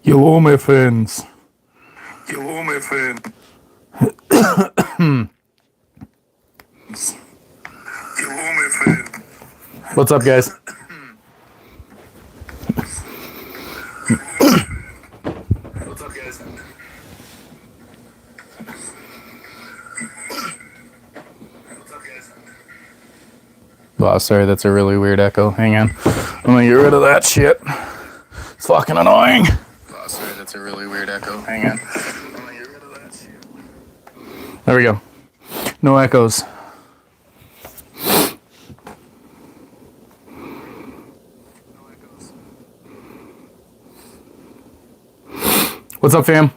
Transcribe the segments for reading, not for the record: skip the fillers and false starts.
Hello, my friends. Hello, my friend. Hello, my friend. What's up, guys? What's up, guys? Wow, sorry, that's a really weird echo. Hang on. I'm gonna get rid of that shit. It's fucking annoying. Oh, sorry, that's a really weird echo. Hang on. I'm gonna get rid of that shit. There we go. No echoes. What's up, fam?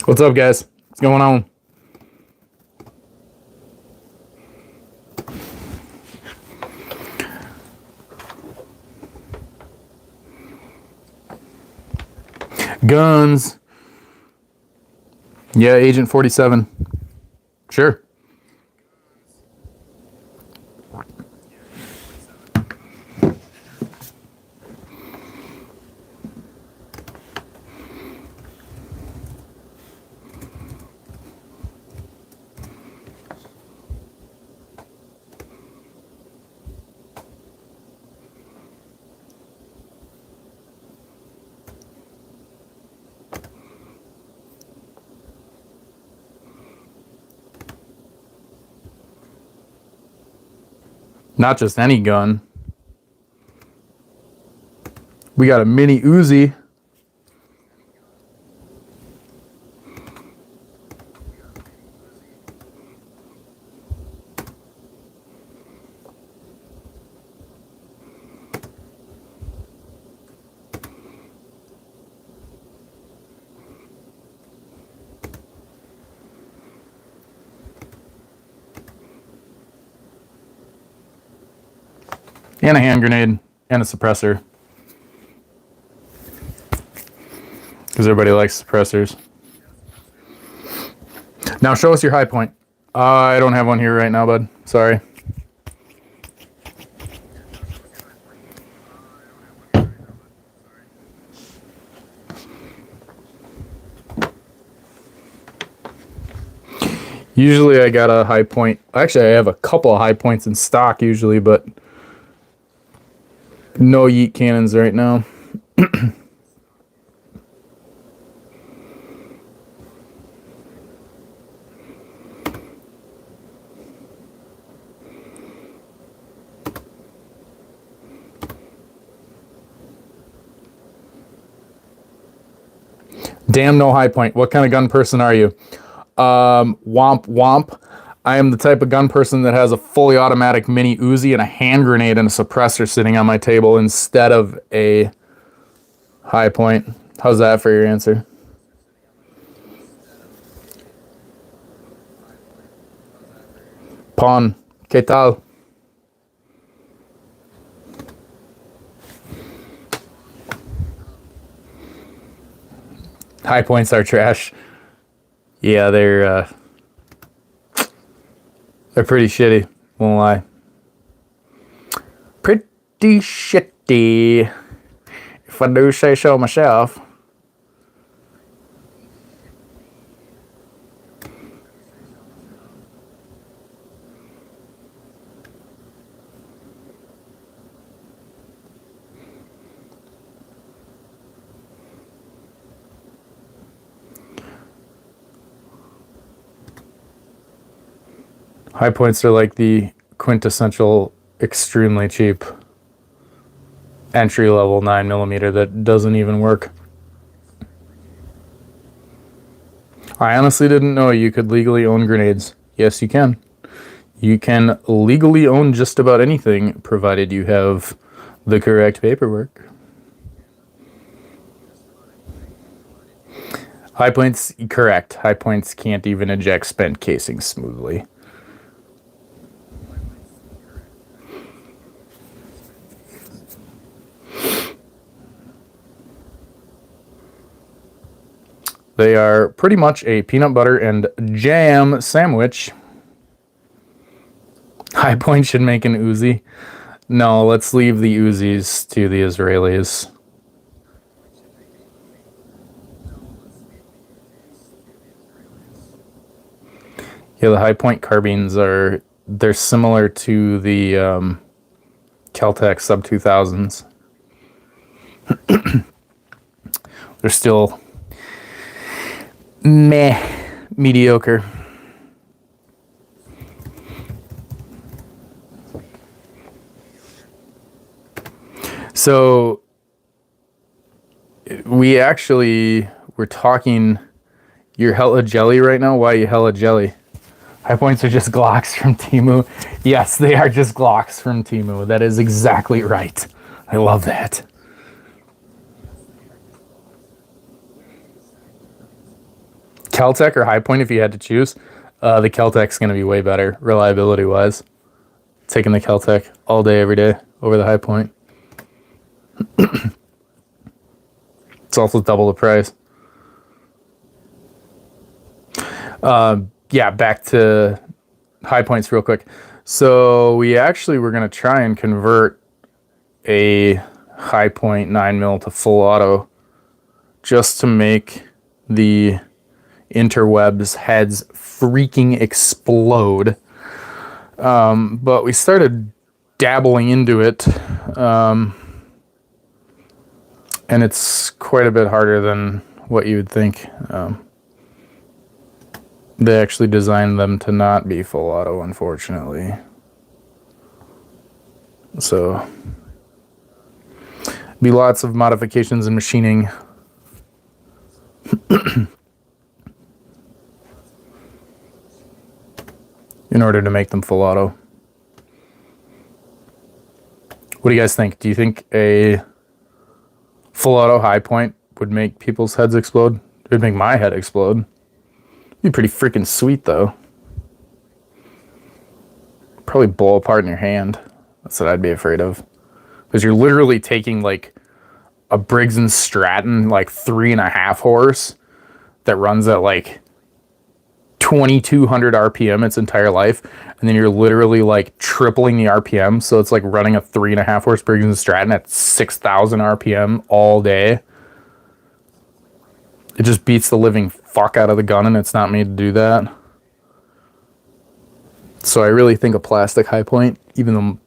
What's up, guys? What's going on? Guns. Yeah, Agent 47. Sure. Not just any gun. We got a mini UZI. And a hand grenade and a suppressor. Because everybody likes suppressors. Now show us your high point. I don't have one here right now, bud. Sorry. Usually I got a high point. Actually, I have a couple of high points in stock usually, but no yeet cannons right now. Damn, no high point. What kind of gun person are you? Womp womp. I am the type of gun person that has a fully automatic mini Uzi and a hand grenade and a suppressor sitting on my table instead of a high point. How's that for your answer? Pawn. ¿Qué tal? High points are trash. Yeah, they're pretty shitty. Won't lie. Pretty shitty, if I do say so myself. High points are like the quintessential, extremely cheap entry level 9mm that doesn't even work. I honestly didn't know you could legally own grenades. Yes, you can. You can legally own just about anything, provided you have the correct paperwork. High points, correct. High points can't even eject spent casings smoothly. They are pretty much a peanut butter and jam sandwich. High point should make an Uzi. No, let's leave the Uzis to the Israelis. Yeah, the high point carbines they're similar to the Kel-Tec sub 2000s. They're still mediocre. So we actually were talking. You're hella jelly right now. Why are you hella jelly? High points are just Glocks from Temu. Yes, they are just Glocks from Temu. That is exactly right. I love that. Kel-Tec or High Point, if you had to choose, the Kel-Tec's going to be way better reliability-wise. Taking the Kel-Tec all day, every day over the High Point. It's also double the price. Yeah, back to High Points real quick. So we actually were going to try and convert a High Point 9mm to full auto just to make the interwebs heads freaking explode. But we started dabbling into it, and it's quite a bit harder than what you would think. They actually designed them to not be full auto, unfortunately. So, be lots of modifications and machining. In order to make them full auto. What do you guys think? Do you think a full auto High Point would make people's heads explode? It would make my head explode. It'd be pretty freaking sweet, though. Probably blow apart in your hand. That's what I'd be afraid of. Because you're literally taking like a Briggs & Stratton, like 3.5 horse that runs at like 2,200 RPM its entire life, and then you're literally like tripling the RPM, so it's like running a 3.5 horse Briggs & Stratton at 6,000 RPM all day. It just beats the living fuck out of the gun, and it's not made to do that. So I really think a plastic High Point, even though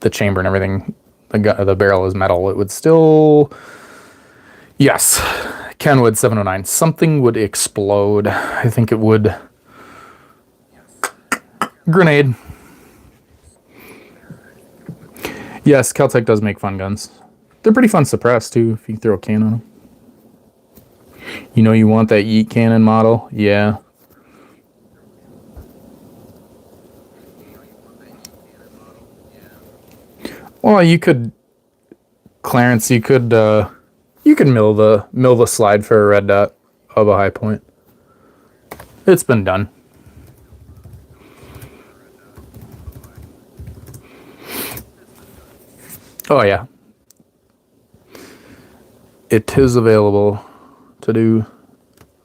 the chamber and everything, the barrel is metal, it would still... Yes, Kenwood 709. Something would explode. I think it would... Grenade. Yes, Kel-Tec does make fun guns. They're pretty fun to suppress, too, if you throw a can on them. You know you want that yeet cannon model? Yeah. Well, you could... Clarence, you could mill the slide for a red dot of a High Point. It's been done. Oh, yeah. It is available to do.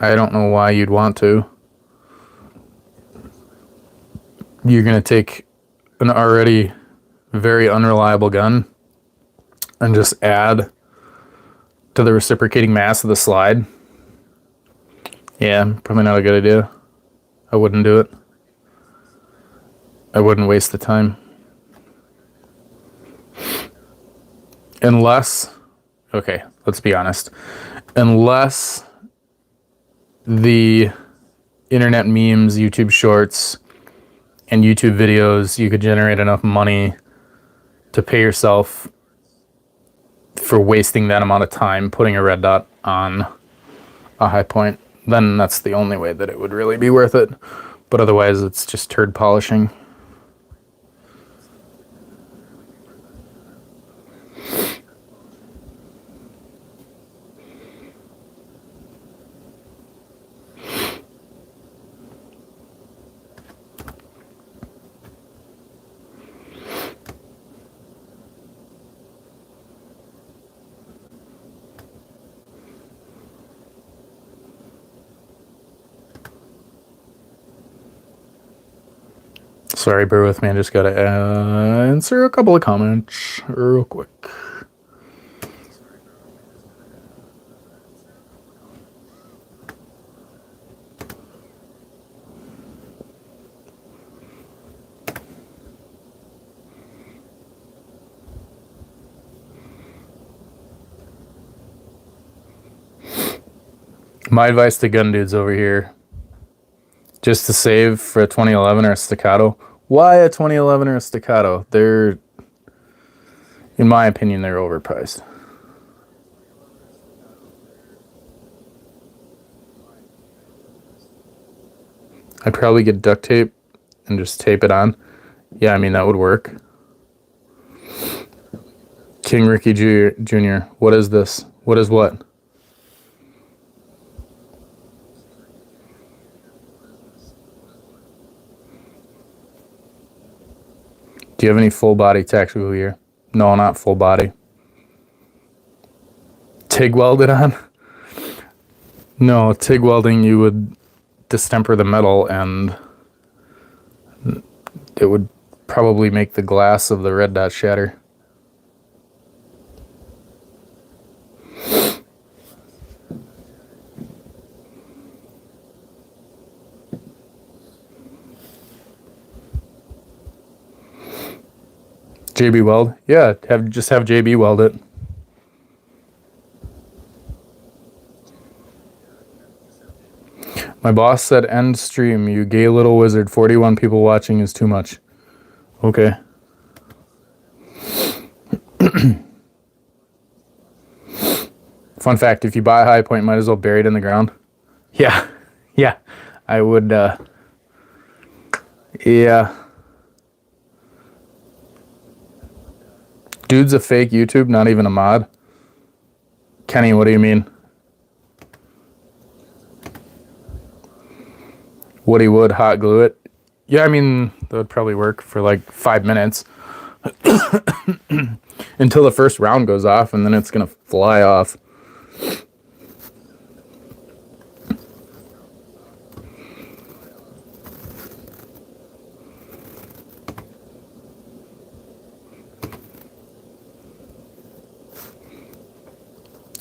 I don't know why you'd want to. You're going to take an already very unreliable gun and just add to the reciprocating mass of the slide. Yeah, probably not a good idea. I wouldn't do it. I wouldn't waste the time. Unless, okay, let's be honest. Unless the internet memes, YouTube shorts, and YouTube videos, you could generate enough money to pay yourself for wasting that amount of time putting a red dot on a high point, then that's the only way that it would really be worth it. But otherwise, it's just turd polishing. Sorry, bear with me. I just gotta answer a couple of comments real quick. My advice to gun dudes over here, just to save for a 2011 or a Staccato. Why a 2011 or a Staccato? They're, in my opinion, they're overpriced. I'd probably get duct tape and just tape it on. Yeah, I mean, that would work. King Ricky Jr. What is this? What is what? Do you have any full body tactical gear? No, not full body. TIG welded on? No, TIG welding, you would distemper the metal and it would probably make the glass of the red dot shatter. JB weld? Yeah, just have JB weld it. My boss said end stream, you gay little wizard. 41 people watching is too much. Okay. Fun fact, if you buy a high point, might as well bury it in the ground. Yeah. Yeah. I would, yeah. Dude's a fake YouTube, not even a mod. Kenny, what do you mean? Woody would hot glue it. Yeah, I mean, that would probably work for like 5 minutes. Until the first round goes off, and then it's going to fly off.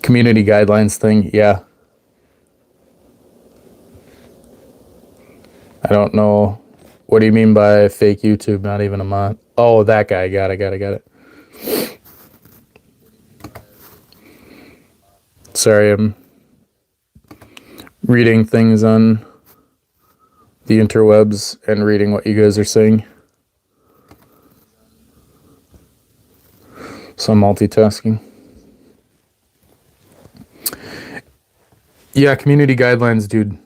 Community guidelines thing, yeah. I don't know. What do you mean by fake YouTube, not even a mod? Oh, that guy. Got it. Sorry, I'm reading things on the interwebs and reading what you guys are saying. So I'm multitasking. Yeah, community guidelines, dude.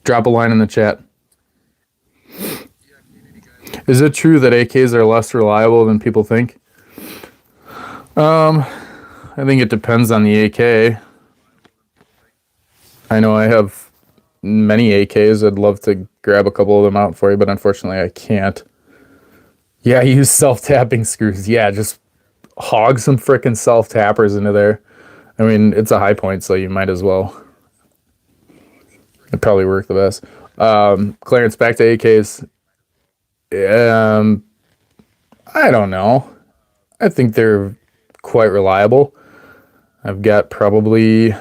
Drop a line in the chat. Is it true that AKs are less reliable than people think? I think it depends on the AK. I know I have many AKs. I'd love to grab a couple of them out for you, but unfortunately I can't. Yeah, use self-tapping screws. Yeah, just hog some frickin' self-tappers into there. I mean, it's a high point, so you might as well. It probably work the best. Clarence, back to AKs. I don't know. I think they're quite reliable. I've got probably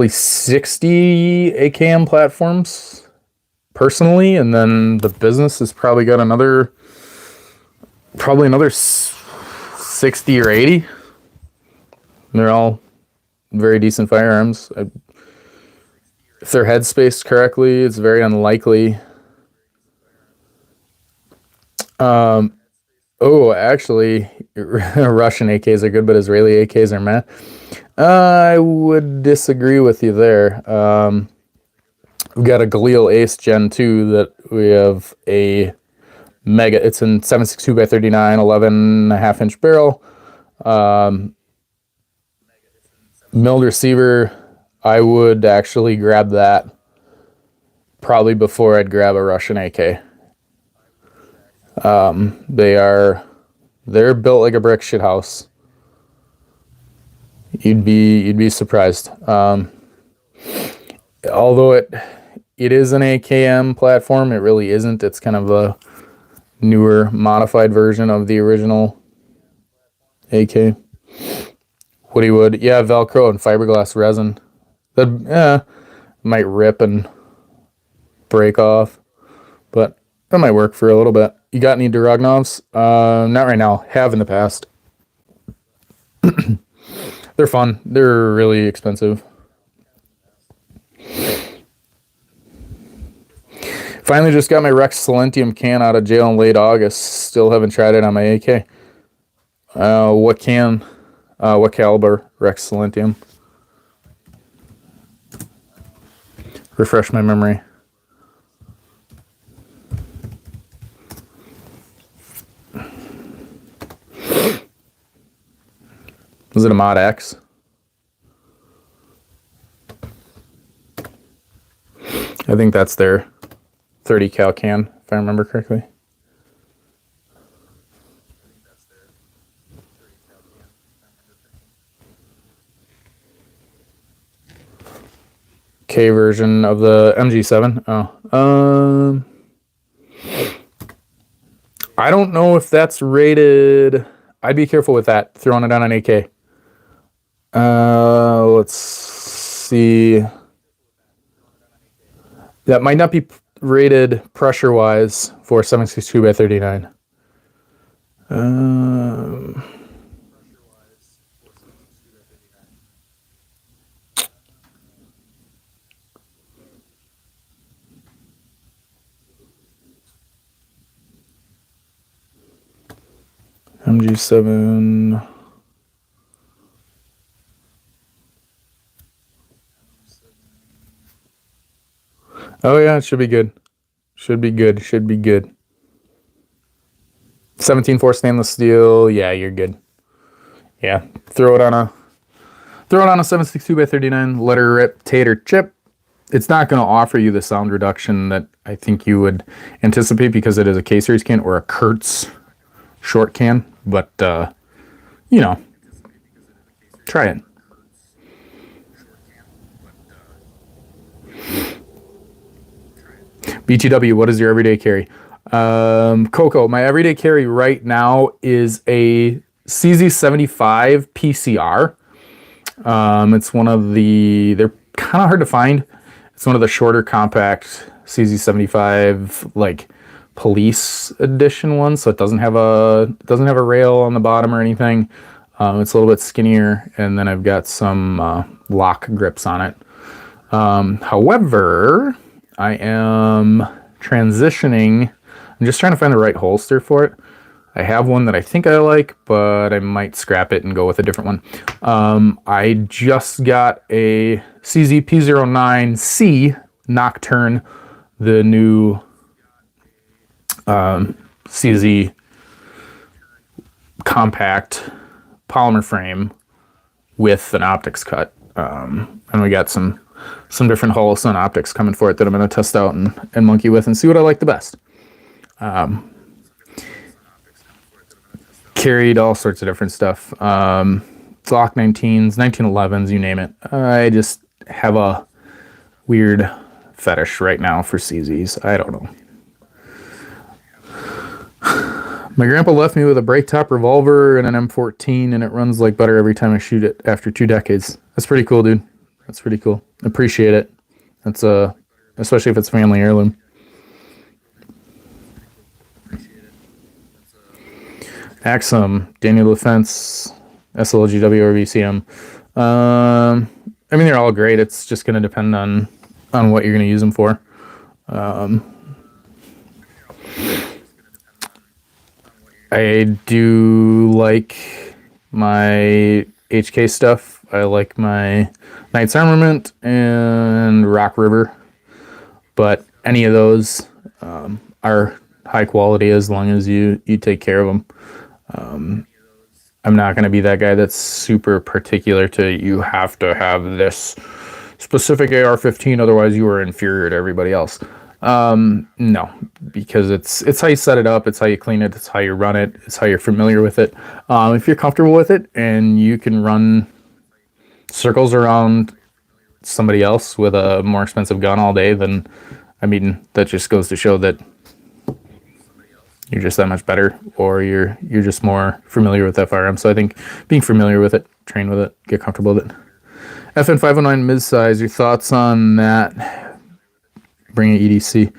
60 AKM platforms personally, and then the business has probably got another 60 or 80. They're all very decent firearms. If they're headspaced correctly, it's very unlikely. Actually, Russian AKs are good, but Israeli AKs are meh. I would disagree with you there. We've got a Galil Ace Gen 2 that we have a mega. It's in 7.62 by 39, 11.5 inch barrel. Milled receiver. I would actually grab that probably before I'd grab a Russian AK. They're built like a brick shit house. You'd be surprised. Although it is an AKM platform, it really isn't. It's kind of a newer, modified version of the original AK. Woody wood, yeah, Velcro and fiberglass resin. That might rip and break off, but that might work for a little bit. You got any Durognovs? Not right now. Have in the past. They're fun. They're really expensive. Finally just got my Rex Silentium can out of jail in late August. Still haven't tried it on my AK. What caliber Rex Silentium? Refresh my memory. Was it a Mod X? I think that's their 30 cal can, if I remember correctly. K version of the MG7. Oh. I don't know if that's rated. I'd be careful with that, throwing it on an AK. Let's see. That might not be rated pressure-wise for 7.62 by 39. MG7. Oh yeah, it should be good. Should be good. 17.4 stainless steel. Yeah, you're good. Yeah, throw it on a 7.62 by 39. Let her rip, tater chip. It's not going to offer you the sound reduction that I think you would anticipate because it is a K-series can or a Kurtz short can, but you know, try it. BTW, what is your everyday carry? Coco, my everyday carry right now is a CZ75 PCR. It's one of they're kind of hard to find. It's one of the shorter compact CZ75 like police edition ones, so it doesn't have a rail on the bottom or anything. It's a little bit skinnier, and then I've got some lock grips on it. However, I am transitioning. I'm just trying to find the right holster for it. I have one that I think I like, but I might scrap it and go with a different one. I just got a CZ P09C Nocturne, the new CZ compact polymer frame with an optics cut. And we got some different Holosun optics coming for it that I'm going to test out and monkey with and see what I like the best. Carried all sorts of different stuff. Glock 19s, 1911s, you name it. I just have a weird fetish right now for CZs. I don't know. My grandpa left me with a break top revolver and an M14, and it runs like butter every time I shoot it after 2 decades. That's pretty cool, dude. That's pretty cool. Appreciate it. That's especially if it's family heirloom. Axum, Daniel Defense, SLGW or VCM. I mean, they're all great. It's just going to depend on what you're going to use them for. I do like my HK stuff. I like my Knight's Armament and Rock River, but any of those are high quality as long as you take care of them. I'm not going to be that guy that's super particular to you have to have this specific AR-15, otherwise you are inferior to everybody else. No, because it's how you set it up, it's how you clean it, it's how you run it, it's how you're familiar with it. If you're comfortable with it and you can run circles around somebody else with a more expensive gun all day, then I mean that just goes to show that you're just that much better, or you're just more familiar with that firearm. So I think being familiar with it, train with it, get comfortable with it. FN 509 mid-size, your thoughts on that? Bring an EDC.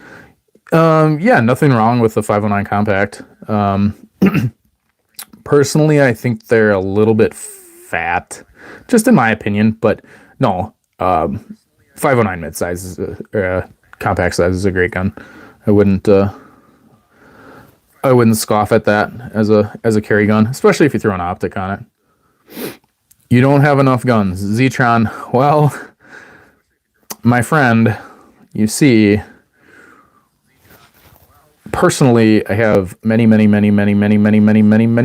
Yeah, nothing wrong with the 509 compact. Personally, I think they're a little bit fat, just in my opinion, but no, 509 mid-size is compact size is a great gun. I wouldn't scoff at that as a carry gun, especially if you throw an optic on it. You don't have enough guns. Zetron, well, my friend, you see, personally, I have many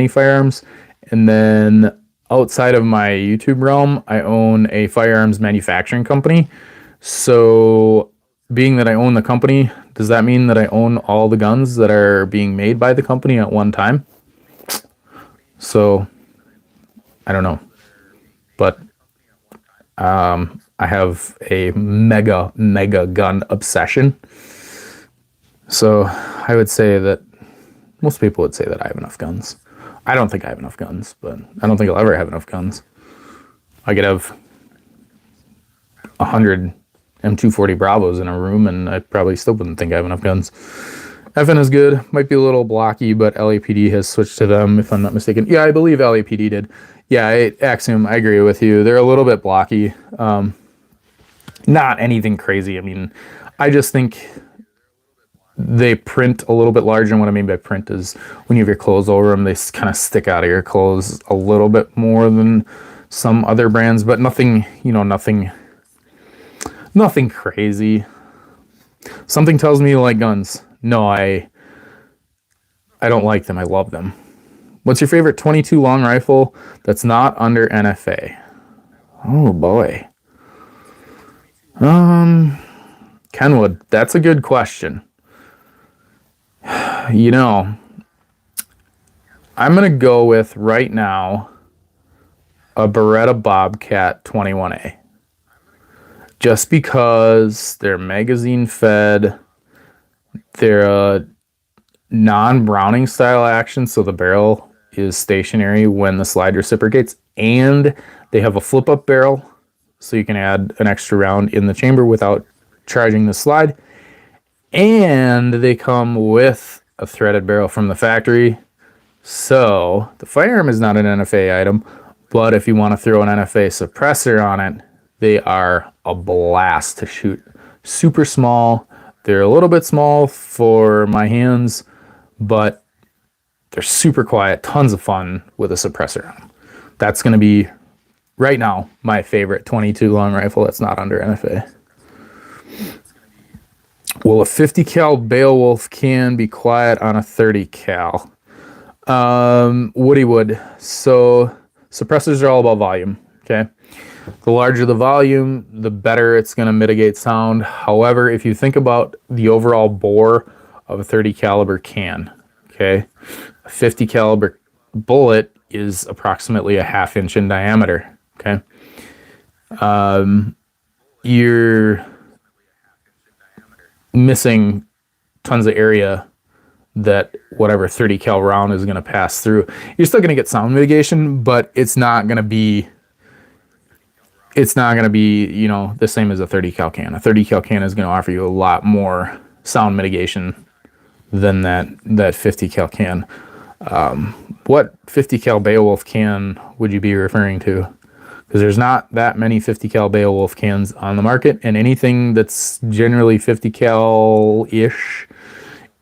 firearms, and then outside of my YouTube realm, I own a firearms manufacturing company. So being that I own the company, does that mean that I own all the guns that are being made by the company at one time? So I don't know, but I have a mega gun obsession. So I would say that most people would say that I have enough guns. I don't think I have enough guns, but I don't think I'll ever have enough guns. I could have 100 M240 Bravos in a room, and I probably still wouldn't think I have enough guns. FN is good. Might be a little blocky, but LAPD has switched to them, if I'm not mistaken. Yeah, I believe LAPD did. Yeah, Axiom, I agree with you. They're a little bit blocky. Not anything crazy. I mean, I just think they print a little bit larger, and what I mean by print is when you have your clothes over them, they kind of stick out of your clothes a little bit more than some other brands, but nothing, nothing crazy. Something tells me you like guns. No, I don't like them. I love them. What's your favorite 22 long rifle that's not under NFA? Oh boy. Kenwood, that's a good question. I'm going to go with right now a Beretta Bobcat 21A. Just because they're magazine fed, they're a non-Browning style action, so the barrel is stationary when the slide reciprocates, and they have a flip-up barrel, so you can add an extra round in the chamber without charging the slide, and they come with a threaded barrel from the factory. So the firearm is not an NFA item, but if you want to throw an NFA suppressor on it, they are a blast to shoot. Super small. They're a little bit small for my hands, but they're super quiet, tons of fun with a suppressor on them. That's going to be, right now, my favorite 22 long rifle that's not under NFA. Will a 50 cal Beowulf can be quiet on a 30 cal? Woody would. So suppressors are all about volume, okay? The larger the volume, the better it's going to mitigate sound. However, if you think about the overall bore of a 30 caliber can, okay, a 50 caliber bullet is approximately a 1/2 inch in diameter, okay? you're missing tons of area that whatever 30 cal round is going to pass through. You're still going to get sound mitigation, but it's not going to be you know, the same as a 30 cal can. A 30 cal can is going to offer you a lot more sound mitigation than that 50 cal can. What 50 cal Beowulf can would you be referring to? Because there's not that many 50 cal Beowulf cans on the market, and anything that's generally 50 cal ish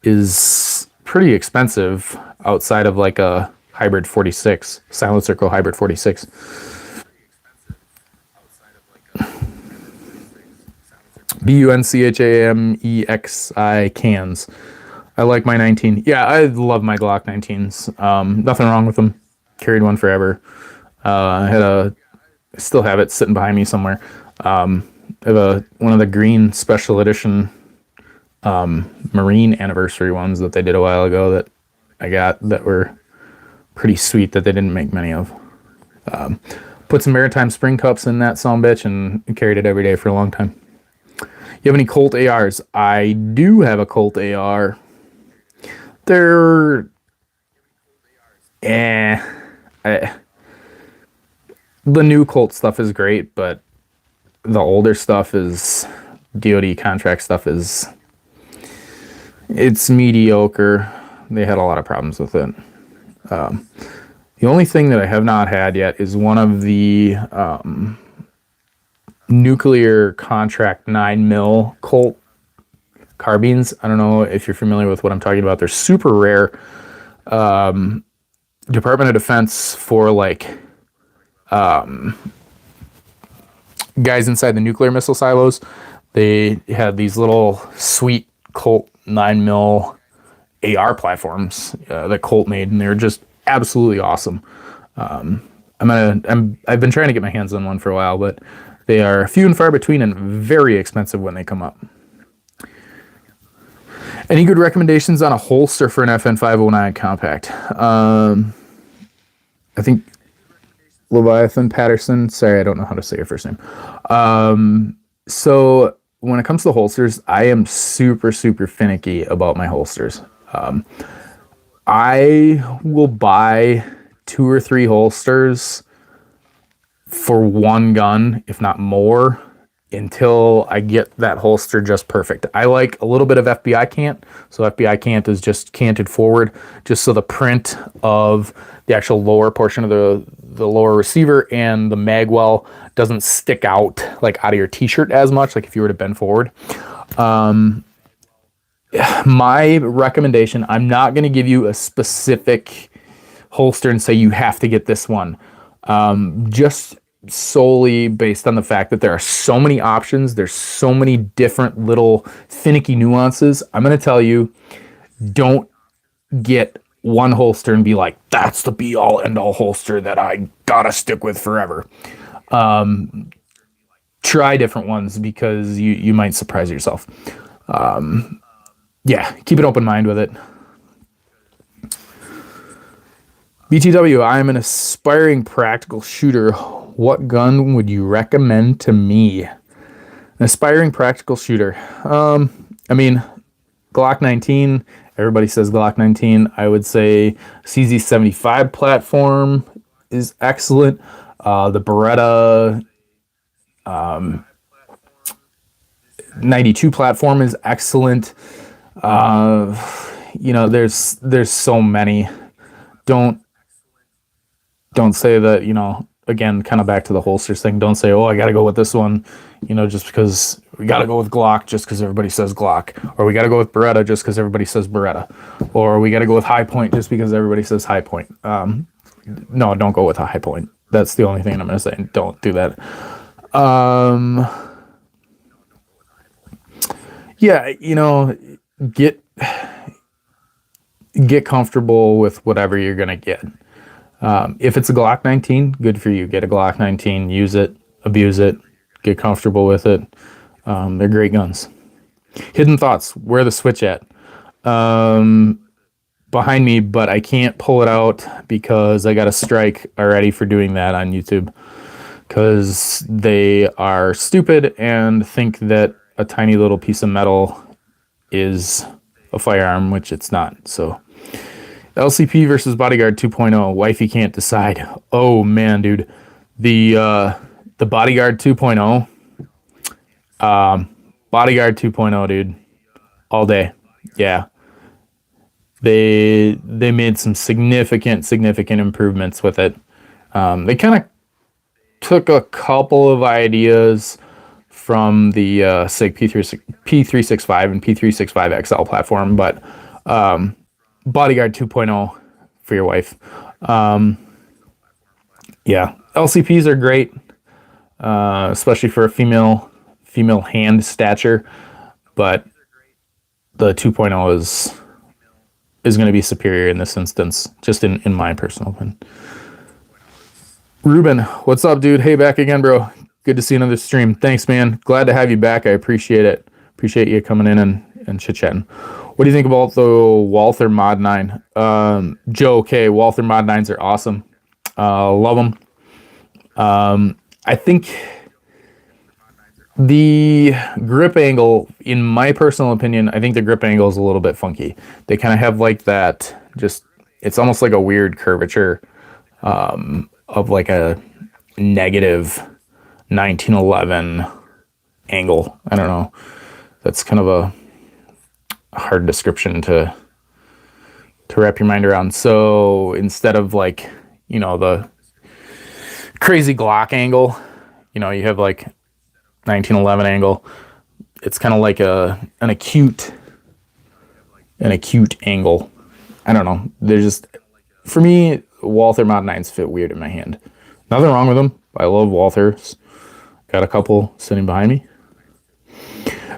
is pretty expensive outside of like a hybrid 46, Silent Circle hybrid 46. BUNCHAMEXI cans. I like my 19. Yeah, I love my Glock 19s. Nothing wrong with them. Carried one forever. I still have it sitting behind me somewhere. I have one of the green special edition Marine anniversary ones that they did a while ago that I got that were pretty sweet that they didn't make many of. Put some maritime spring cups in that sumbitch and carried it every day for a long time. You have any Colt ARs? I do have a Colt AR. They're the new Colt stuff is great, but the older stuff is DoD contract stuff it's mediocre. They had a lot of problems with it. The only thing that I have not had yet is one of the nuclear contract 9mm Colt carbines. I don't know if you're familiar with what I'm talking about. They're super rare. Department of Defense for like guys inside the nuclear missile silos. They had these little sweet Colt 9mm AR platforms that Colt made, and they're just absolutely awesome. I've been trying to get my hands on one for a while, but they are few and far between and very expensive when they come up. Any good recommendations on a holster for an FN509 compact? I think Leviathan Patterson. Sorry, I don't know how to say your first name. So when it comes to holsters, I am super, super finicky about my holsters. I will buy 2 or 3 holsters for one gun, if not more, until I get that holster just perfect. I like a little bit of FBI cant. So FBI cant is just canted forward, just so the print of the actual lower portion of the lower receiver and the mag well doesn't stick out like out of your t-shirt as much, like if you were to bend forward. My recommendation, I'm not going to give you a specific holster and say you have to get this one. Just solely based on the fact that there are so many options, there's so many different little finicky nuances. I'm going to tell you, don't get one holster and be like, that's the be all end all holster that I gotta stick with forever. Try different ones because you might surprise yourself. Yeah, keep an open mind with it. BTW, I am an aspiring practical shooter. What gun would you recommend to me? An aspiring practical shooter. I mean, Glock 19. Everybody says Glock 19. I would say CZ75 platform is excellent. The Beretta 92 platform is excellent. You know, there's so many. Don't say that, you know, again, kind of back to the holsters thing. Don't say, oh, I got to go with this one, you know, just because we got to go with Glock just because everybody says Glock, or we got to go with Beretta just because everybody says Beretta, or we got to go with High Point just because everybody says High Point. No, don't go with a High Point. That's the only thing I'm going to say. Don't do that. Yeah, you know, get comfortable with whatever you're going to get. If it's a Glock 19, good for you. Get a Glock 19, use it, abuse it, get comfortable with it. They're great guns. Hidden Thoughts, where the switch at? Behind me, but I can't pull it out because I got a strike already for doing that on YouTube. because they are stupid and think that a tiny little piece of metal is a firearm, which it's not. So LCP versus Bodyguard 2.0. Wifey can't decide. Oh man, dude. The Bodyguard 2.0. Bodyguard 2.0, dude. All day. Yeah. They made some significant improvements with it. They kind of took a couple of ideas from the Sig P365 and P365 XL platform, but Bodyguard 2.0 for your wife. Yeah, LCPs are great, especially for a female hand stature, but the 2.0 is going to be superior in this instance, just in my personal opinion. Ruben, what's up, dude? Hey, back again, bro. Good to see another stream. Thanks, man. Glad to have you back. I appreciate it. Appreciate you coming in and chit-chatting. What do you think about the Walther Mod 9? Joe, okay, Walther Mod 9s are awesome. Love them. I think the grip angle, in my personal opinion, I think the grip angle is a little bit funky. They kind of have like that, it's almost like a weird curvature of like a negative 1911 angle. I don't know. That's kind of a hard description to wrap your mind around. So instead of like, you know, the crazy Glock angle, you know, you have like 1911 angle. It's kind of like an acute angle. I don't know. They're just, for me, Walther Mod 9s fit weird in my hand. Nothing wrong with them. I love Walthers. Got a couple sitting behind me.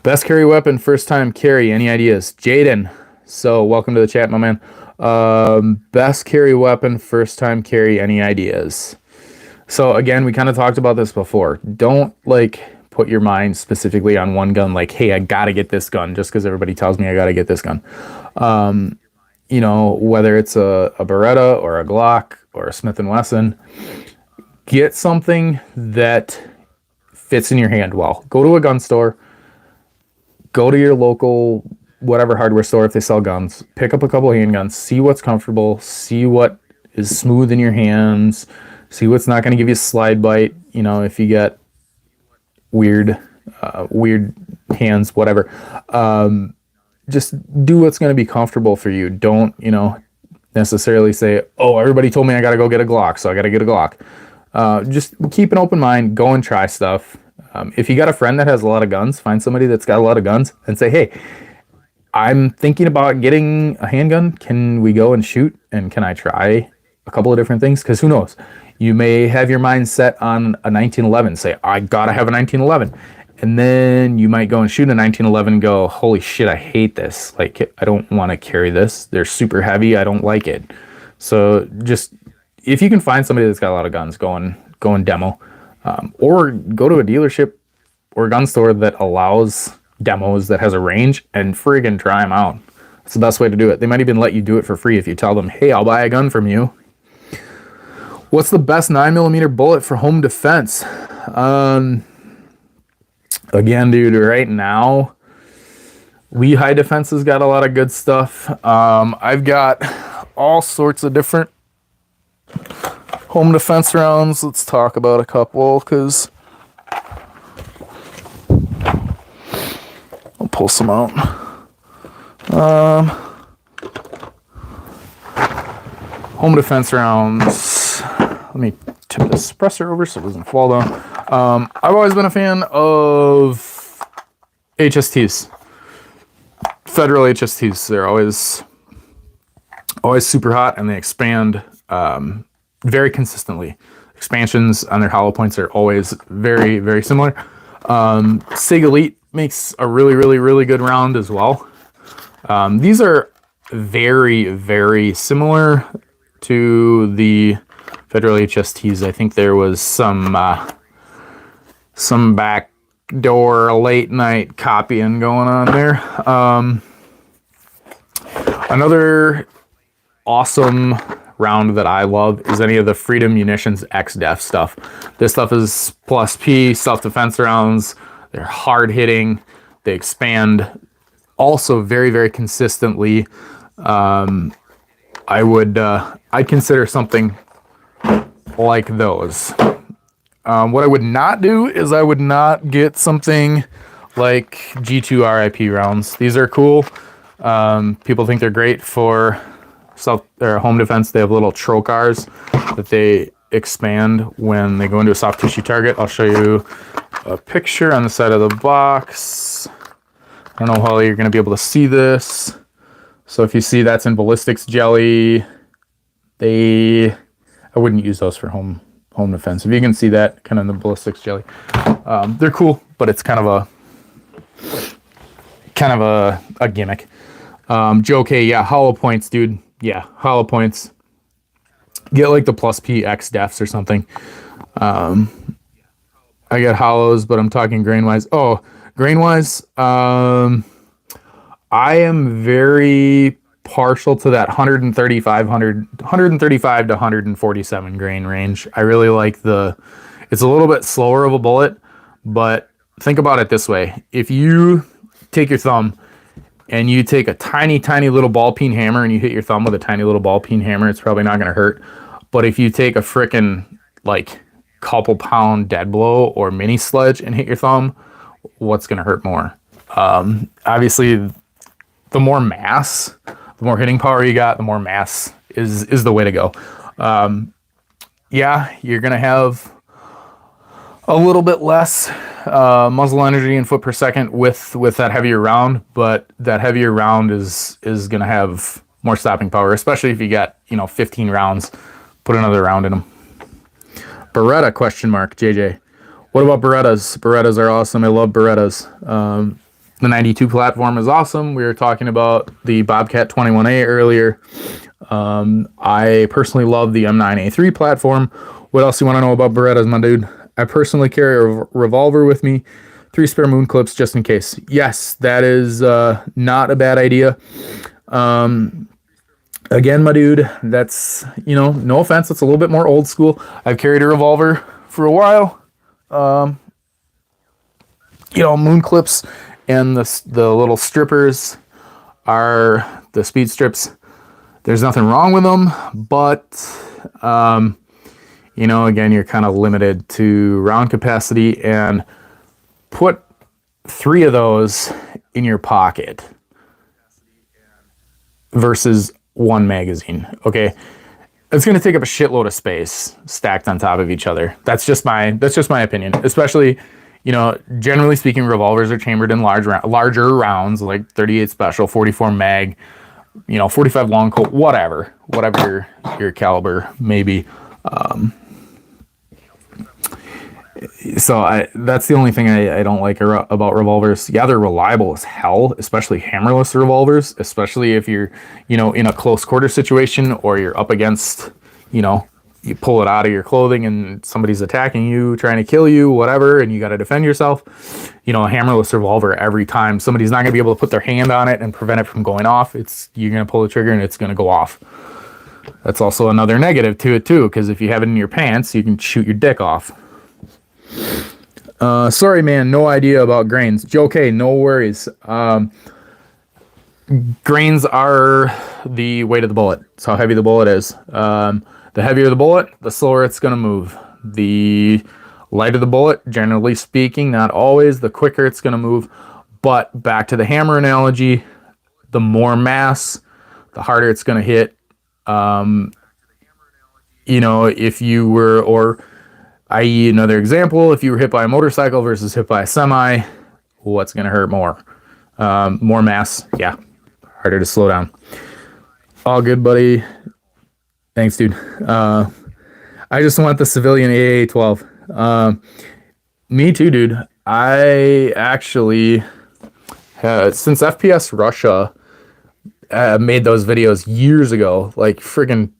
Best carry weapon, first time carry. Any ideas? Jaden. So welcome to the chat, my man. Best carry weapon, first time carry. Any ideas? So again, we kind of talked about this before. Don't like put your mind specifically on one gun. Like, hey, I gotta get this gun just because everybody tells me I gotta get this gun. You know, whether it's a Beretta or a Glock or a Smith & Wesson, get something that fits in your hand well. Go to a gun store, go to your local whatever hardware store if they sell guns, pick up a couple of handguns, see what's comfortable, see what is smooth in your hands, see what's not going to give you a slide bite, you know, if you get weird hands, whatever. Just do what's going to be comfortable for you. Don't, you know, necessarily say, oh, everybody told me I got to go get a Glock, so I got to get a Glock. Just keep an open mind, go and try stuff. If you got a friend that has a lot of guns, find somebody that's got a lot of guns and say, hey, I'm thinking about getting a handgun. Can we go and shoot? And can I try a couple of different things? Because who knows? You may have your mind set on a 1911. Say, I got to have a 1911. And then you might go and shoot a 1911 and go, holy shit, I hate this. Like, I don't want to carry this. They're super heavy. I don't like it. So just, if you can find somebody that's got a lot of guns, go and demo. Or go to a dealership or a gun store that allows demos, that has a range, and friggin' try them out. That's the best way to do it. They might even let you do it for free if you tell them, hey, I'll buy a gun from you. What's the best 9mm bullet for home defense? Again, dude, right now, Lehigh Defense has got a lot of good stuff. I've got all sorts of different home defense rounds. Let's talk about a couple, because I'll pull some out. Home defense rounds. Let me tip the suppressor over so it doesn't fall down. I've always been a fan of HSTs. Federal HSTs. They're always super hot, and they expand very consistently. Expansions on their hollow points are always very, very similar. Sig Elite makes a really good round as well. These are very, very similar to the Federal HSTs. I think there was some backdoor late night copying going on there. Another awesome round that I love is any of the Freedom Munitions XDEF stuff. This stuff is plus P self-defense rounds. They're hard hitting. They expand also very, very consistently. I'd consider something like those. What I would not do is I would not get something like G2 RIP rounds. These are cool. People think they're great for self or home defense. They have little trocars that they expand when they go into a soft tissue target. I'll show you a picture on the side of the box. I don't know how you're going to be able to see this. So if you see, that's in ballistics jelly. I wouldn't use those for home defense. If you can see that kind of in the ballistics jelly, they're cool, but it's kind of a gimmick. Joe K, yeah, hollow points, dude. Yeah, hollow points. Get like the plus P X defs or something. I got hollows, but I'm talking grain wise. Oh, grain wise, I am very partial to that 135 to 147 grain range. I really like it's a little bit slower of a bullet, but think about it this way. If you take your thumb and you take a tiny, tiny little ball peen hammer and you hit your thumb with a tiny little ball peen hammer, it's probably not going to hurt. But if you take a frickin' like couple pound dead blow or mini sledge and hit your thumb, what's going to hurt more? Obviously, the more mass, the more hitting power you got, the more mass is the way to go. Yeah, you're going to have a little bit less muzzle energy and foot per second with that heavier round, but that heavier round is going to have more stopping power, especially if you got, 15 rounds. Put another round in them. Beretta, JJ. What about Berettas? Berettas are awesome. I love Berettas. The 92 platform is awesome. We were talking about the Bobcat 21A earlier. I personally love the M9A3 platform. What else you want to know about Berettas, my dude? I personally carry a revolver with me, 3 spare moon clips just in case. Yes, that is not a bad idea. Again, my dude, that's, no offense, it's a little bit more old school. I've carried a revolver for a while. Moon clips and the little strippers are the speed strips. There's nothing wrong with them, but again, you're kind of limited to round capacity, and put 3 of those in your pocket versus 1 magazine. Okay. It's going to take up a shitload of space stacked on top of each other. That's just my opinion, especially, generally speaking, revolvers are chambered in larger rounds, like 38 special, 44 mag, 45 long Colt, whatever your caliber may be. So that's the only thing I don't like about revolvers. Yeah, they're reliable as hell, especially hammerless revolvers, especially if you're, in a close quarter situation, or you're up against, you pull it out of your clothing and somebody's attacking you, trying to kill you, whatever, and you got to defend yourself. A hammerless revolver, every time somebody's not going to be able to put their hand on it and prevent it from going off, you're going to pull the trigger and it's going to go off. That's also another negative to it too, because if you have it in your pants, you can shoot your dick off. Sorry, man, no idea about grains. Joe K, no worries. Grains are the weight of the bullet. It's how heavy the bullet is. The heavier the bullet, the slower it's going to move. The lighter the bullet, generally speaking, not always, the quicker it's going to move. But back to the hammer analogy, the more mass, the harder it's going to hit. If you were, or i.e. another example, if you were hit by a motorcycle versus hit by a semi, what's going to hurt more? More mass, yeah, harder to slow down. All good, buddy. Thanks, dude. I just want the civilian AA-12. Me too, dude. I actually, since FPS Russia made those videos years ago, like friggin'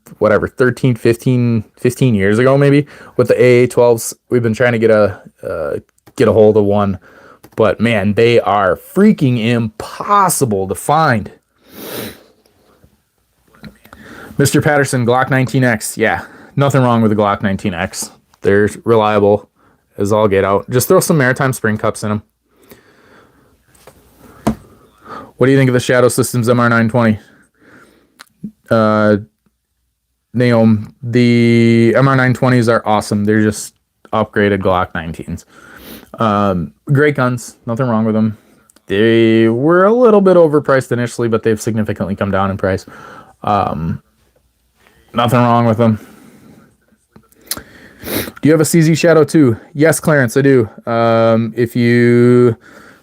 15 years ago maybe, with the AA-12s, we've been trying to get a hold of one, but man, they are freaking impossible to find. Mr. Patterson, Glock 19X. Yeah, nothing wrong with the Glock 19X. They're reliable as all get out. Just throw some maritime spring cups in them. What do you think of the Shadow Systems MR920? Naomi, the MR920s are awesome. They're just upgraded Glock 19s. Great guns. Nothing wrong with them. They were a little bit overpriced initially, but they've significantly come down in price. Nothing wrong with them. Do you have a CZ Shadow 2? Yes, Clarence, I do. If you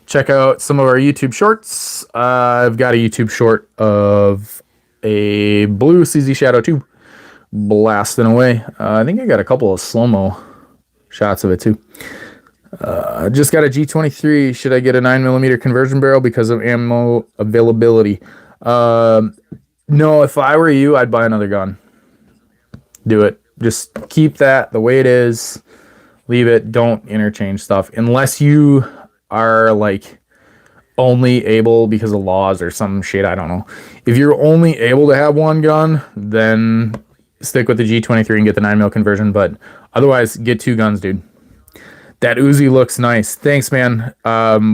check out some of our YouTube shorts, I've got a YouTube short of a blue CZ Shadow 2 blasting away. I think I got a couple of slow-mo shots of it too. Just got a G23. Should I get a 9mm conversion barrel because of ammo availability? No, if I were you, I'd buy another gun. Do it. Just keep that the way it is. Leave it. Don't interchange stuff unless you are like only able because of laws or some shit. I don't know. If you're only able to have one gun, then stick with the G23 and get the 9mm conversion. But otherwise, get two guns, dude. That Uzi looks nice. Thanks, man.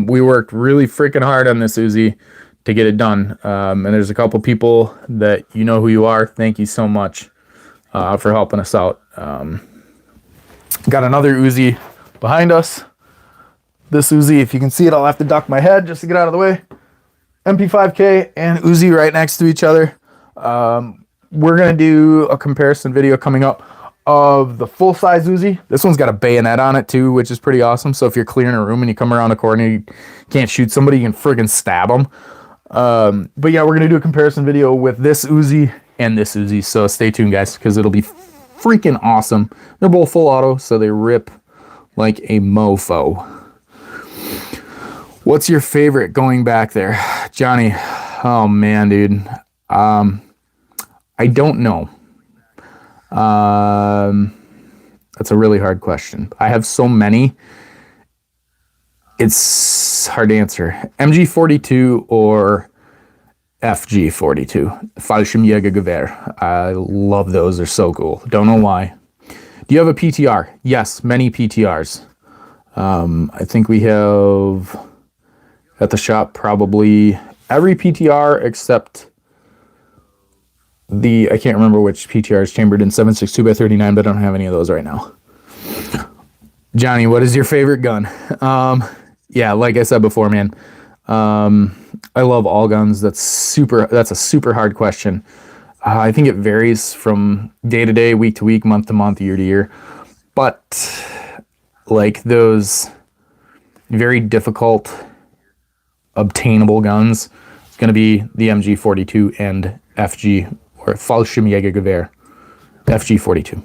We worked really freaking hard on this Uzi to get it done. And there's a couple people that you know who you are. Thank you so much for helping us out. Got another Uzi behind us. This Uzi, if you can see it, I'll have to duck my head just to get out of the way. MP5K and Uzi right next to each other. We're going to do a comparison video coming up of the full-size Uzi. This one's got a bayonet on it too, which is pretty awesome. So if you're clearing a room and you come around a corner and you can't shoot somebody, you can friggin' stab them. But yeah, we're going to do a comparison video with this Uzi and this Uzi. So stay tuned, guys, because it'll be freaking awesome. They're both full auto, so they rip like a mofo. What's your favorite going back there? Johnny, oh man, dude. I don't know. That's a really hard question. I have so many. It's hard to answer. MG42 or FG42. Fallschirmjägergewehr. I love those. They're so cool. Don't know why. Do you have a PTR? Yes, many PTRs. I think we have at the shop probably every PTR except I can't remember which PTR is chambered in 7.62x39, but I don't have any of those right now. Johnny, what is your favorite gun? Yeah, like I said before, man, I love all guns. That's a super hard question. I think it varies from day to day, week to week, month to month, year to year. But like those very difficult obtainable guns, it's going to be the MG42 and FG or Fallschirmjägergewehr, FG42.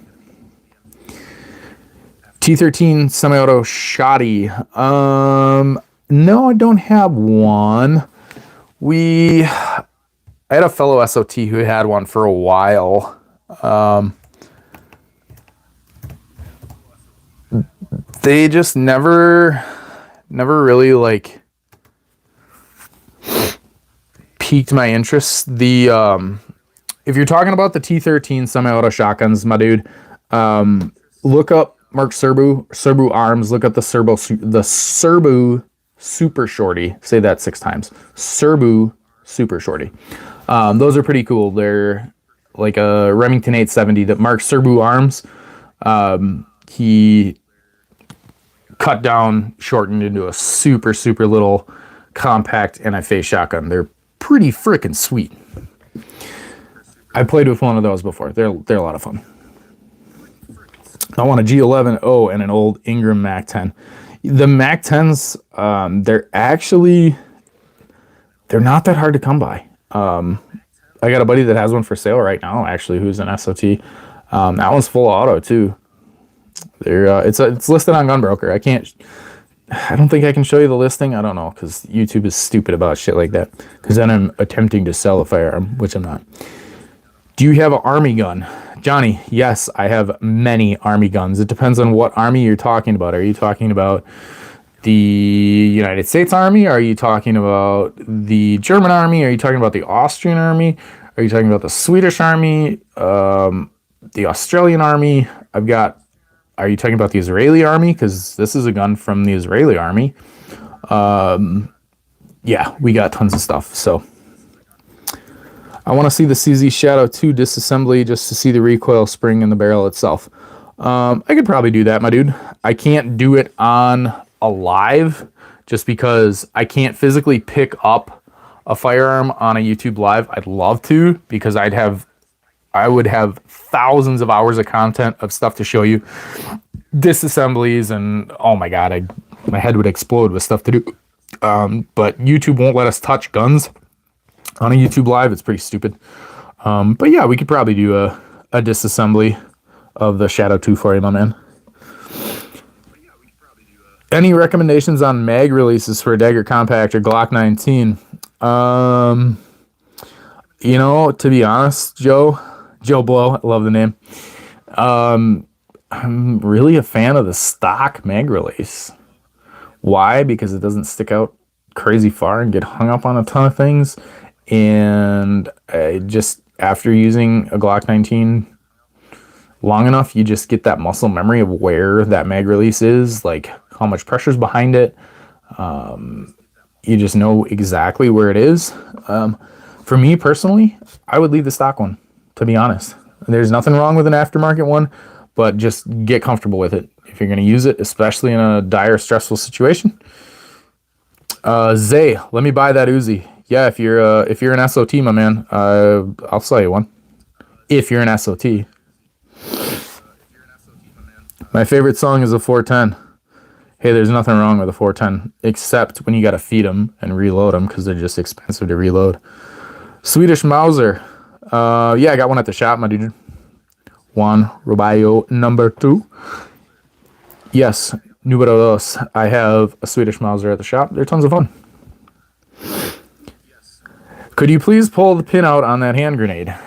T13 semi-auto shotty. No, I don't have one. I had a fellow SOT who had one for a while. They just never really like piqued my interest. If you're talking about the T13 semi-auto shotguns, my dude, look up Mark Serbu Arms. Look up the Serbu Super Shorty. Say that 6 times. Serbu Super Shorty. Those are pretty cool. They're like a Remington 870 that Mark Serbu Arms. He cut down, shortened into a super little compact NFA shotgun. They're pretty freaking sweet. I played with one of those before. They're a lot of fun. I want a G11O and an old Ingram Mac 10. The Mac 10s, they're not that hard to come by. I got a buddy that has one for sale right now, actually, who's an SOT. That one's full auto too. It's listed on Gunbroker. I don't think I can show you the listing. I don't know, because YouTube is stupid about shit like that. Because then I'm attempting to sell a firearm, which I'm not. Do you have an army gun? Johnny, yes, I have many army guns. It depends on what army you're talking about. Are you talking about the United States Army? Are you talking about the German Army? Are you talking about the Austrian Army? Are you talking about the Swedish Army, the Australian Army? Are you talking about the Israeli Army? Because this is a gun from the Israeli Army. Yeah, we got tons of stuff. So I want to see the CZ Shadow 2 disassembly just to see the recoil spring in the barrel itself. I could probably do that, my dude. I can't do it on a live just because I can't physically pick up a firearm on a YouTube live. I'd love to, because I would have thousands of hours of content of stuff to show you. Disassemblies and oh my god, my head would explode with stuff to do. But YouTube won't let us touch guns on a YouTube live. It's pretty stupid. But yeah, we could probably do a disassembly of the Shadow 2 for you, my man. Any recommendations on mag releases for a Dagger Compact or Glock 19? You know, to be honest, Joe Blow, I love the name. I'm really a fan of the stock mag release. Why? Because it doesn't stick out crazy far and get hung up on a ton of things. And just after using a Glock 19 long enough, you just get that muscle memory of where that mag release is, like how much pressure's behind it. You just know exactly where it is. For me personally, I would leave the stock one, to be honest. There's nothing wrong with an aftermarket one, but just get comfortable with it if you're going to use it, especially in a dire, stressful situation. Zay, let me buy that Uzi. Yeah, if you're an SOT, my man, I'll sell you one. If you're an SOT. My favorite song is a 410. Hey, there's nothing wrong with a 410, except when you got to feed them and reload them because they're just expensive to reload. Swedish Mauser. Yeah, I got one at the shop, my dude. Juan Robayo number 2. Yes, numero dos. I have a Swedish Mauser at the shop. They're tons of fun. Could you please pull the pin out on that hand grenade? I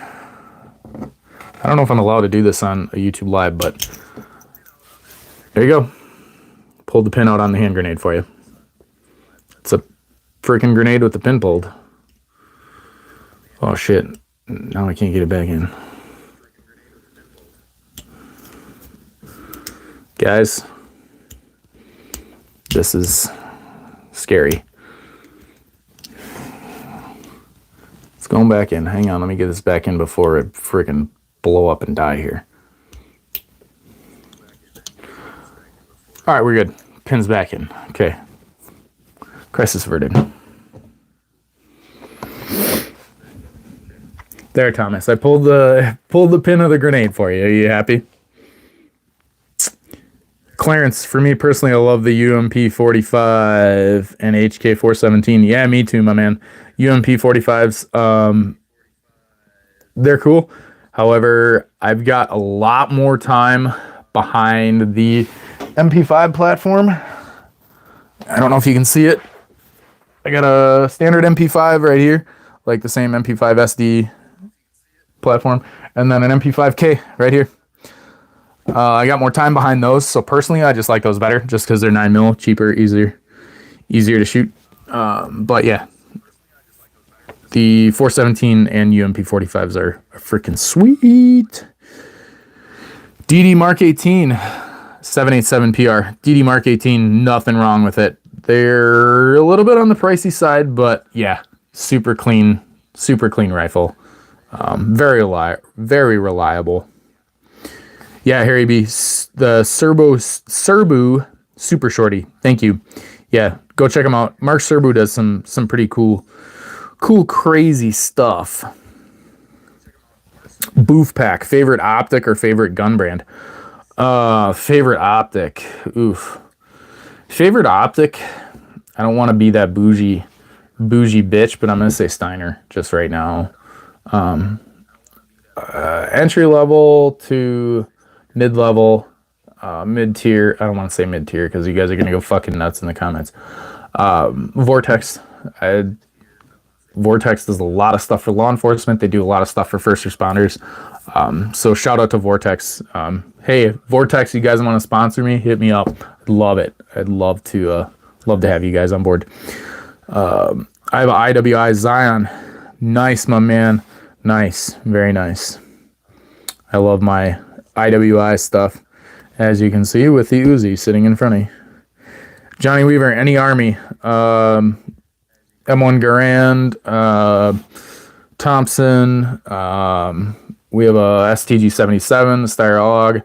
don't know if I'm allowed to do this on a YouTube live, but there you go. Pulled the pin out on the hand grenade for you. It's a freaking grenade with the pin pulled. Oh shit. Now I can't get it back in. Guys, this is scary. It's going back in. Hang on, let me get this back in before it freaking blow up and die here. All right, we're good. Pin's back in. Okay. Crisis averted. There, Thomas. I pulled the pin of the grenade for you. Are you happy? Clarence, for me personally, I love the UMP45 and HK417. Yeah, me too, my man. UMP45s, they're cool. However, I've got a lot more time behind the MP5 platform. I don't know if you can see it. I got a standard MP5 right here, like the same MP5 SD platform, and then an MP5K right here. I got more time behind those, so personally I just like those better, just because they're 9mm, cheaper, easier to shoot. But yeah, the 417 and UMP45s are freaking sweet. DD Mark 18, 787 PR. DD Mark 18, nothing wrong with it. They're a little bit on the pricey side, but yeah, super clean rifle. Very reliable. Yeah, Harry B. The Serbu Super Shorty. Thank you. Yeah, go check them out. Mark Serbu does some pretty cool, crazy stuff. Boof Pack. Favorite optic or favorite gun brand? Favorite optic. Oof. Favorite optic. I don't want to be that bougie bitch, but I'm gonna say Steiner just right now. Entry level to mid-level, mid-tier. I don't want to say mid-tier because you guys are going to go fucking nuts in the comments. Vortex. Vortex does a lot of stuff for law enforcement. They do a lot of stuff for first responders. So shout out to Vortex. Hey, Vortex, you guys want to sponsor me? Hit me up. I'd love it. I'd love to have you guys on board. I have an IWI Zion. Nice, my man. Nice. Very nice. I love my IWI stuff, as you can see with the Uzi sitting in front of you. Johnny Weaver, any Army, M1 Garand, Thompson, we have a STG-77,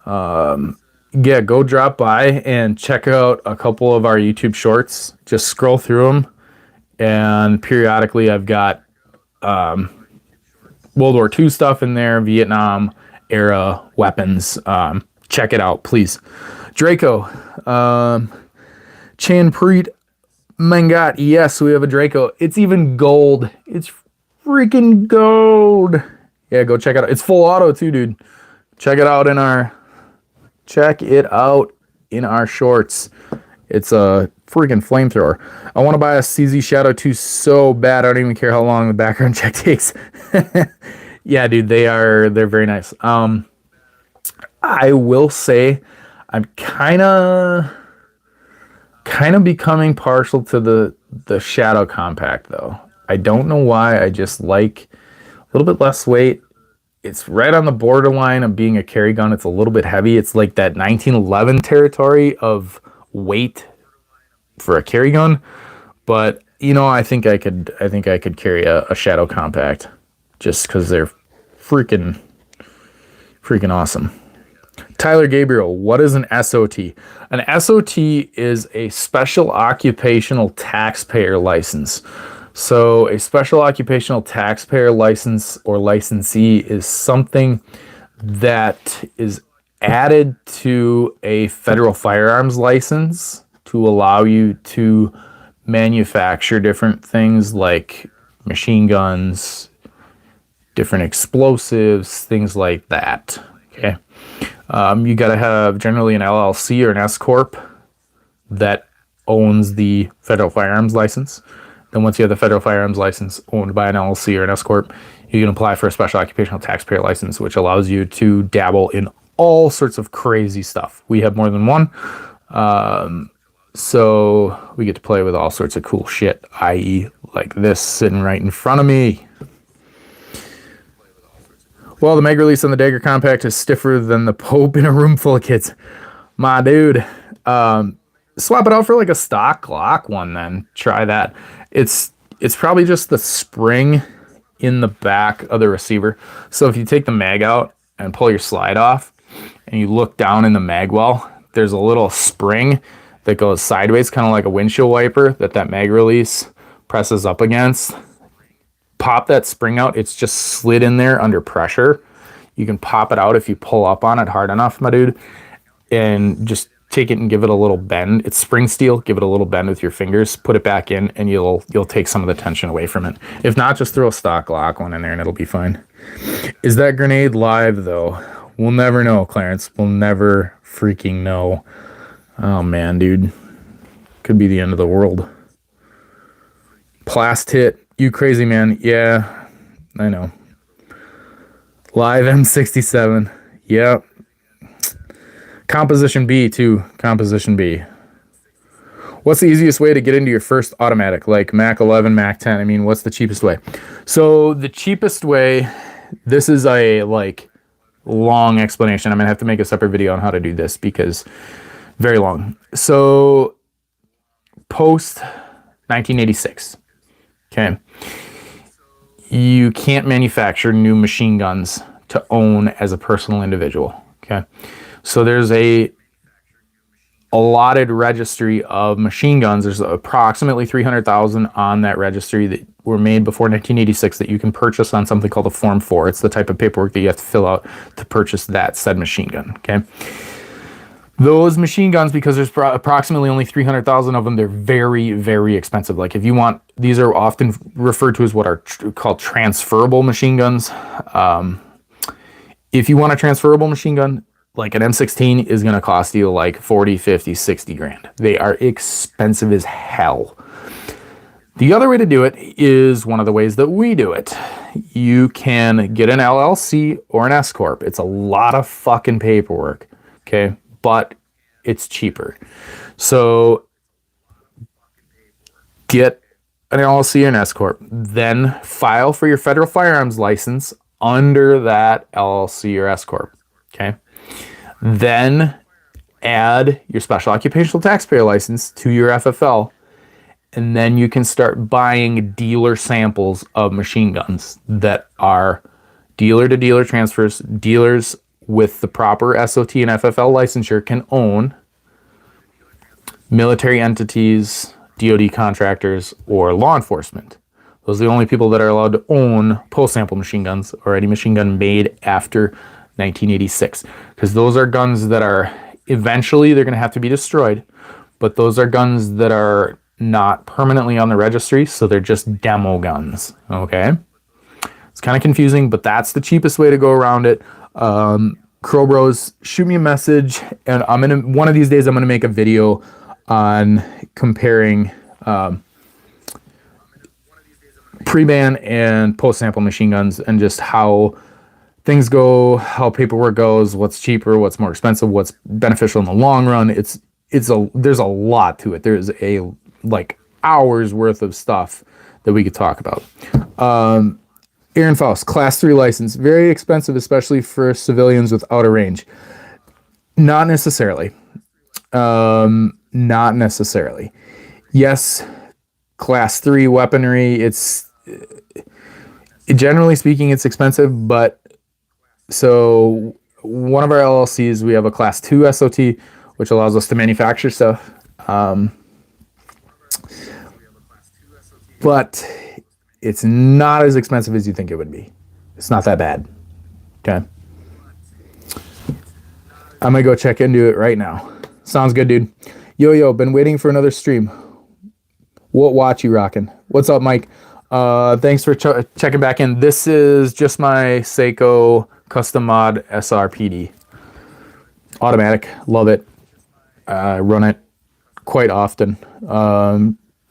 Steyr-AUG. Yeah, go drop by and check out a couple of our YouTube shorts. Just scroll through them, and periodically I've got World War II stuff in there, Vietnam era weapons. Check it out, please. Draco, Chan Preet Mangat. Yes, we have a Draco. It's even gold. It's freaking gold. Yeah, go check it out. It's full auto too, dude. Check it out in our shorts. It's a freaking flamethrower. I want to buy a CZ Shadow 2 so bad. I don't even care how long the background check takes. Yeah, dude, they're very nice. I will say I'm kind of becoming partial to the Shadow Compact though. I don't know why. I just like a little bit less weight. It's right on the borderline of being a carry gun. It's a little bit heavy. It's like that 1911 territory of weight for a carry gun. But you know, I think I could carry a Shadow Compact just because they're freaking awesome. Tyler Gabriel, what is an SOT? An SOT is a special occupational taxpayer license. So a special occupational taxpayer license or licensee is something that is added to a federal firearms license to allow you to manufacture different things like machine guns, different explosives, things like that. Okay. You got to have generally an LLC or an S Corp that owns the federal firearms license. Then once you have the federal firearms license owned by an LLC or an S Corp, you can apply for a special occupational taxpayer license, which allows you to dabble in all sorts of crazy stuff. We have more than one. So we get to play with all sorts of cool shit, i.e. like this sitting right in front of me. Well, the mag release on the Dagger Compact is stiffer than the Pope in a room full of kids. My dude. Swap it out for like a stock Glock one then. Try that. It's probably just the spring in the back of the receiver. So if you take the mag out and pull your slide off and you look down in the mag well, there's a little spring that goes sideways, kind of like a windshield wiper that mag release presses up against. Pop that spring out. It's just slid in there under pressure. You can pop it out if you pull up on it hard enough, my dude, and just take it and give it a little bend. It's spring steel. Give it a little bend with your fingers. Put it back in, and you'll take some of the tension away from it. If not, just throw a stock Glock one in there, and it'll be fine. Is that grenade live though? We'll never know, Clarence. We'll never freaking know. Oh man, dude, could be the end of the world. Plast hit. You crazy man. Yeah, I know. Live M67. Yep. Composition B too. Composition B. What's the easiest way to get into your first automatic, like Mac 11, Mac 10? I mean, what's the cheapest way? So the cheapest way, this is a like long explanation. I'm gonna have to make a separate video on how to do this because very long. So post 1986. Okay. You can't manufacture new machine guns to own as a personal individual. Okay. So there's a allotted registry of machine guns. There's approximately 300,000 on that registry that were made before 1986 that you can purchase on something called a Form 4. It's the type of paperwork that you have to fill out to purchase that said machine gun. Okay. Those machine guns, because there's approximately only 300,000 of them, they're very, very expensive. Like if you want, these are often referred to as what are called transferable machine guns. If you want a transferable machine gun, like an M16 is going to cost you like 40, 50, 60 grand. They are expensive as hell. The other way to do it is one of the ways that we do it. You can get an LLC or an S Corp. It's a lot of fucking paperwork. Okay. But it's cheaper. So get an LLC or an S Corp. Then file for your federal firearms license under that LLC or S Corp. Okay. Then add your special occupational taxpayer license to your FFL. And then you can start buying dealer samples of machine guns that are dealer to dealer transfers. Dealers with the proper SOT and FFL licensure can own. Military entities, DoD contractors, or law enforcement. Those are the only people that are allowed to own post-sample machine guns or any machine gun made after 1986. Because those are guns that are, eventually they're going to have to be destroyed, but those are guns that are not permanently on the registry, so they're just demo guns, okay? It's kind of confusing, but that's the cheapest way to go around it. Crow Bros, shoot me a message, and one of these days I'm gonna make a video on comparing pre-ban and post-sample machine guns and just how things go, how paperwork goes, what's cheaper, what's more expensive, what's beneficial in the long run. There's a lot to it. There's hours worth of stuff that we could talk about. Aaron Faust, Class 3 license, very expensive, especially for civilians without a range. Not necessarily. Not necessarily. Yes, Class 3 weaponry, generally speaking, it's expensive, but so one of our LLCs, we have a Class 2 SOT, which allows us to manufacture stuff. But it's not as expensive as you think it would be. It's not that bad. Okay. I'm going to go check into it right now. Sounds good, dude. Yo, been waiting for another stream. What watch you rocking? What's up, Mike? Thanks for checking back in. This is just my Seiko custom mod SRPD. Automatic. Love it. I run it quite often.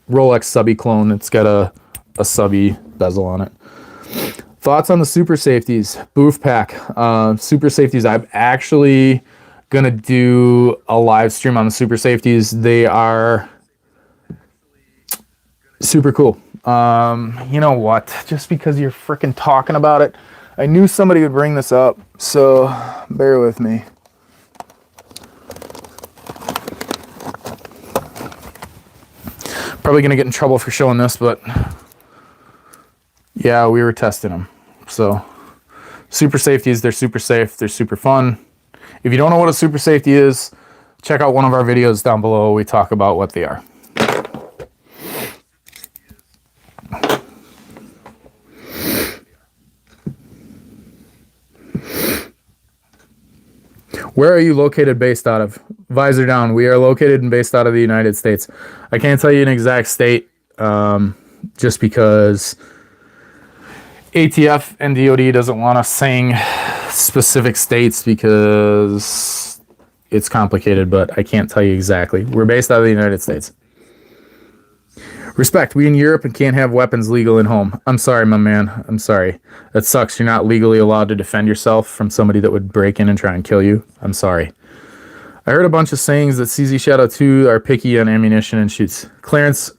Rolex subby clone. It's got a subby bezel on it. Thoughts on the super safeties? Boof pack. Super safeties. I'm actually gonna do a live stream on the super safeties. They are super cool. You know what? Just because you're freaking talking about it, I knew somebody would bring this up, so bear with me. Probably gonna get in trouble for showing this, but yeah, we were testing them. So super safeties, they're super safe, they're super fun. If you don't know what a super safety is, check out one of our videos down below. We talk about what they are. Where are you located based out of? Visor down. We are located and based out of the United States. I can't tell you an exact state just because ATF and DoD doesn't want us saying specific states because it's complicated, but I can't tell you exactly. We're based out of the United States. Respect. We in Europe and can't have weapons legal in home. I'm sorry, my man. I'm sorry. That sucks. You're not legally allowed to defend yourself from somebody that would break in and try and kill you. I'm sorry. I heard a bunch of sayings that CZ Shadow 2 are picky on ammunition and shoots. Clarence,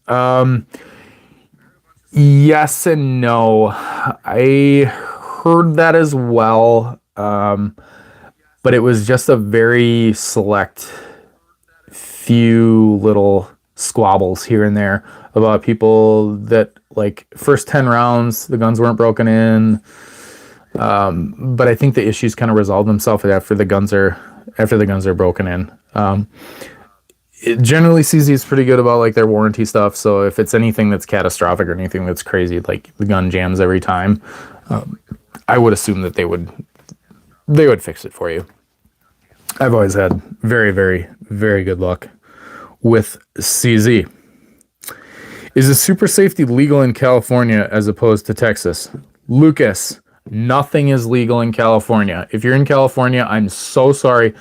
yes and no. I heard that as well, but it was just a very select few little squabbles here and there about people that, like, first 10 rounds the guns weren't broken in, but I think the issues kind of resolve themselves after the guns are broken in. Generally CZ is pretty good about like their warranty stuff, so if it's anything that's catastrophic or anything that's crazy, like the gun jams every time, I would assume that they would fix it for you. I've always had very, very, very good luck with CZ. Is a super safety legal in California as opposed to Texas? Lucas, nothing is legal in California. If you're in California, I'm so sorry.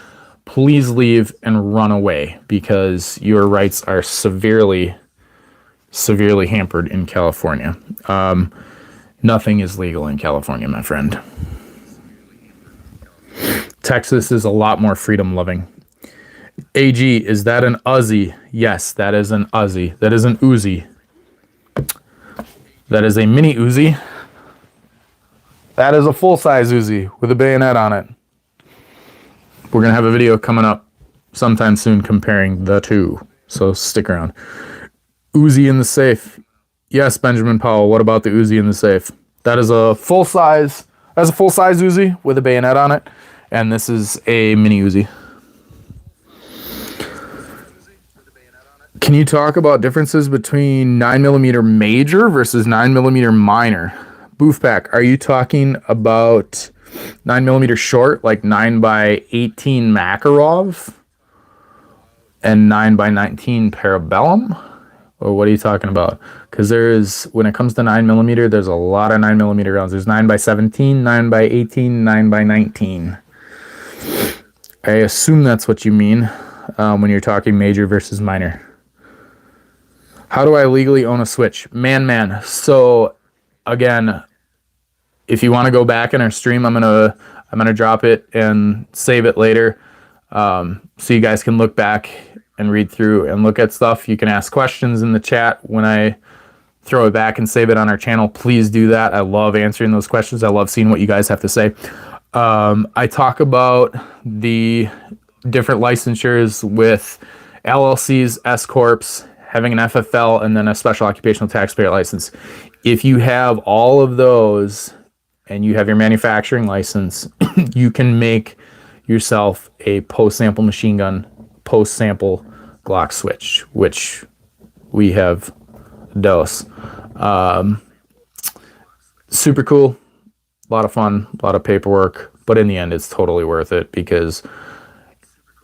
Please leave and run away because your rights are severely, severely hampered in California. Nothing is legal in California, my friend. Texas is a lot more freedom loving. AG, is that an Uzi? Yes, that is an Uzi. That is an Uzi. That is a mini Uzi. That is a full-size Uzi with a bayonet on it. We're going to have a video coming up sometime soon comparing the two, so stick around. Uzi in the safe. Yes, Benjamin Powell, what about the Uzi in the safe? That is a full-size Uzi with a bayonet on it, and this is a mini Uzi. Can you talk about differences between 9mm major versus 9mm minor? Boofpack, are you talking about 9mm short, like 9x18 Makarov and 9x19 Parabellum? Or what are you talking about? Because when it comes to 9mm, there's a lot of 9mm rounds. There's 9x17, 9x18, 9x19. I assume that's what you mean when you're talking major versus minor. How do I legally own a Switch? Man. So again, if you want to go back in our stream, I'm gonna drop it and save it later, so you guys can look back and read through and look at stuff. You can ask questions in the chat when I throw it back and save it on our channel. Please do that. I love answering those questions. I love seeing what you guys have to say. I talk about the different licensures with LLCs, S Corps, having an FFL, and then a special occupational taxpayer license. If you have all of those and you have your manufacturing license, you can make yourself a post-sample machine gun, post-sample Glock switch, which we have a dose. Super cool, a lot of fun, a lot of paperwork, but in the end, it's totally worth it because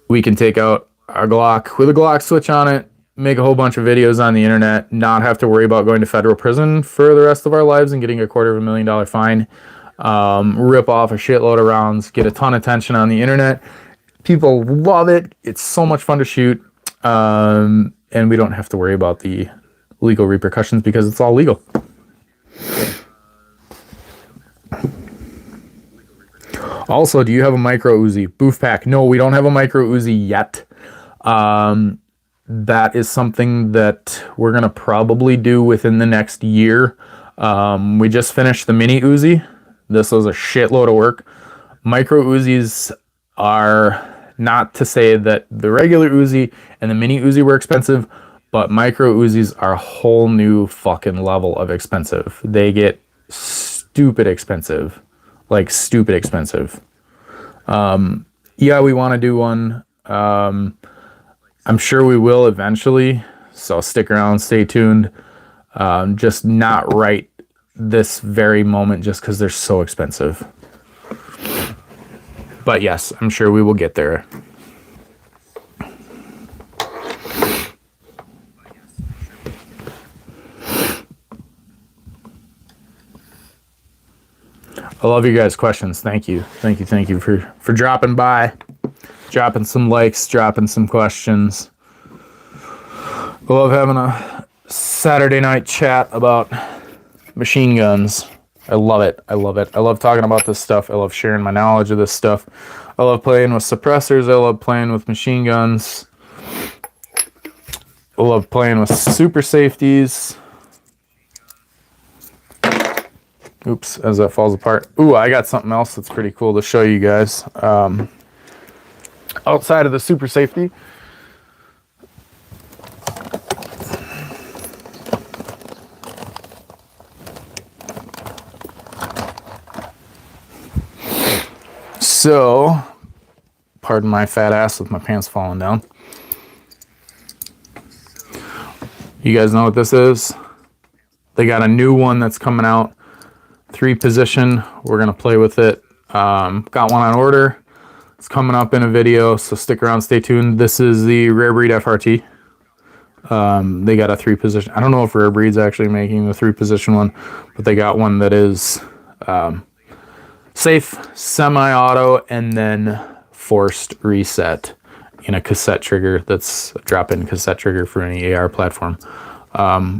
we can take out our Glock with a Glock switch on it, make a whole bunch of videos on the internet, not have to worry about going to federal prison for the rest of our lives and getting a $250,000 fine, rip off a shitload of rounds, get a ton of attention on the internet. People love it. It's so much fun to shoot. And we don't have to worry about the legal repercussions because it's all legal. Also, do you have a micro Uzi? Boofpack. No, we don't have a micro Uzi yet. That is something that we're going to probably do within the next year. We just finished the mini Uzi. This was a shitload of work. Micro Uzis are, not to say that the regular Uzi and the mini Uzi were expensive, but micro Uzis are a whole new fucking level of expensive. They get stupid expensive. Like stupid expensive. Yeah, we want to do one. I'm sure we will eventually, so stick around, stay tuned. Just not right this very moment just because they're so expensive. But yes, I'm sure we will get there. I love you guys' questions. Thank you for dropping by, dropping some likes, dropping some questions. I love having a Saturday night chat about machine guns. I love it. I love talking about this stuff. I love sharing my knowledge of this stuff. I love playing with suppressors. I love playing with machine guns. I love playing with super safeties. Oops, as that falls apart. Ooh, I got something else that's pretty cool to show you guys. Outside of the super safety. So, pardon my fat ass with my pants falling down. You guys know what this is? They got a new one that's coming out. 3-position. We're going to play with it. Got one on order. It's coming up in a video, so stick around, stay tuned. This is the Rare Breed FRT. They got a 3-position. I don't know if Rare Breed's actually making the 3-position one, but they got one that is safe, semi-auto, and then forced reset in a cassette trigger. That's a drop-in cassette trigger for any AR platform.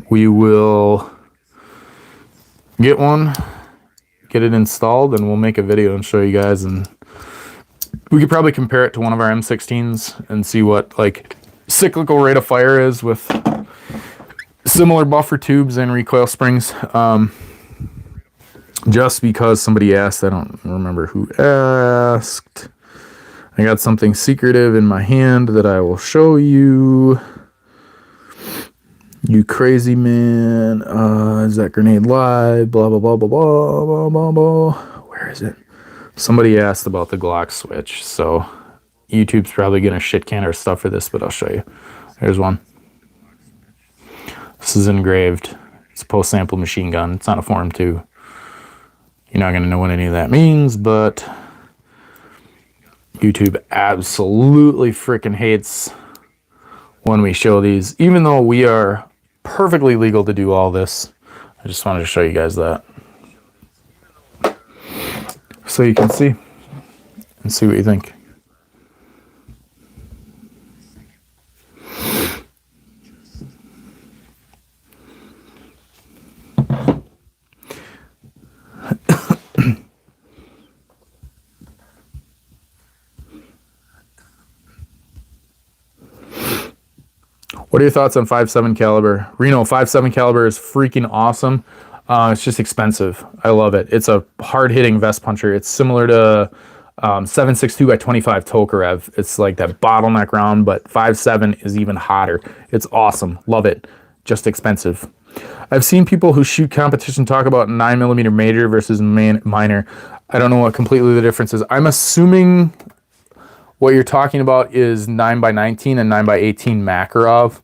We will get one, get it installed, and we'll make a video and show you guys. And we could probably compare it to one of our M16s and see what like cyclical rate of fire is with Similar buffer tubes and recoil springs. Just because somebody asked, I don't remember who asked. I got something secretive in my hand that I will show you. You crazy man. Is that grenade live? Blah, blah, blah, blah, blah, blah, blah, blah. Where is it? Somebody asked about the Glock switch, so YouTube's probably going to shit can our stuff for this, but I'll show you. There's one. This is engraved. It's a post-sample machine gun. It's not a Form 2. You're not going to know what any of that means, but YouTube absolutely freaking hates when we show these, even though we are perfectly legal to do all this. I just wanted to show you guys that, so you can see and see what you think. What are your thoughts on 5.7 caliber? Reno, 5.7 caliber is freaking awesome. It's just expensive. I love it. It's a hard-hitting vest puncher. It's similar to 7.62 by 25 Tokarev. It's like that bottleneck round, but 5.7 is even hotter. It's awesome. Love it. Just expensive. I've seen people who shoot competition talk about 9mm major versus minor. I don't know what completely the difference is. I'm assuming what you're talking about is 9x19 and 9x18 Makarov.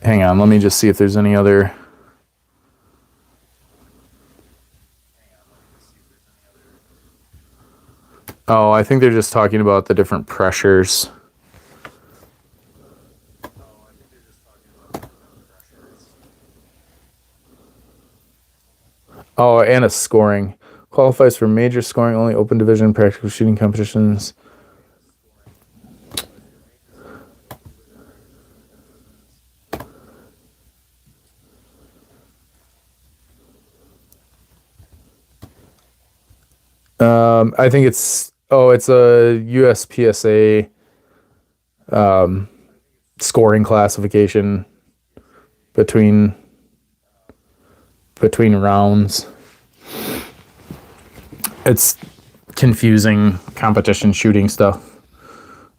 Hang on, let me just see if there's any other. Oh, I think they're just talking about the different pressures. Oh, and a scoring. Qualifies for major scoring, only open division practical shooting competitions. I think it's a USPSA scoring classification between raunds. It's confusing competition shooting stuff.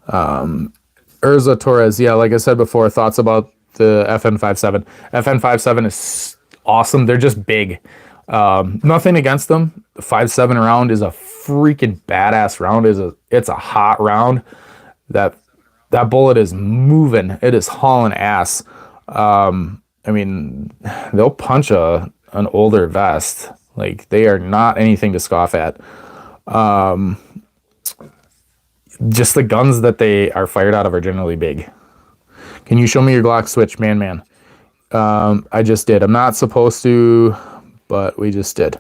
Urza Torres, yeah, like I said before, thoughts about the FN57. FN57 is awesome. They're just big. Nothing against them. The 5.7 round is a freaking badass round. It's a hot round. That bullet is moving. It is hauling ass. I mean, they'll punch an older vest. Like, they are not anything to scoff at. Just the guns that they are fired out of are generally big. Can you show me your Glock switch, man? I just did. I'm not supposed to, but we just did.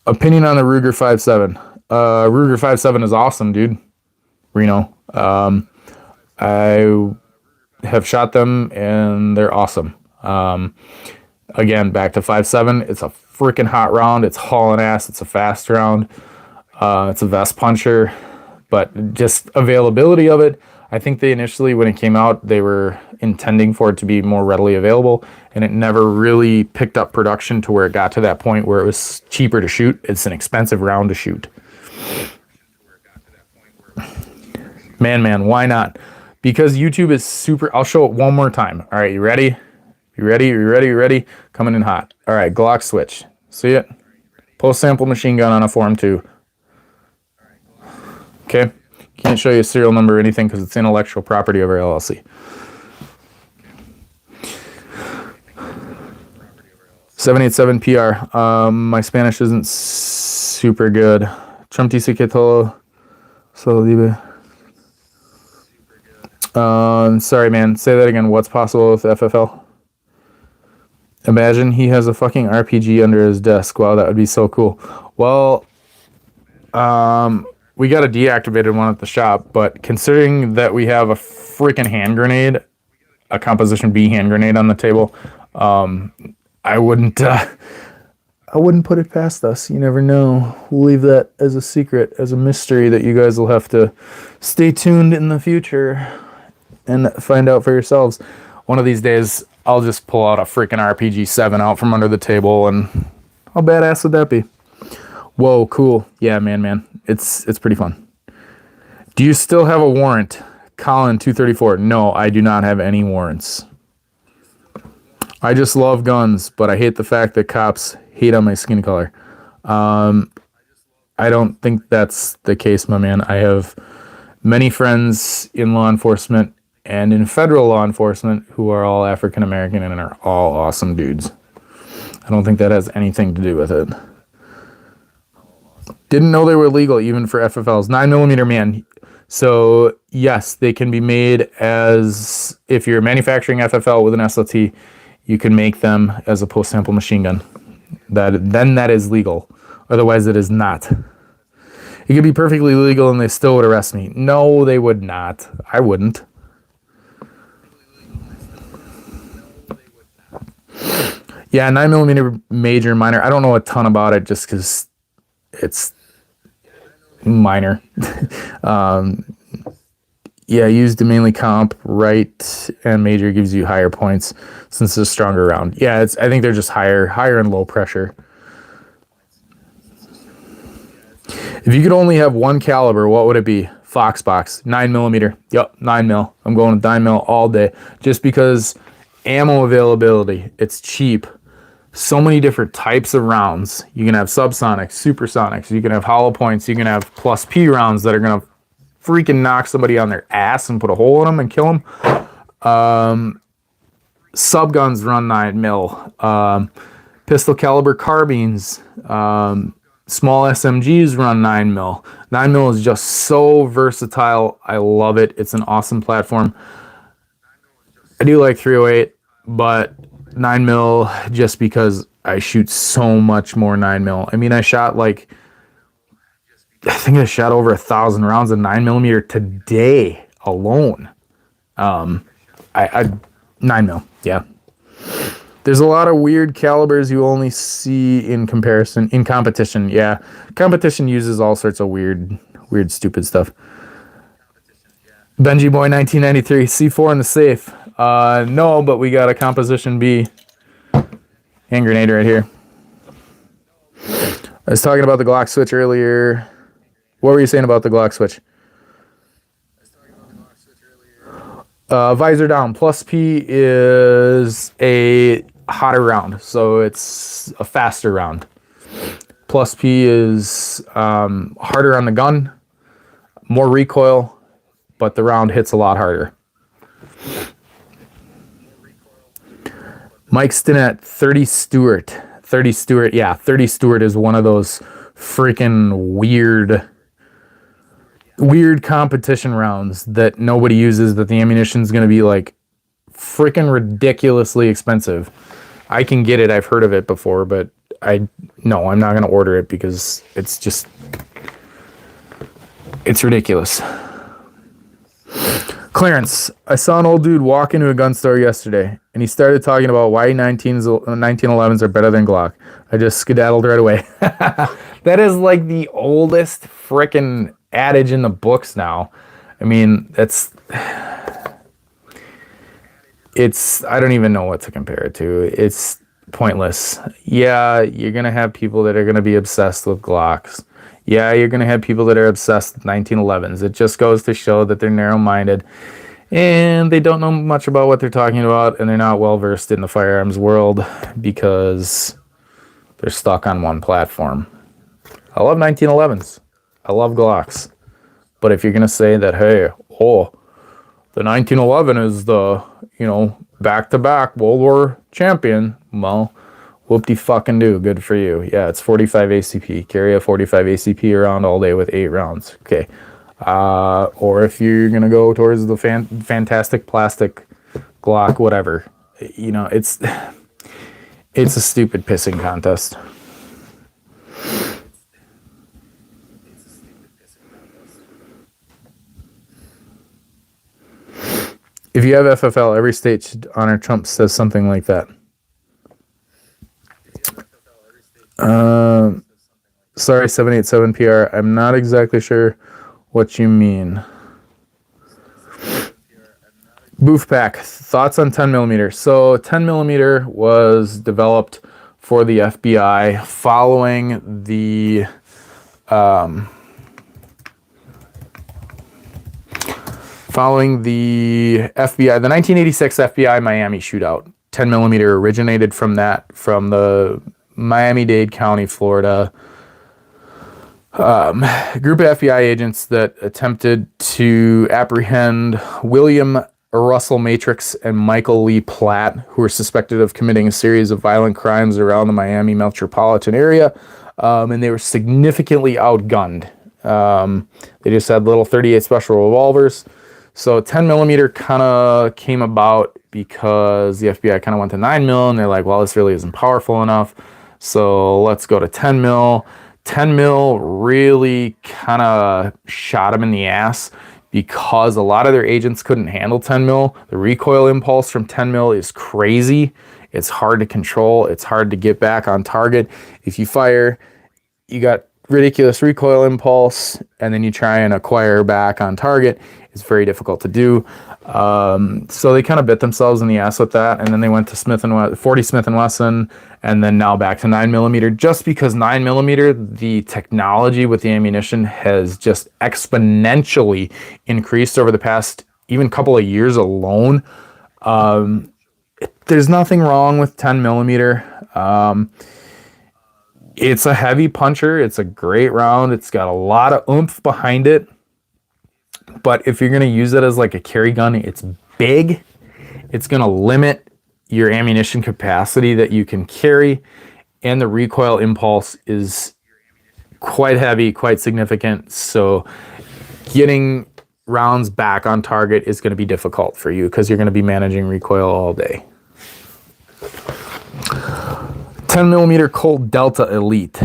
Opinion on the Ruger 5.7. Ruger 5.7 is awesome, dude. Reno. I have shot them and they're awesome. Again, back to 5.7. It's a freaking hot round. It's hauling ass. It's a fast round. It's a vest puncher, but just availability of it. I think they initially, when it came out, they were intending for it to be more readily available, and it never really picked up production to where it got to that point where it was cheaper to shoot. It's an expensive round to shoot. Man, why not? Because YouTube is super. I'll show it one more time. All right, you ready? You ready? Coming in hot. All right, Glock switch. See it? Post-sample machine gun on a Form 2. Okay. Can't show you a serial number or anything because it's intellectual property of our LLC. 787 PR. My Spanish isn't super good. Trump dice que todo solo libre. Sorry, man. Say that again. What's possible with FFL? Imagine he has a fucking RPG under his desk. Wow, that would be so cool. Well, we got a deactivated one at the shop, but considering that we have a freaking hand grenade, a Composition B hand grenade on the table, I wouldn't I wouldn't put it past us. You never know. We'll leave that as a secret, as a mystery that you guys will have to stay tuned in the future and find out for yourselves. One of these days, I'll just pull out a freaking RPG-7 out from under the table, and how badass would that be? Whoa, cool. Yeah, man. It's pretty fun. Do you still have a warrant? Colin 234. No, I do not have any warrants. I just love guns, but I hate the fact that cops hate on my skin color. I don't think that's the case, my man. I have many friends in law enforcement and in federal law enforcement who are all African American and are all awesome dudes. I don't think that has anything to do with it. Didn't know they were legal even for FFLs. 9mm, man. So yes, they can be made as, if you're manufacturing FFL with an SLT, you can make them as a post-sample machine gun. Then that is legal. Otherwise, it is not. It could be perfectly legal and they still would arrest me. No, they would not. I wouldn't. Yeah, 9mm major, minor. I don't know a ton about it just because it's minor. Yeah, used to mainly comp, right, and major gives you higher points since it's a stronger round. Yeah, I think they're just higher and low pressure. If you could only have one caliber, what would it be? Foxbox, 9mm. Yep, 9mm. I'm going with 9mm all day. Just because ammo availability, it's cheap. So many different types of rounds. You can have subsonics, supersonics. You can have hollow points. You can have plus P rounds that are going to freaking knock somebody on their ass and put a hole in them and kill them. Subguns run 9mm. Pistol caliber carbines. Small SMGs run 9mm. 9mm is just so versatile. I love it. It's an awesome platform. I do like 308, but 9mm just because I shoot so much more 9mm. I mean, I think I shot over 1,000 rounds of 9mm today alone. 9mm, yeah. There's a lot of weird calibers you only see in competition. Yeah, competition uses all sorts of weird, stupid stuff. Benji Boy 1993, C4 in the safe. No, but we got a composition B hand grenade right here. I was talking about the Glock switch earlier. What were you saying about the Glock switch? Visor down. Plus P is a hotter round, so it's a faster round. Plus P is harder on the gun, more recoil, but the round hits a lot harder. Mike Stinnett, 30 Stewart. 30 Stewart, yeah, 30 Stewart is one of those freaking weird competition rounds that nobody uses, that the ammunition's going to be like freaking ridiculously expensive. I can get it, I've heard of it before, but I'm not going to order it because it's ridiculous. Clarence, I saw an old dude walk into a gun store yesterday, and he started talking about why 1911s are better than Glock. I just skedaddled right away. That is like the oldest frickin' adage in the books now. I mean, I don't even know what to compare it to. It's pointless. Yeah, you're going to have people that are going to be obsessed with Glocks. Yeah, you're going to have people that are obsessed with 1911s. It just goes to show that they're narrow-minded and they don't know much about what they're talking about, and they're not well-versed in the firearms world because they're stuck on one platform. I love 1911s. I love Glocks. But if you're going to say that, hey, the 1911 is the, back-to-back World War champion, well, whoop-de-fucking-do. Good for you. Yeah, it's 45 ACP. Carry a 45 ACP around all day with 8 rounds. Okay. Or if you're going to go towards the fantastic plastic Glock, whatever. It's a stupid pissing contest. If you have FFL, every state should honor Trump says something like that. Sorry, 787 PR. I'm not exactly sure what you mean. Boof pack. Thoughts on 10 millimeter. So 10 millimeter was developed for the FBI following the FBI, the 1986 FBI Miami shootout. 10 millimeter originated from the Miami-Dade County, Florida group of FBI agents that attempted to apprehend William Russell Matrix and Michael Lee Platt, who were suspected of committing a series of violent crimes around the Miami metropolitan area, and they were significantly outgunned. They just had little 38 special revolvers. So 10 millimeter kind of came about because the FBI kind of went to 9 mil, and they're like, well, this really isn't powerful enough, so let's go to 10 mil. 10 mil really kind of shot them in the ass because a lot of their agents couldn't handle 10 mil. The recoil impulse from 10 mil is crazy. It's hard to control. It's hard to get back on target. If you fire, you got ridiculous recoil impulse, and then you try and acquire back on target. It's very difficult to do. So they kind of bit themselves in the ass with that, and then they went to 40 Smith & Wesson, and then now back to 9 millimeter, just because 9 millimeter, the technology with the ammunition has just exponentially increased over the past even couple of years alone. There's nothing wrong with 10 millimeter. It's a heavy puncher. It's a great round. It's got a lot of oomph behind it. But if you're going to use it as like a carry gun, it's big. It's going to limit your ammunition capacity that you can carry. And the recoil impulse is quite heavy, quite significant. So getting rounds back on target is going to be difficult for you because you're going to be managing recoil all day. 10 millimeter Colt Delta Elite.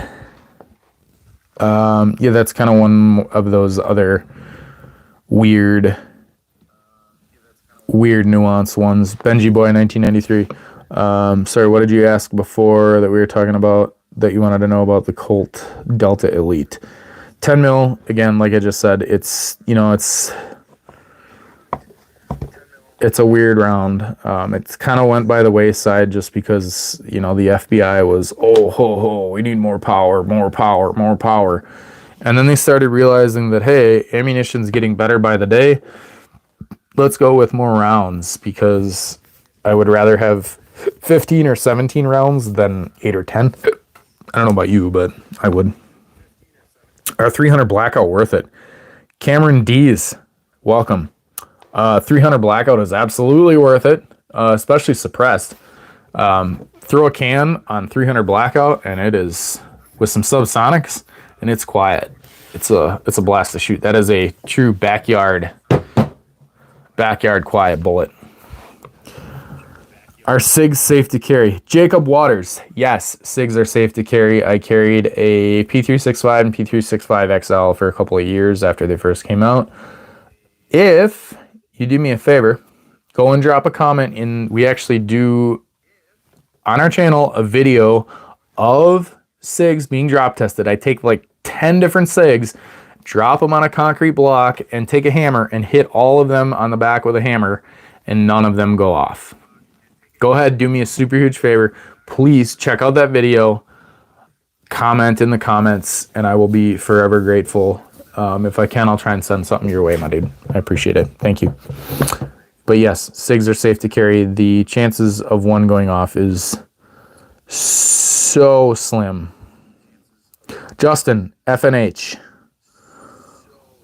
Yeah, that's kind of one of those other weird nuance ones. Benji Boy 1993. Sorry, what did you ask before that we were talking about that you wanted to know about the Colt Delta Elite? 10 mil, again, like I just said, it's a weird round. It's kind of went by the wayside just because, the FBI was, we need more power. And then they started realizing that, hey, ammunition's getting better by the day. Let's go with more rounds, because I would rather have 15 or 17 rounds than 8 or 10. I don't know about you, but I would. Are 300 Blackout worth it? Cameron D's, welcome. 300 Blackout is absolutely worth it, especially suppressed. Throw a can on 300 Blackout, and it is with some subsonics, and it's quiet. It's a blast to shoot. That is a true backyard quiet bullet. Are SIGs safe to carry? Jacob Waters, yes, SIGs are safe to carry. I carried a P365 and P365 XL for a couple of years after they first came out. If you do me a favor, go and drop a comment in. We actually do on our channel a video of SIGs being drop tested. I take like 10 different SIGs, drop them on a concrete block, and take a hammer and hit all of them on the back with a hammer, and none of them go off. Go ahead, do me a super huge favor. Please check out that video, comment in the comments, and I will be forever grateful. If I can, I'll try and send something your way, my dude. I appreciate it. Thank you. But yes, SIGs are safe to carry. The chances of one going off is so slim. Justin, FNH.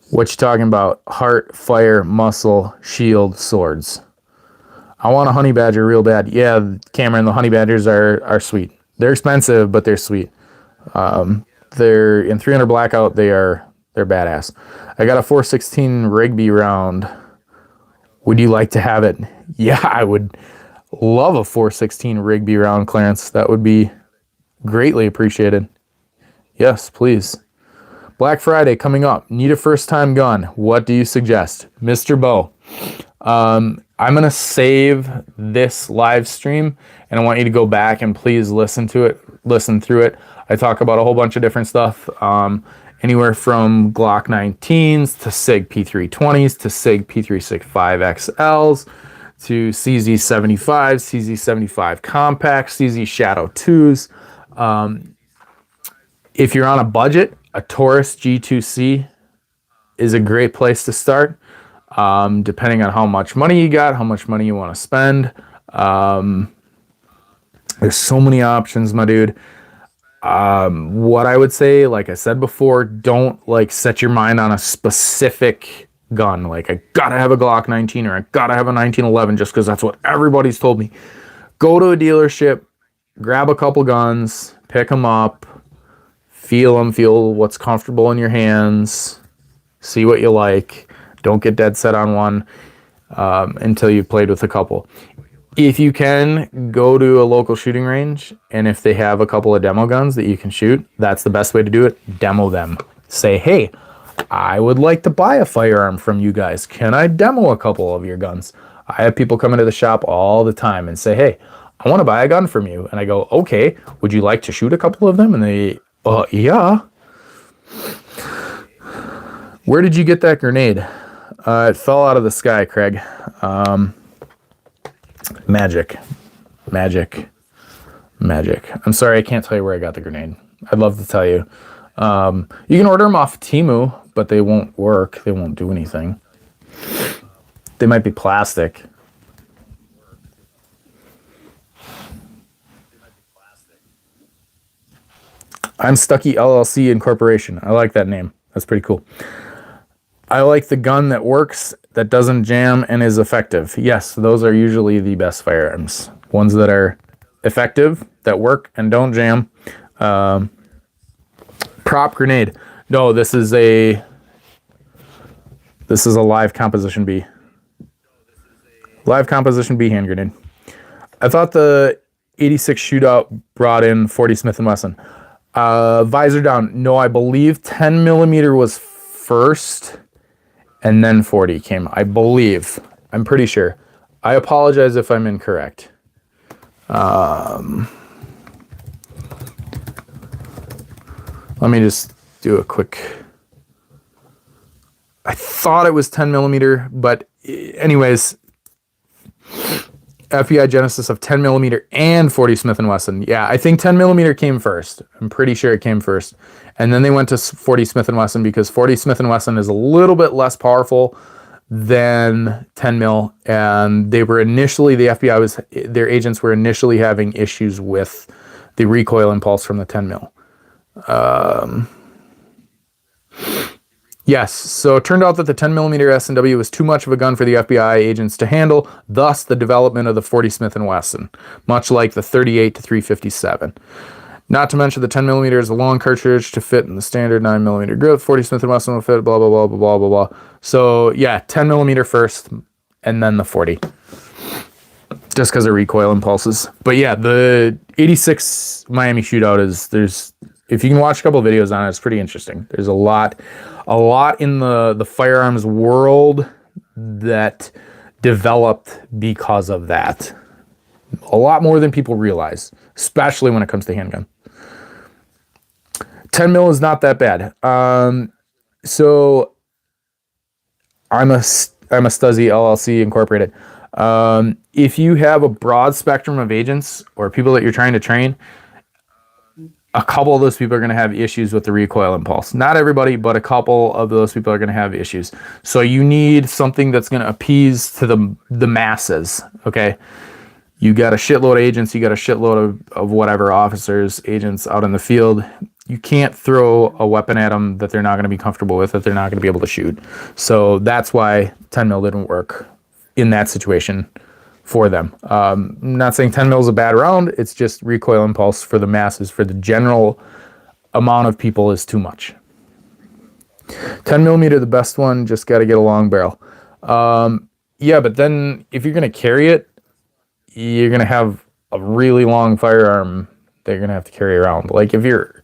What you talking about? Heart, fire, muscle, shield, swords. I want a honey badger real bad. Yeah, Cameron, the honey badgers are sweet. They're expensive, but they're sweet. They're in 300 Blackout. They're badass. I got a 416 Rigby round. Would you like to have it? Yeah, I would love a 416 Rigby round, Clarence. That would be greatly appreciated. Yes, please. Black Friday coming up. Need a first-time gun. What do you suggest? Mr. Bo. I'm going to save this live stream, and I want you to go back and please listen through it. I talk about a whole bunch of different stuff. Anywhere from Glock 19s to Sig P320s to Sig P365 XLs to CZ75, CZ75 compacts, CZ Shadow 2s. If you're on a budget, a Taurus G2C is a great place to start. Depending on how much money you got, how much money you want to spend. There's so many options, my dude. What I would say, like I said before, don't like set your mind on a specific gun. Like, I gotta have a Glock 19 or I gotta have a 1911 just because that's what everybody's told me. Go to a dealership, grab a couple guns, pick them up, feel them, feel what's comfortable in your hands, see what you like. Don't get dead set on one until you've played with a couple. If you can, go to a local shooting range, and if they have a couple of demo guns that you can shoot, that's the best way to do it. Demo them. Say, hey, I would like to buy a firearm from you guys. Can I demo a couple of your guns? I have people come into the shop all the time and say, hey, I want to buy a gun from you. And I go, okay, would you like to shoot a couple of them? And they, yeah. Where did you get that grenade? It fell out of the sky, Craig. Magic. I'm sorry, I can't tell you where I got the grenade. I'd love to tell you. You can order them off Temu, but they won't work. They won't do anything. They might be plastic. I'm Stucky LLC Incorporation. I like that name. That's pretty cool. I like the gun that works, that doesn't jam, and is effective. Yes, those are usually the best firearms. Ones that are effective, that work, and don't jam. Prop grenade. No, this is a live composition B. Live composition B hand grenade. I thought the 86 shootout brought in 40 Smith & Wesson. Visor down. No, I believe 10 millimeter was first, and then 40 came. I believe. I'm pretty sure. I apologize if I'm incorrect. Let me just do a quick. I thought it was 10 millimeter, but anyways, FBI Genesis of 10 millimeter and 40 Smith & Wesson. Yeah, I think 10 millimeter came first. I'm pretty sure it came first. And then they went to 40 Smith & Wesson because 40 Smith & Wesson is a little bit less powerful than 10 mil. And they were initially, the FBI their agents were initially having issues with the recoil impulse from the 10 mil. Yes, so it turned out that the 10 millimeter S&W was too much of a gun for the FBI agents to handle, thus the development of the 40 Smith & Wesson, much like the 38 to 357. Not to mention the 10 millimeter is a long cartridge to fit in the standard 9 millimeter grip. 40 Smith & Wesson will fit, blah, blah, blah, blah, blah, blah, blah. So yeah, 10 millimeter first, and then the 40. Just because of recoil impulses. But yeah, the 86 Miami shootout if you can watch a couple of videos on it, it's pretty interesting. There's a lot in the firearms world that developed because of that. A lot more than people realize, especially when it comes to handgun. 10 mil is not that bad. So I'm a Stuzzy LLC Incorporated. If you have a broad spectrum of agents or people that you're trying to train, a couple of those people are going to have issues with the recoil impulse. Not everybody, but a couple of those people are going to have issues. So you need something that's going to appease to the masses, okay? You got a shitload of agents, you got a shitload of whatever officers, agents out in the field. You can't throw a weapon at them that they're not going to be comfortable with, that they're not going to be able to shoot. So that's why 10 mil didn't work in that situation for them. I'm not saying 10 mil is a bad round. It's just recoil impulse for the masses, for the general amount of people is too much. 10 millimeter, the best one, just got to get a long barrel. Yeah, but then if you're going to carry it, you're going to have a really long firearm that you're going to have to carry around. Like if you're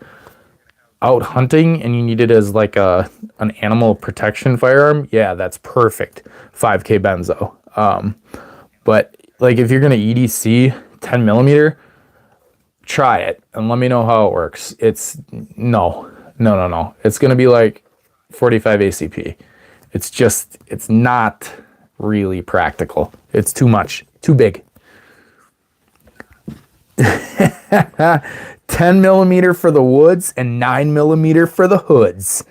out hunting and you need it as like an animal protection firearm, yeah, that's perfect. 5K benzo. But like if you're going to EDC 10 millimeter, try it and let me know how it works. It's no. It's going to be like 45 ACP. It's not really practical. It's too much, too big. 10 millimeter for the woods and 9 millimeter for the hoods.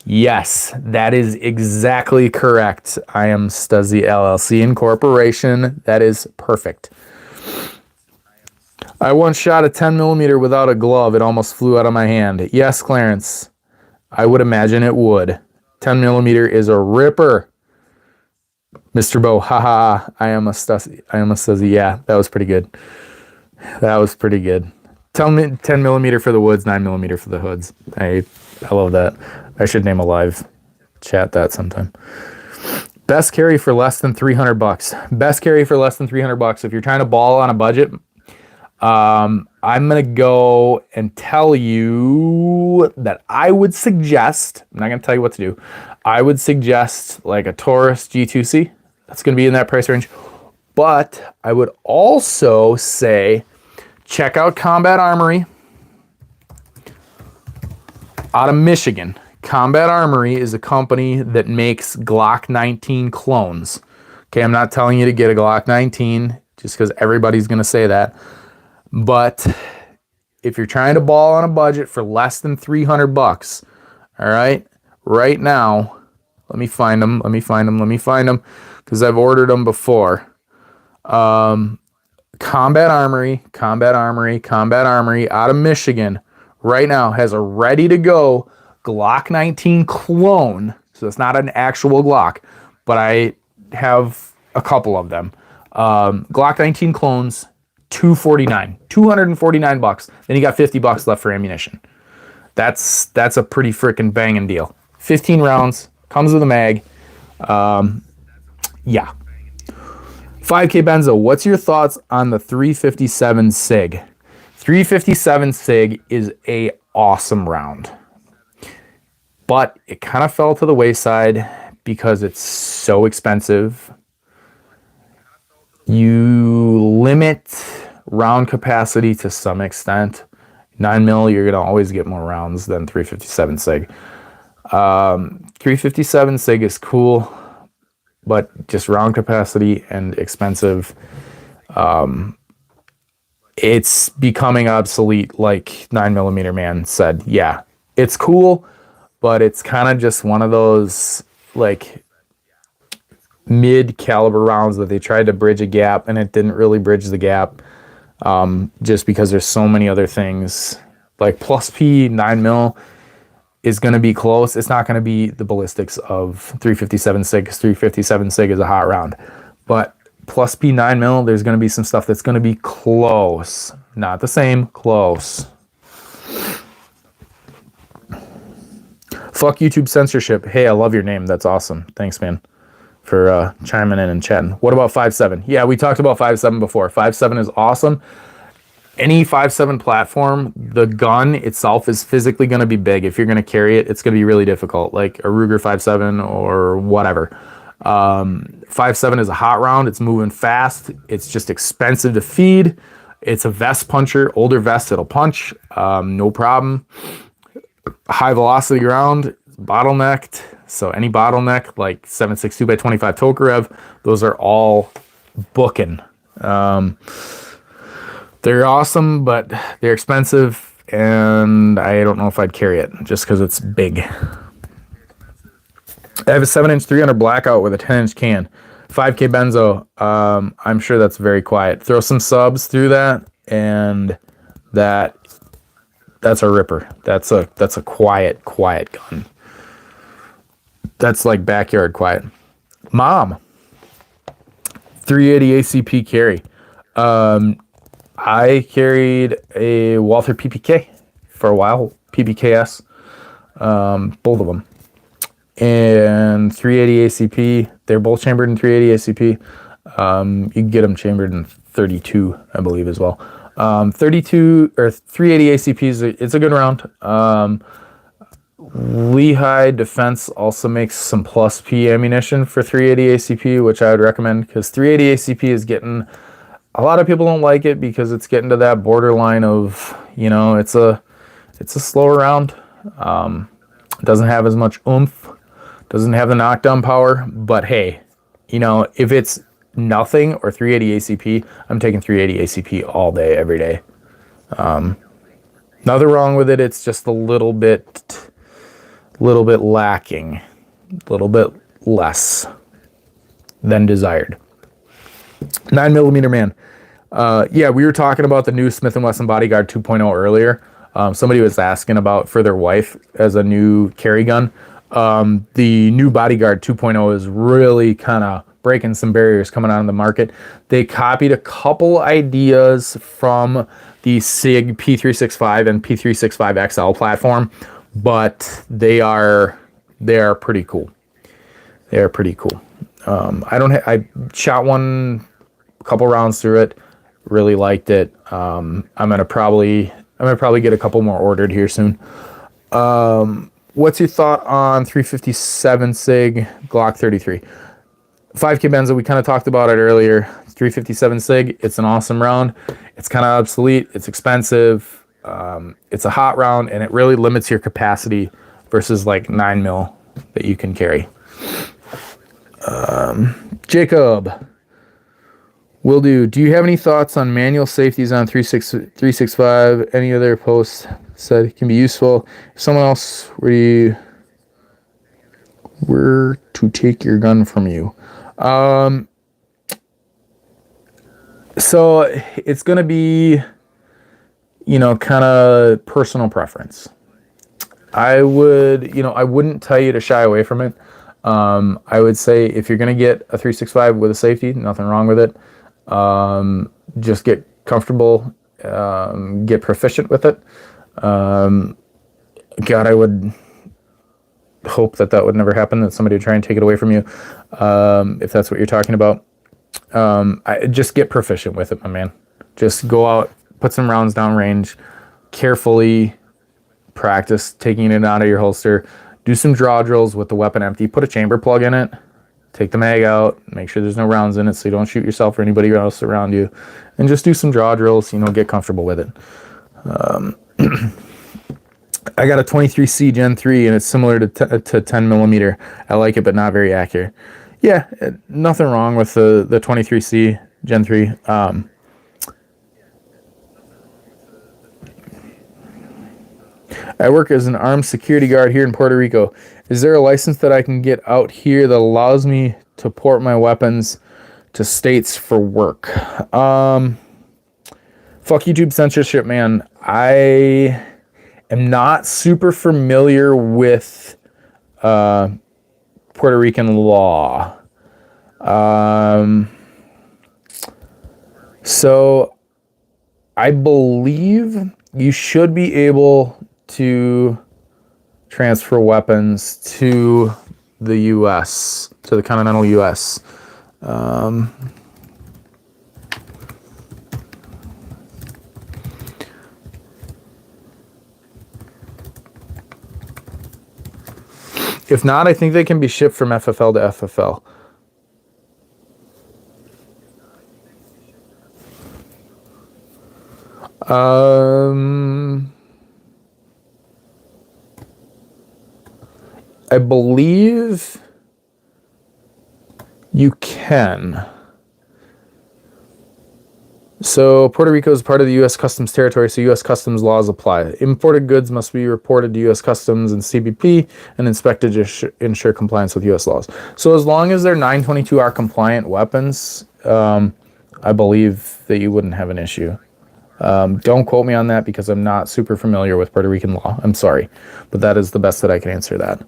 Yes, that is exactly correct. I am Stuzzy LLC Incorporation. That is perfect. I once shot a 10 millimeter without a glove. It almost flew out of my hand. Yes, Clarence. I would imagine it would. 10 millimeter is a ripper. Mr. Bo, haha. I am a Stuzzy. Yeah, that was pretty good. That was pretty good. Tell me 10 millimeter for the woods, 9 millimeter for the hoods. I love that. I should name a live chat that sometime. Best carry for less than $300. Best carry for less than $300. If you're trying to ball on a budget, I'm going to go and tell you that I would suggest, I'm not going to tell you what to do. I would suggest like a Taurus G2C. That's going to be in that price range. But I would also say check out Combat Armory out of Michigan. Combat Armory is a company that makes Glock 19 clones. Okay, I'm not telling you to get a Glock 19 just because everybody's going to say that. But if you're trying to ball on a budget for less than $300, all right, right now, let me find them, because I've ordered them before. Combat Armory out of Michigan right now has a ready to go Glock 19 clone. So it's not an actual Glock, but I have a couple of them. Glock 19 clones, $249. Then you got $50 left for ammunition. That's a pretty freaking banging deal. 15 rounds, comes with a mag. Yeah. 5K Benzo, what's your thoughts on the 357 Sig? 357 Sig is a awesome round, but it kind of fell to the wayside because it's so expensive. You limit round capacity to some extent. 9mm, you're gonna always get more rounds than 357 Sig. 357 Sig is cool, but just round capacity and expensive. It's becoming obsolete, like 9mm man said. Yeah, it's cool, but it's kind of just one of those like mid-caliber rounds that they tried to bridge a gap and it didn't really bridge the gap, just because there's so many other things. Like plus P 9mm is going to be close. It's not going to be the ballistics of 357 Sig, because 357 Sig is a hot round. But plus P 9mm, there's going to be some stuff that's going to be close. Not the same, close. Fuck YouTube censorship. Hey, I love your name. That's awesome. Thanks, man, for chiming in and chatting. What about 5.7? Yeah, we talked about 5.7 before. 5.7 is awesome. Any 5.7 platform, the gun itself is physically going to be big. If you're going to carry it, it's going to be really difficult, like a Ruger 5.7 or whatever. 5.7 is a hot round. It's moving fast. It's just expensive to feed. It's a vest puncher. Older vest, it'll punch. No problem. High velocity round, bottlenecked. So any bottleneck, like 7.62 by 25 Tokarev, those are all booking. They're awesome, but they're expensive, and I don't know if I'd carry it just because it's big. I have a 7-inch 300 Blackout with a 10-inch can. 5K Benzo, I'm sure that's very quiet. Throw some subs through that, and that's a ripper. That's a quiet gun. That's like backyard quiet. Mom, 380 ACP carry. I carried a Walther PPK for a while, PPKS, both of them, and 380 ACP. They're both chambered in 380 ACP. You can get them chambered in 32, I believe, as well. 32 or 380 ACPs, it's a good round. Lehigh Defense also makes some plus P ammunition for 380 ACP, which I would recommend, because 380 ACP is getting A lot of people don't like it because it's getting to that borderline of, you know, it's a slower round. It doesn't have as much oomph, doesn't have the knockdown power, but hey, you know, if it's nothing or 380 ACP, I'm taking 380 ACP all day, every day. Nothing wrong with it. It's just a little bit lacking, a little bit less than desired. 9mm man. Yeah, we were talking about the new Smith & Wesson Bodyguard 2.0 earlier. Somebody was asking about for their wife as a new carry gun. The new Bodyguard 2.0 is really kind of breaking some barriers coming out of the market. They copied a couple ideas from the Sig P365 and P365 XL platform, but they are pretty cool. They are pretty cool. I shot a couple rounds through it, really liked it. I'm gonna probably get a couple more ordered here soon. What's your thought on 357 Sig Glock 33? 5K Benzo, we kind of talked about it earlier. 357 Sig, it's an awesome round. It's kind of obsolete. It's expensive. It's a hot round, and it really limits your capacity versus like 9mm that you can carry. Jacob, will do you have any thoughts on manual safeties on 365? Any other posts said it can be useful? If someone else were to take your gun from you. So it's going to be, you know, kind of personal preference. I wouldn't tell you to shy away from it. I would say if you're going to get a 365 with a safety, nothing wrong with it. Just get comfortable, get proficient with it. God, I would hope that would never happen, that somebody would try and take it away from you. If that's what you're talking about. I just get proficient with it, my man. Just go out, put some rounds down range, carefully practice taking it out of your holster, do some draw drills with the weapon empty, put a chamber plug in it, take the mag out, make sure there's no rounds in it so you don't shoot yourself or anybody else around you, and just do some draw drills, you know, get comfortable with it. I got a 23C Gen 3 and it's similar to 10mm. I like it, but not very accurate. Yeah, nothing wrong with the 23C Gen 3. I work as an armed security guard here in Puerto Rico. Is there a license that I can get out here that allows me to port my weapons to states for work? Fuck YouTube censorship, man. I am not super familiar with Puerto Rican law. So I believe you should be able to transfer weapons to the U.S., to the continental U.S. If not, I think they can be shipped from FFL to FFL. I believe you can. So Puerto Rico is part of the U.S. Customs territory, so U.S. Customs laws apply. Imported goods must be reported to U.S. Customs and CBP and inspected to ensure compliance with U.S. laws. So as long as they're 922R compliant weapons, I believe that you wouldn't have an issue. Don't quote me on that because I'm not super familiar with Puerto Rican law. I'm sorry, but that is the best that I can answer that.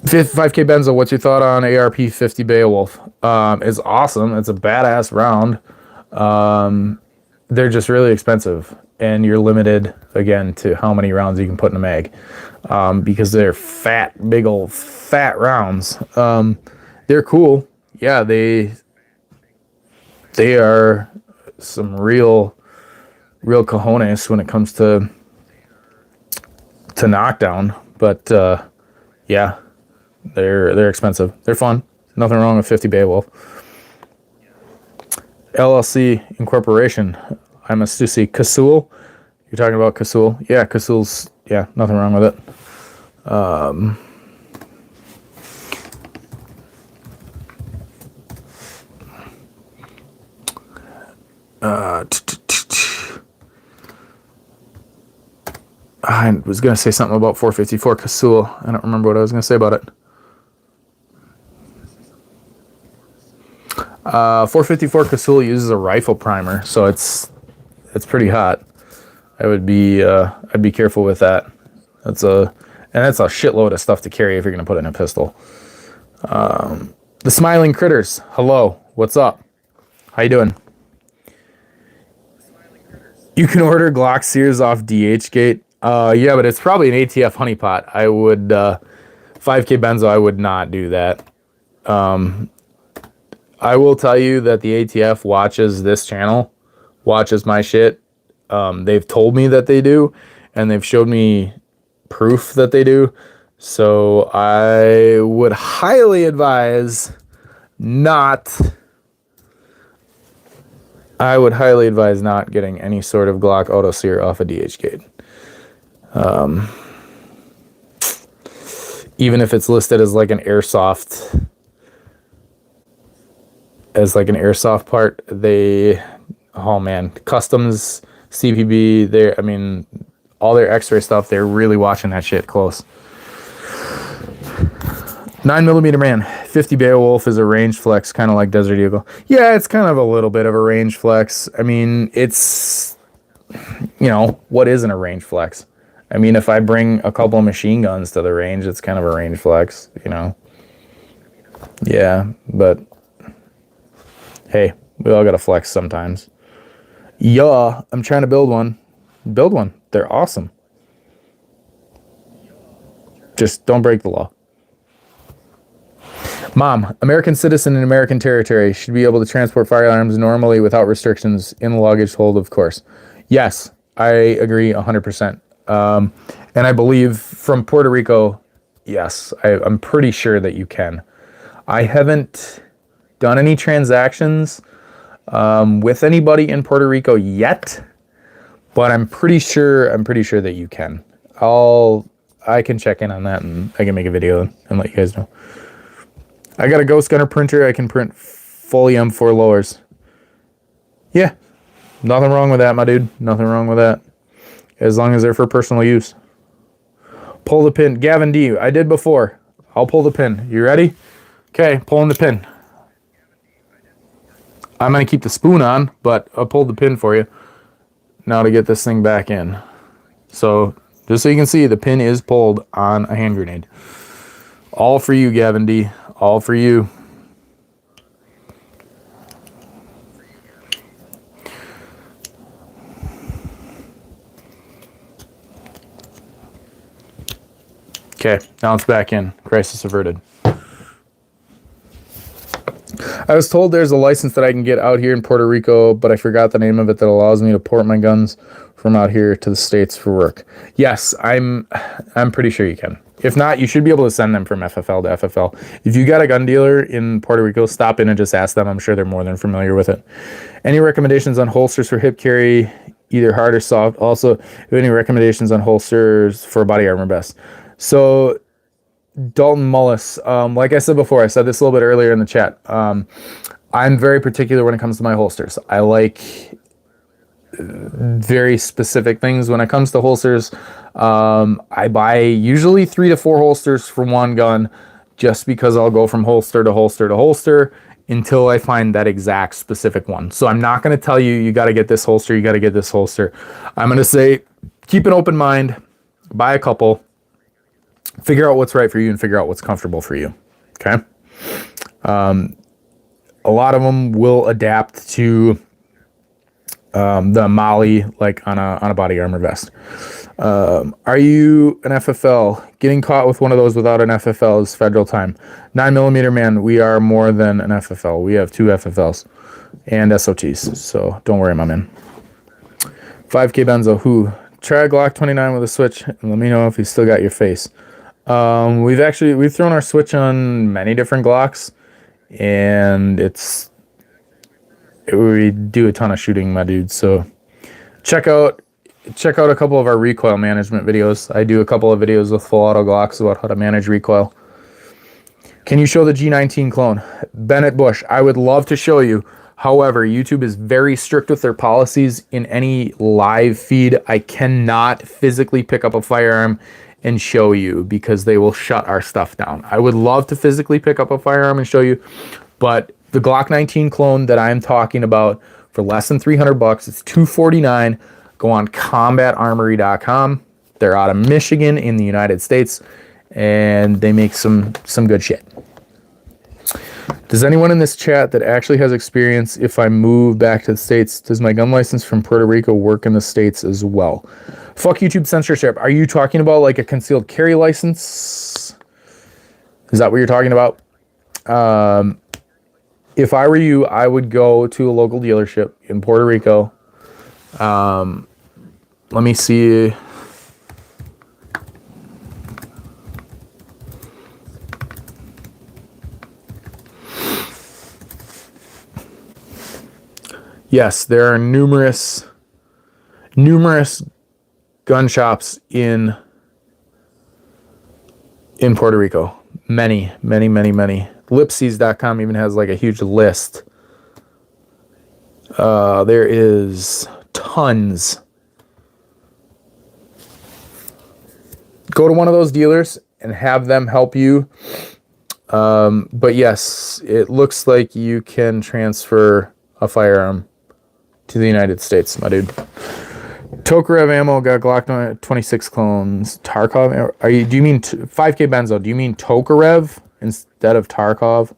5K Benzo, what's your thought on ARP 50 Beowulf? It's awesome. It's a badass round. They're just really expensive, and you're limited again to how many rounds you can put in a mag, because they're fat, big old fat rounds. They're cool. Yeah, they are some real cojones when it comes to knockdown, but yeah. They're expensive. They're fun. Nothing wrong with 50 Beowulf. LLC Incorporation. I'm a Stussy. Casul? You're talking about Casul? Yeah, Casul's, yeah, nothing wrong with it. I was going to say something about 454 Casul. I don't remember what I was going to say about it. 454 Casul uses a rifle primer, so it's pretty hot. I'd be careful with that. That's a shitload of stuff to carry if you're going to put it in a pistol. The Smiling Critters. Hello. What's up? How you doing? You can order Glock sears off DHgate. Yeah, but it's probably an ATF honeypot. I would 5K Benzo. I would not do that. I will tell you that the ATF watches this channel, watches my shit. They've told me that they do, and they've showed me proof that they do. So I would highly advise not getting any sort of Glock auto sear off a DHgate. Even if it's listed as like an airsoft part, oh man, customs, CPB, all their x-ray stuff, they're really watching that shit close. 9mm man, 50 Beowulf is a range flex, kind of like Desert Eagle. Yeah, it's kind of a little bit of a range flex. It's, what isn't a range flex? If I bring a couple of machine guns to the range, it's kind of a range flex, Yeah, but hey, we all gotta flex sometimes. Yeah, I'm trying to build one. Build one. They're awesome. Just don't break the law. Mom, American citizen in American territory should be able to transport firearms normally without restrictions in the luggage hold, of course. Yes, I agree 100%. And I believe from Puerto Rico, yes, I'm pretty sure that you can. I haven't done any transactions with anybody in Puerto Rico yet, but I'm pretty sure that you can. I can check in on that, and I can make a video and let you guys know. I got a Ghost Gunner printer. I can print fully M4 lowers. Yeah, nothing wrong with that, my dude. Nothing wrong with that, as long as they're for personal use. Pull the pin. Gavin D, I did before. I'll pull the pin. You ready? Okay, pulling the pin. I'm going to keep the spoon on, but I'll pull the pin for you now to get this thing back in. So just so you can see, the pin is pulled on a hand grenade. All for you, Gavin D. All for you. Okay, now it's back in. Crisis averted. I was told there's a license that I can get out here in Puerto Rico, but I forgot the name of it, that allows me to port my guns from out here to the States for work. Yes, I'm pretty sure you can. If not, you should be able to send them from FFL to FFL. If you got a gun dealer in Puerto Rico, stop in and just ask them. I'm sure they're more than familiar with it. Any recommendations on holsters for hip carry, either hard or soft? Also, any recommendations on holsters for body armor vest? So, Dalton Mullis, like I said before, I said this a little bit earlier in the chat. I'm very particular when it comes to my holsters. I like very specific things when it comes to holsters. I buy usually 3 to 4 holsters for one gun, just because I'll go from holster to holster to holster until I find that exact specific one. So I'm not going to tell you, you got to get this holster, you got to get this holster. I'm going to say, keep an open mind, buy a couple, figure out what's right for you, and figure out what's comfortable for you. Okay. A lot of them will adapt to the Molly, like on a body armor vest. Are you an FFL? Getting caught with one of those without an FFL is federal time. 9mm man, we are more than an FFL. We have 2 FFLs and SOTs, so don't worry, my man. 5K Benzo, who? Try a Glock 29 with a switch and let me know if you still got your face. We've thrown our switch on many different Glocks, and we do a ton of shooting, my dude. So check out a couple of our recoil management videos. I do a couple of videos with full auto Glocks about how to manage recoil. Can you show the G19 clone? Bennett Bush, I would love to show you. However, YouTube is very strict with their policies in any live feed. I cannot physically pick up a firearm and show you because they will shut our stuff down. I would love to physically pick up a firearm and show you, but the Glock 19 clone that I'm talking about for less than $300, it's $249. Go on combatarmory.com. They're out of Michigan in the United States, and they make some good shit. Does anyone in this chat that actually has experience if I move back to the States, does my gun license from Puerto Rico work in the States as well? Fuck YouTube censorship. Are you talking about like a concealed carry license? Is that what you're talking about? If I were you, I would go to a local dealership in Puerto Rico. Let me see. Yes, there are numerous gun shops in Puerto Rico. Many. Lipsies.com even has like a huge list. There is tons. Go to one of those dealers and have them help you. But yes, it looks like you can transfer a firearm to the United States, my dude. Tokarev ammo got Glock 26 clones. Tarkov, do you mean 5K Benzo? Do you mean Tokarev instead of Tarkov?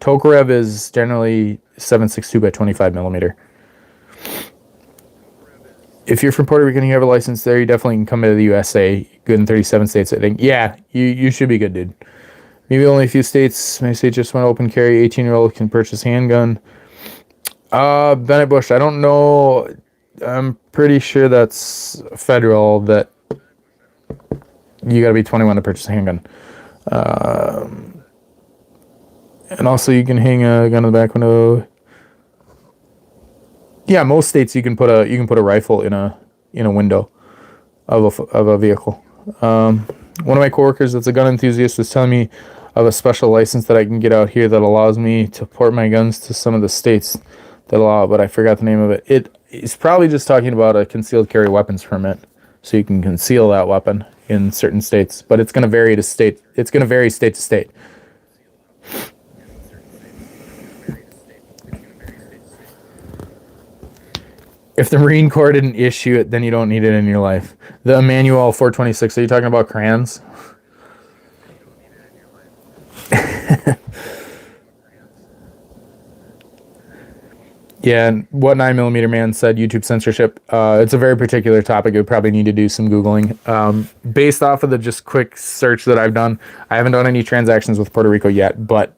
Tokarev is generally 7.62 by 25 millimeter. If you're from Puerto Rico and you have a license there, you definitely can come to the USA. Good in 37 states, I think. Yeah, you should be good, dude. Maybe only a few states. May say just when open carry, 18-year-old can purchase handgun. Bennett Bush, I don't know. I'm pretty sure that's federal that you got to be 21 to purchase a handgun. And also you can hang a gun in the back window. Yeah, most states you can put a rifle in a window of a vehicle. One of my coworkers that's a gun enthusiast was telling me of a special license that I can get out here that allows me to port my guns to some of the states that allow it, but I forgot the name of it. It's probably just talking about a concealed carry weapons permit, so you can conceal that weapon in certain states, but it's going to vary state to state. If the Marine Corps didn't issue it, then you don't need it in your life. The Emmanuel 426, are you talking about crayons? Yeah, and what 9mm man said, YouTube censorship, it's a very particular topic. You would probably need to do some Googling. Based off of the just quick search that I've done, I haven't done any transactions with Puerto Rico yet, but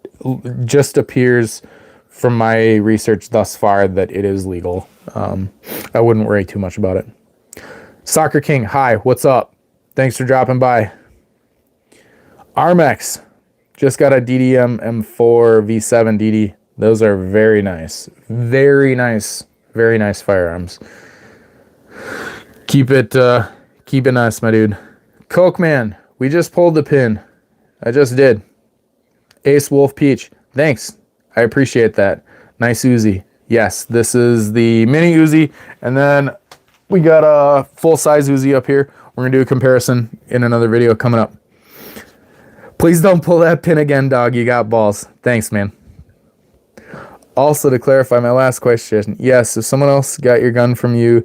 just appears from my research thus far that it is legal. I wouldn't worry too much about it. Soccer King, hi, what's up? Thanks for dropping by. Armex, just got a DDM M4 V7 DD. Those are very nice. Very nice firearms. Keep it nice, my dude. Coke Man, we just pulled the pin. I just did. Ace Wolf Peach, thanks. I appreciate that. Nice Uzi. Yes, this is the mini Uzi, and then we got a full-size Uzi up here. We're gonna do a comparison in another video coming up. Please don't pull that pin again, dog. You got balls. Thanks, man. Also, to clarify my last question, yes, if someone else got your gun from you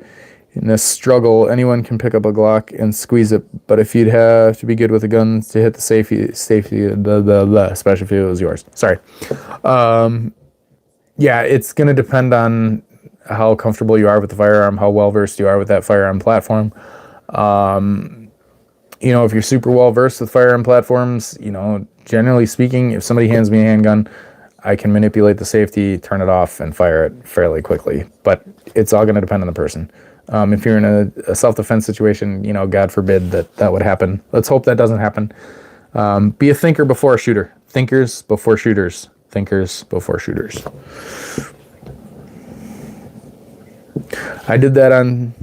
in a struggle, anyone can pick up a Glock and squeeze it, but if you'd have to be good with the gun to hit the safety, especially if it was yours. Sorry. Yeah, it's going to depend on how comfortable you are with the firearm, how well-versed you are with that firearm platform. You know, if you're super well-versed with firearm platforms, you know, generally speaking, if somebody hands me a handgun, I can manipulate the safety, turn it off, and fire it fairly quickly. But it's all going to depend on the person. If you're in a self-defense situation, you know, God forbid that would happen. Let's hope that doesn't happen. Be a thinker before a shooter. Thinkers before shooters. Thinkers before shooters. I did that on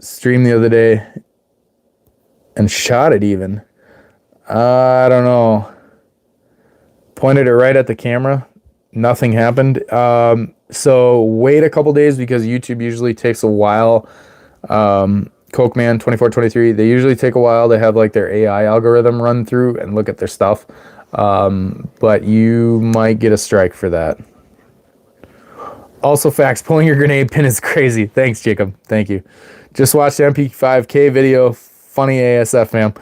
stream the other day and shot it even. I don't know. Pointed it right at the camera. Nothing happened. So wait a couple days because YouTube usually takes a while. Cokeman 2423, they usually take a while to have like their AI algorithm run through and look at their stuff. But you might get a strike for that. Also facts, pulling your grenade pin is crazy. Thanks, Jacob. Thank you. Just watched the MP5K video. Funny ASF, fam.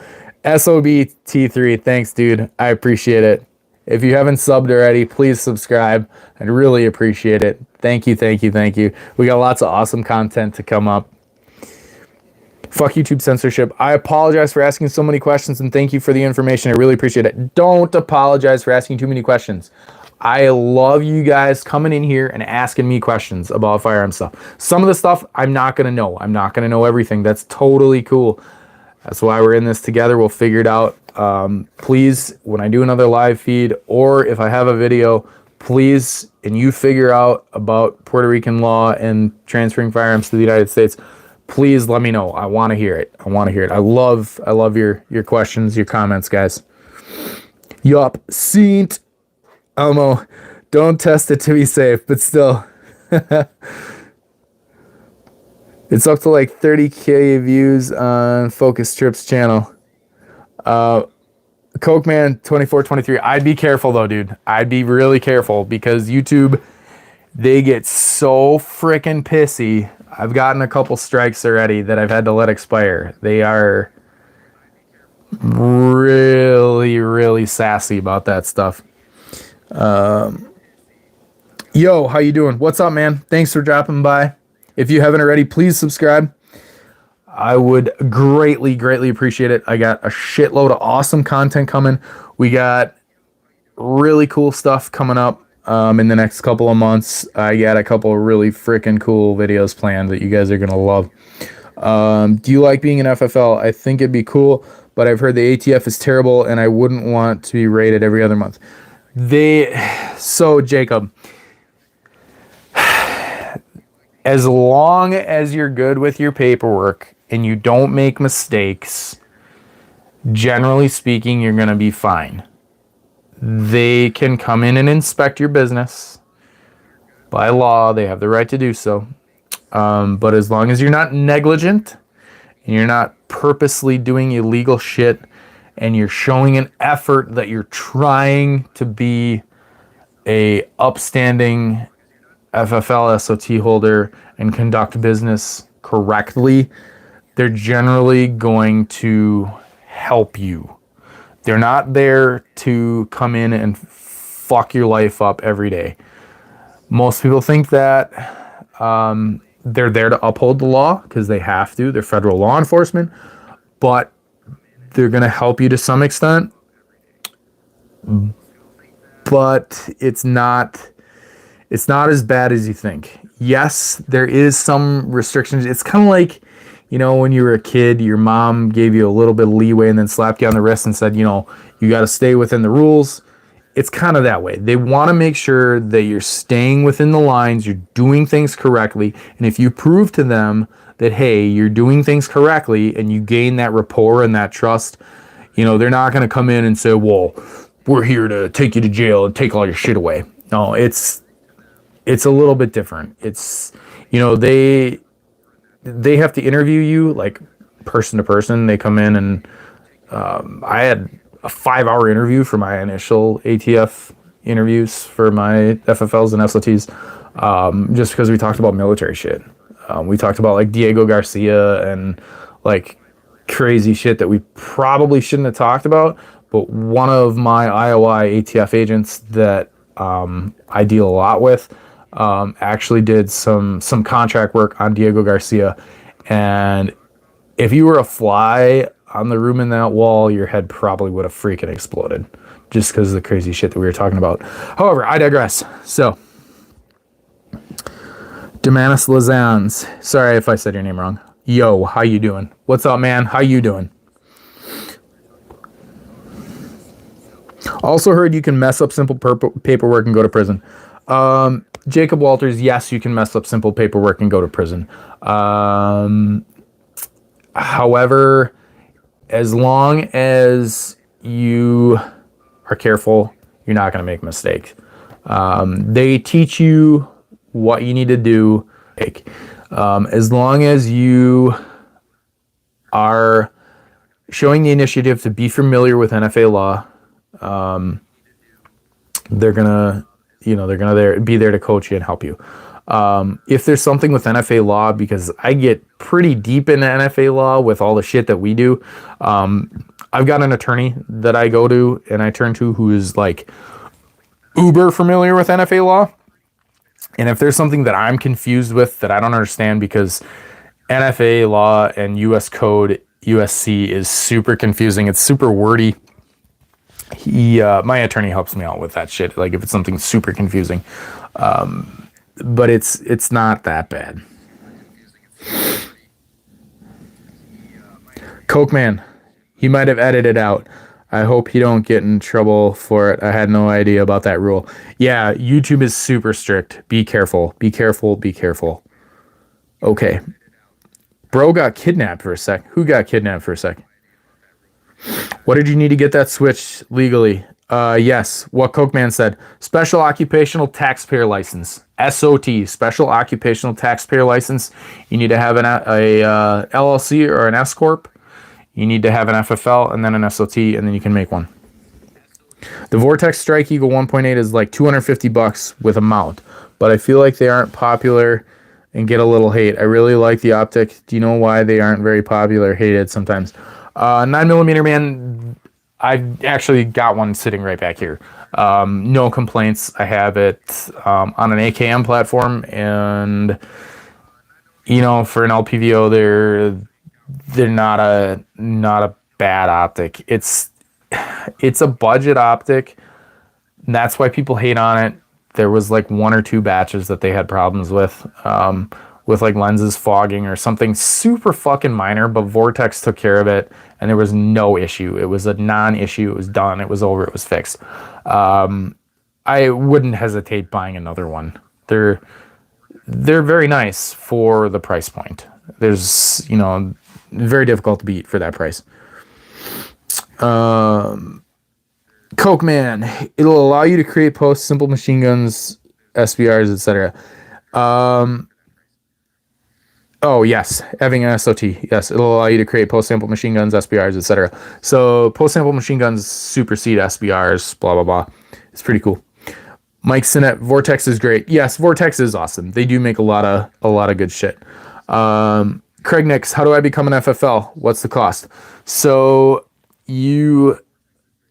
SOBT3, thanks, dude. I appreciate it. If you haven't subbed already, please subscribe. I'd really appreciate it. Thank you, thank you, thank you. We got lots of awesome content to come up. Fuck YouTube censorship. I apologize for asking so many questions and thank you for the information. I really appreciate it. Don't apologize for asking too many questions. I love you guys coming in here and asking me questions about firearm stuff. Some of the stuff I'm not going to know. I'm not going to know everything. That's totally cool. That's why we're in this together. We'll figure it out. Please, when I do another live feed or if I have a video, please, and you figure out about Puerto Rican law and transferring firearms to the United States, please let me know. I want to hear it. I want to hear it. I love your questions, your comments, guys. Yup. Saint Elmo, don't test it to be safe, but still. It's up to like 30K views on Focus Trip's channel. Cokeman 2423. I'd be careful though, dude. I'd be really careful because YouTube, they get so freaking pissy. I've gotten a couple strikes already that I've had to let expire. They are really, really sassy about that stuff. Yo, how you doing? What's up, man? Thanks for dropping by. If you haven't already, please subscribe. I would greatly, greatly appreciate it. I got a shitload of awesome content coming. We got really cool stuff coming up in the next couple of months. I got a couple of really freaking cool videos planned that you guys are going to love. Do you like being an FFL? I think it'd be cool, but I've heard the ATF is terrible and I wouldn't want to be rated every other month. So Jacob, as long as you're good with your paperwork and you don't make mistakes, generally speaking, you're going to be fine. They can come in and inspect your business. By law, they have the right to do so. But as long as you're not negligent and you're not purposely doing illegal shit and you're showing an effort that you're trying to be a upstanding FFL SOT holder and conduct business correctly, they're generally going to help you. They're not there to come in and fuck your life up every day. Most people think that they're there to uphold the law because they have to. They're federal law enforcement, but they're going to help you to some extent. But it's not as bad as you think. Yes, there is some restrictions. It's kind of like, you know, when you were a kid, your mom gave you a little bit of leeway and then slapped you on the wrist and said, you know, you got to stay within the rules. It's kind of that way. They want to make sure that you're staying within the lines, you're doing things correctly. And if you prove to them that, hey, you're doing things correctly and you gain that rapport and that trust, you know, they're not going to come in and say, well, we're here to take you to jail and take all your shit away. No, it's a little bit different. It's, you know, they have to interview you like person to person. They come in and I had a 5-hour interview for my initial ATF interviews for my FFLs and SOTs, just because we talked about military shit. We talked about like Diego Garcia and like crazy shit that we probably shouldn't have talked about. But one of my IOI ATF agents that I deal a lot with actually did some contract work on Diego Garcia. And if you were a fly on the room in that wall, your head probably would have freaking exploded just because of the crazy shit that we were talking about. However, I digress. So, Demanis Lazans. Sorry if I said your name wrong. Yo, how you doing? What's up, man? How you doing? Also heard you can mess up simple paperwork and go to prison. Jacob Walters, yes, you can mess up simple paperwork and go to prison. However, as long as you are careful, you're not going to make mistakes. They teach you what you need to do. As long as you are showing the initiative to be familiar with NFA law, they're gonna be there to coach you and help you. If there's something with NFA law, because I get pretty deep into NFA law with all the shit that we do, I've got an attorney that I go to and I turn to who is like uber familiar with NFA law. And if there's something that I'm confused with that I don't understand, because NFA law and US code USC is super confusing, it's super wordy. My attorney helps me out with that shit. Like if it's something super confusing, but it's not that bad. Coke Man, he might have edited out. I hope he don't get in trouble for it. I had no idea about that rule. Yeah, YouTube is super strict. Be careful. Be careful. Be careful. Okay. Bro got kidnapped for a sec. Who got kidnapped for a sec? What did you need to get that switch legally? Yes, what Coke Man said. Special Occupational Taxpayer License. SOT, Special Occupational Taxpayer License. You need to have a LLC or an S Corp. You need to have an FFL and then an SOT, and then you can make one. The Vortex Strike Eagle 1.8 is like $250 with a mount, but I feel like they aren't popular and get a little hate. I really like the optic. Do you know why they aren't very popular? Hated sometimes. 9mm, man, I've actually got one sitting right back here. No complaints. I have it on an AKM platform, and you know, for an LPVO, they're not a bad optic. It's a budget optic, and that's why people hate on it. There was like 1 or 2 batches that they had problems with like lenses fogging or something super fucking minor, but Vortex took care of it and there was no issue. It was a non-issue. It was done. It was over. It was fixed. I wouldn't hesitate buying another one. They're very nice for the price point. There's, you know, very difficult to beat for that price. Coke Man, it'll allow you to create posts, simple machine guns, SBRs, etc. Oh, yes, having an SOT. Yes, it'll allow you to create post-sample machine guns, SBRs, etc. So post-sample machine guns supersede SBRs, blah, blah, blah. It's pretty cool. Mike Sinet, Vortex is great. Yes, Vortex is awesome. They do make a lot of good shit. Craig Nix, how do I become an FFL? What's the cost? So you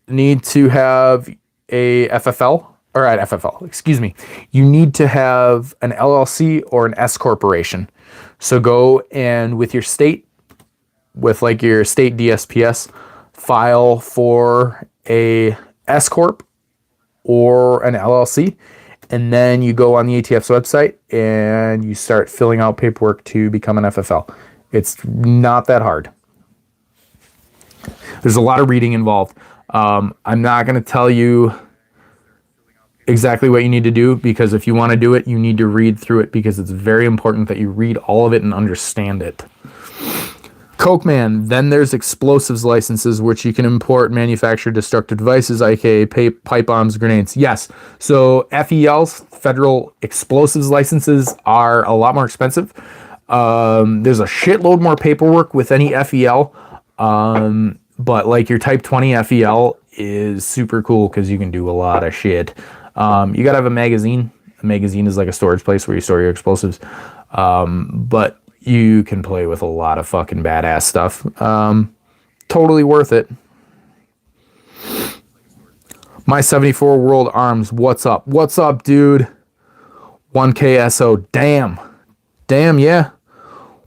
need to have a FFL, or an FFL, excuse me. You need to have an LLC or an S corporation. So go and with your state, with like your state DSPS, file for a S corp or an LLC, and then you go on the ATF's website and you start filling out paperwork to become an FFL. It's not that hard. There's a lot of reading involved. I'm not going to tell you exactly what you need to do, because if you want to do it, you need to read through it, because it's very important that you read all of it and understand it. Coke Man, then there's explosives licenses, which you can import, manufacture destructive devices, aka pipe bombs, grenades. Yes, so FELs, federal explosives licenses, are a lot more expensive. There's a shitload more paperwork with any FEL, but like your Type 20 FEL is super cool because you can do a lot of shit. You gotta have a magazine. A magazine is like a storage place where you store your explosives. But you can play with a lot of fucking badass stuff. Totally worth it. My 74 World Arms, what's up? What's up, dude? 1K SO, damn, yeah.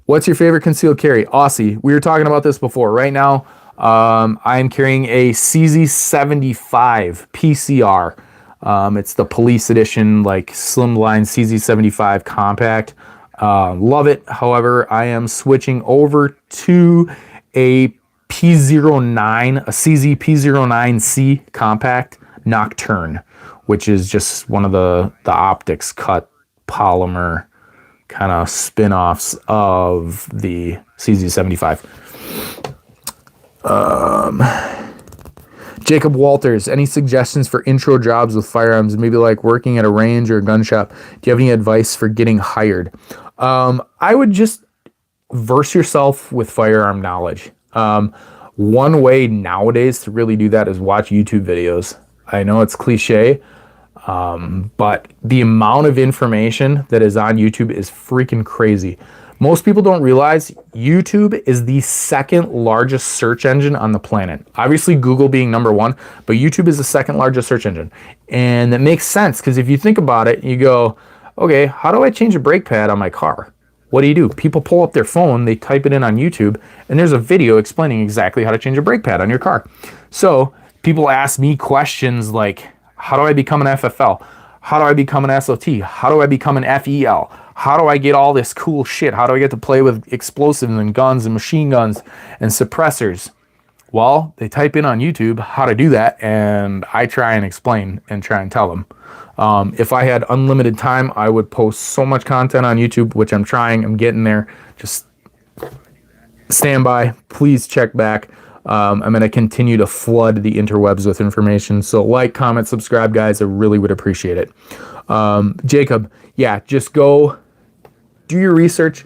What's your favorite concealed carry? Aussie, we were talking about this before. Right now, I'm carrying a CZ75 PCR. It's the police edition, like slimline CZ75 compact. Love it. However, I am switching over to a P09, a CZ P09C compact Nocturne, which is just one of the optics cut polymer kind of spin-offs of the CZ75. Jacob Walters, any suggestions for intro jobs with firearms, maybe like working at a range or a gun shop? Do you have any advice for getting hired? I would just verse yourself with firearm knowledge. One way nowadays to really do that is watch YouTube videos. I know it's cliche, but the amount of information that is on YouTube is freaking crazy. Most people don't realize YouTube is the second largest search engine on the planet. Obviously, Google being number one, but YouTube is the second largest search engine. And that makes sense because if you think about it, you go, okay, how do I change a brake pad on my car? What do? People pull up their phone, they type it in on YouTube, and there's a video explaining exactly how to change a brake pad on your car. So people ask me questions like, how do I become an FFL? How do I become an SOT? How do I become an FEL? How do I get all this cool shit? How do I get to play with explosives and guns and machine guns and suppressors? Well, they type in on YouTube how to do that, and I try and explain and try and tell them. If I had unlimited time, I would post so much content on YouTube, which I'm trying. I'm getting there. Just stand by. Please check back. I'm going to continue to flood the interwebs with information. So like, comment, subscribe, guys. I really would appreciate it. Jacob, yeah, just go do your research.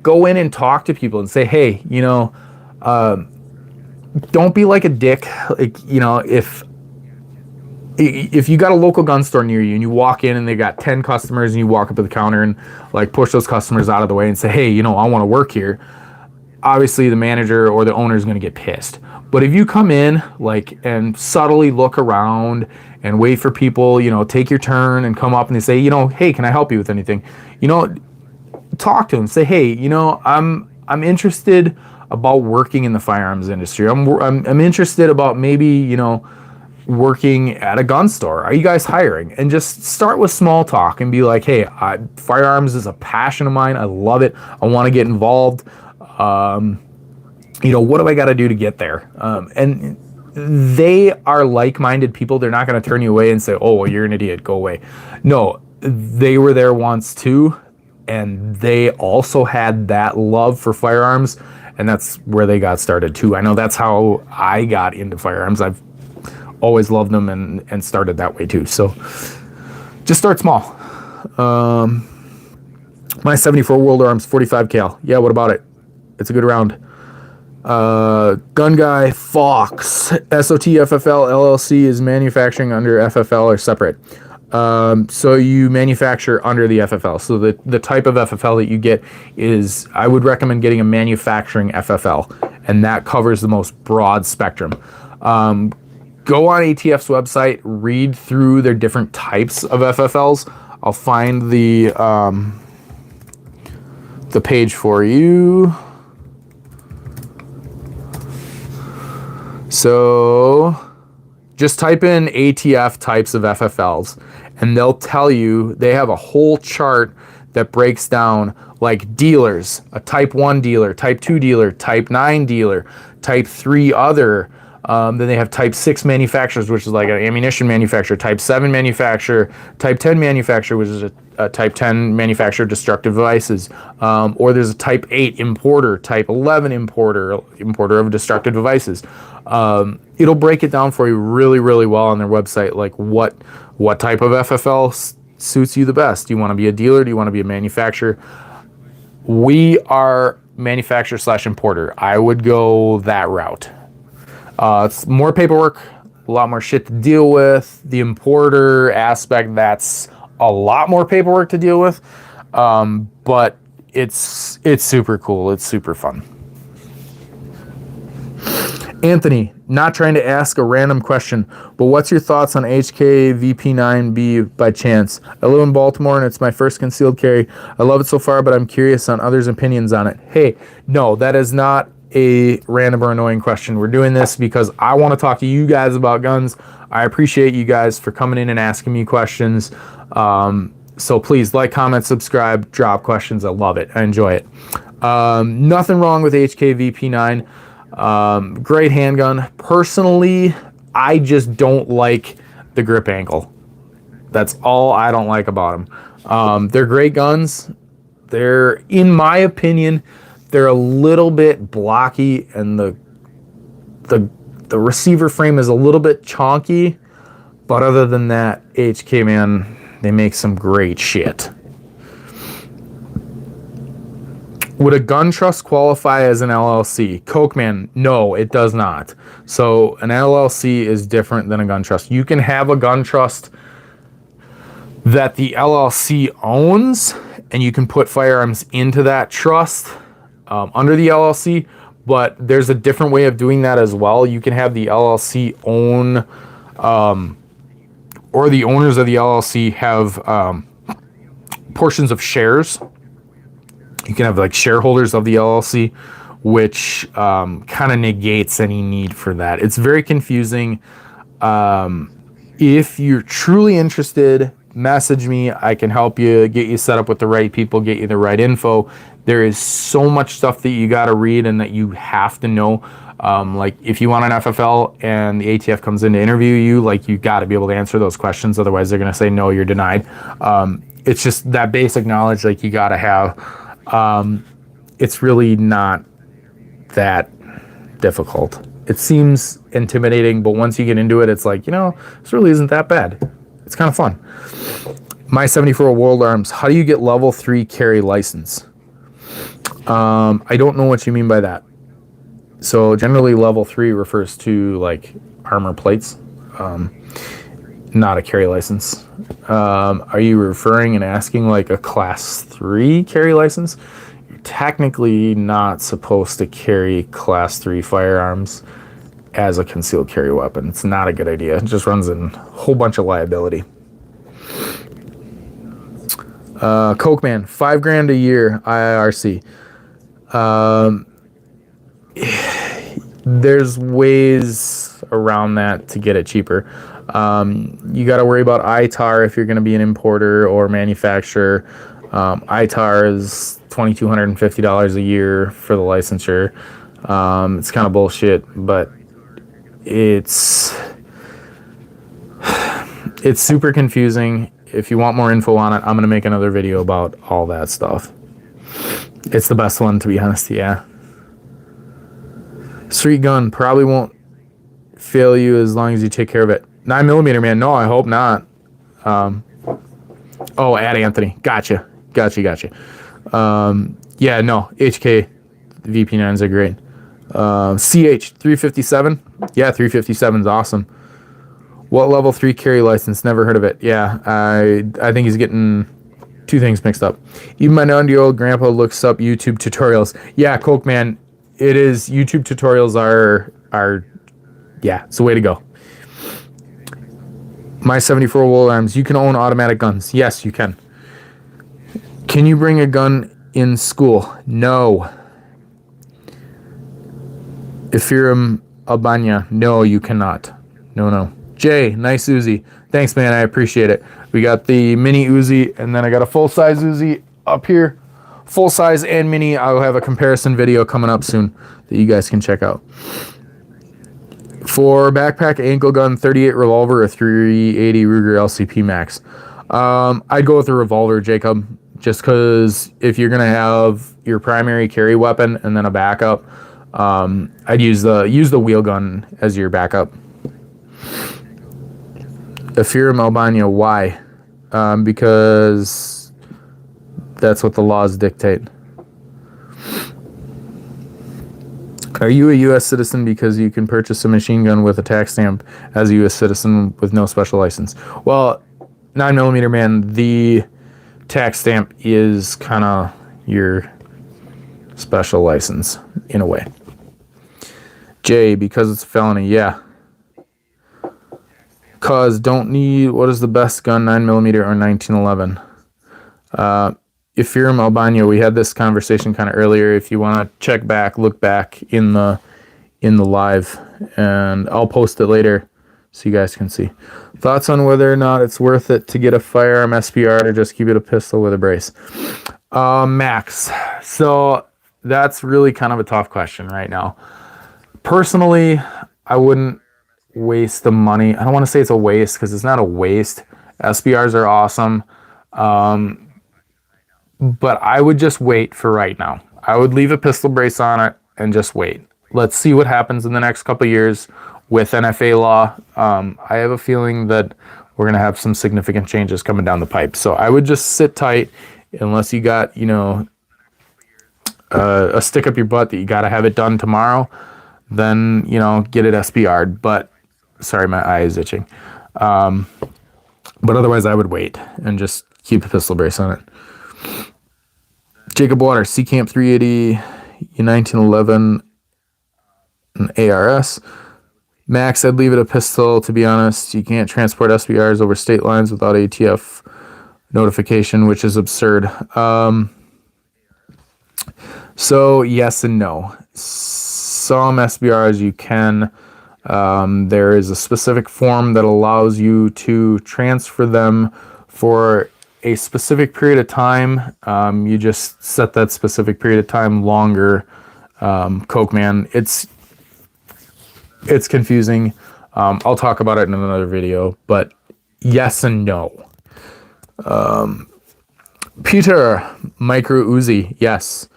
Go in and talk to people and say, hey, you know, don't be like a dick. Like, you know, if you got a local gun store near you and you walk in and they got 10 customers and you walk up to the counter and like push those customers out of the way and say, hey, you know, I want to work here. Obviously the manager or the owner is going to get pissed. But if you come in like and subtly look around and wait for people, you know, take your turn and come up and they say, you know, hey, can I help you with anything? You know, talk to them. Say, hey, you know, I'm interested about working in the firearms industry. I'm interested about maybe, you know, working at a gun store. Are you guys hiring? And just start with small talk and be like, hey, firearms is a passion of mine. I love it. I want to get involved. You know, what do I got to do to get there? And they are like-minded people. They're not going to turn you away and say, oh, well, you're an idiot. Go away. No, they were there once too. And they also had that love for firearms. And that's where they got started too. I know that's how I got into firearms. I've always loved them and started that way too. So just start small. My 74 World Arms 45 cal. Yeah, what about it? It's a good round. Gun Guy Fox. SOT FFL LLC is manufacturing under FFL or separate. So you manufacture under the FFL. So the type of FFL that you get is, I would recommend getting a manufacturing FFL, and that covers the most broad spectrum. Go on ATF's website, read through their different types of FFLs. I'll find the page for you. So just type in ATF types of FFLs and they'll tell you, they have a whole chart that breaks down like dealers, a type 1 dealer, type 2 dealer, type 9 dealer, type 3 other. Then they have type 6 manufacturers, which is like an ammunition manufacturer, type 7 manufacturer, type 10 manufacturer, which is a type 10 manufacturer of destructive devices. Or there's a type 8 importer, type 11 importer of destructive devices. It'll break it down for you really, really well on their website, like what type of FFL suits you the best. Do you want to be a dealer? Do you want to be a manufacturer? We are manufacturer/importer. I would go that route. It's more paperwork, a lot more shit to deal with. The importer aspect, that's a lot more paperwork to deal with, but it's super cool. It's super fun. Anthony, not trying to ask a random question, but what's your thoughts on HK VP9B by chance? I live in Baltimore and it's my first concealed carry. I love it so far, but I'm curious on others' opinions on it. Hey, no, that is not a random or annoying question. We're doing this because I want to talk to you guys about guns. I appreciate you guys for coming in and asking me questions. So please like, comment, subscribe, drop questions. I love it. I enjoy it. Nothing wrong with HK VP9. Great handgun. Personally, I just don't like the grip angle. That's all I don't like about them. They're great guns. They're, in my opinion, they're a little bit blocky, and the receiver frame is a little bit chonky. But other than that, HK, man, they make some great shit. Would a gun trust qualify as an LLC? Coke Man, no, it does not. So an LLC is different than a gun trust. You can have a gun trust that the LLC owns, and you can put firearms into that trust under the LLC, but there's a different way of doing that as well. You can have the LLC own, or the owners of the LLC have portions of shares. You can have like shareholders of the LLC, which kind of negates any need for that. It's very confusing. If you're truly interested, message me. I can help you, get you set up with the right people, get you the right info. There is so much stuff that you got to read and that you have to know. Like if you want an FFL and the ATF comes in to interview you, like you got to be able to answer those questions. Otherwise they're going to say, no, you're denied. It's just that basic knowledge like you got to have. It's really not that difficult. It seems intimidating, but once you get into it, it's like, this really isn't that bad. It's kind of fun. My 74 World Arms, how do you get level 3 carry license? I don't know what you mean by that. So generally level 3 refers to like armor plates, not a carry license. Are you referring and asking like a class 3 carry license? You're technically not supposed to carry class 3 firearms as a concealed carry weapon. It's not a good idea. It just runs in a whole bunch of liability. Coke Man, $5,000 a year IRC. There's ways around that to get it cheaper. You got to worry about ITAR if you're going to be an importer or manufacturer. ITAR is $2,250 a year for the licensure. It's kind of bullshit, but it's super confusing. If you want more info on it, I'm going to make another video about all that stuff. It's the best one, to be honest, yeah. Street gun probably won't fail you as long as you take care of it. 9mm, man. No, I hope not. Oh, at Anthony. Gotcha. Yeah, no. HK VP9s are great. CH 357. Yeah, 357 is awesome. What level 3 carry license? Never heard of it. Yeah, I think he's getting two things mixed up. Even my 90-year-old grandpa looks up YouTube tutorials. Yeah, Coke Man, it is. YouTube tutorials are yeah, it's the way to go. My 74 World Arms, you can own automatic guns. Yes, you can. Can you bring a gun in school? No. Ephraim Albania, no, you cannot. No. Jay, nice Uzi. Thanks, man, I appreciate it. We got the mini Uzi, and then I got a full-size Uzi up here. Full-size and mini. I'll have a comparison video coming up soon that you guys can check out. For backpack, ankle gun, 38 revolver or 380 Ruger LCP Max. I'd go with the revolver, Jacob, just because if you're gonna have your primary carry weapon and then a backup, I'd use the wheel gun as your backup. Ephraim Albania, why? Because that's what the laws dictate. Are you a U.S. citizen because you can purchase a machine gun with a tax stamp as a U.S. citizen with no special license? Well, 9mm, man, the tax stamp is kind of your special license in a way. Jay, because it's a felony, yeah. Cause don't need, what is the best gun, 9mm or 1911? Ephraim Albania, we had this conversation kind of earlier. If you want to check back, look back in the live, and I'll post it later so you guys can see. Thoughts on whether or not it's worth it to get a firearm SPR or just keep it a pistol with a brace? Max. So that's really kind of a tough question right now. Personally, I wouldn't waste the money. I don't want to say it's a waste because it's not a waste. SBRs are awesome. But I would just wait for right now. I would leave a pistol brace on it and just wait. Let's see what happens in the next couple of years with NFA law. I have a feeling that we're going to have some significant changes coming down the pipe. So I would just sit tight unless you got, you know, a stick up your butt that you got to have it done tomorrow. Then, you know, get it SBR'd. But, sorry, my eye is itching. But otherwise, I would wait and just keep a pistol brace on it. Jacob Water, C Camp 380, U1911, and ARS. Max, I'd leave it a pistol, to be honest. You can't transport SBRs over state lines without ATF notification, which is absurd. So, yes and no. Some SBRs you can. There is a specific form that allows you to transfer them for a specific period of time. You just set that specific period of time longer. Coke Man, it's confusing. I'll talk about it in another video, but yes and no. Peter, micro Uzi, yes.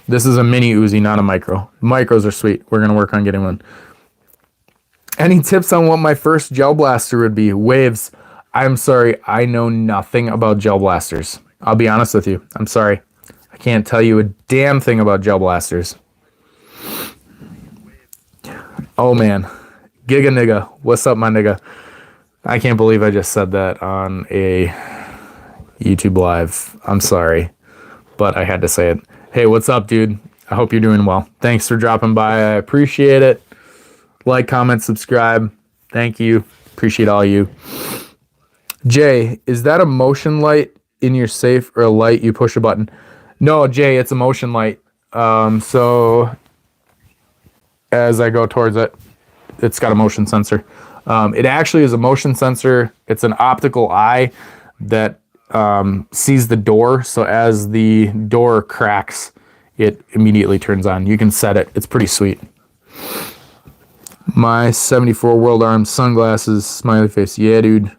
This is a mini Uzi, not a micro. Micros are sweet. We're gonna work on getting one. Any tips on what my first gel blaster would be? Waves. I'm sorry, I know nothing about gel blasters. I'll be honest with you. I'm sorry. I can't tell you a damn thing about gel blasters. Oh man. Giga nigga. What's up, my nigga? I can't believe I just said that on a YouTube live. I'm sorry, but I had to say it. Hey, what's up, dude? I hope you're doing well. Thanks for dropping by. I appreciate it. Like, comment, subscribe. Thank you. Appreciate all you. Jay, is that a motion light in your safe or a light you push a button? No, Jay, it's a motion light. So as I go towards it, it's got a motion sensor. It actually is a motion sensor. It's an optical eye that sees the door. So as the door cracks, it immediately turns on. You can set it. It's pretty sweet. My 74 World Arms sunglasses, smiley face. Yeah, dude.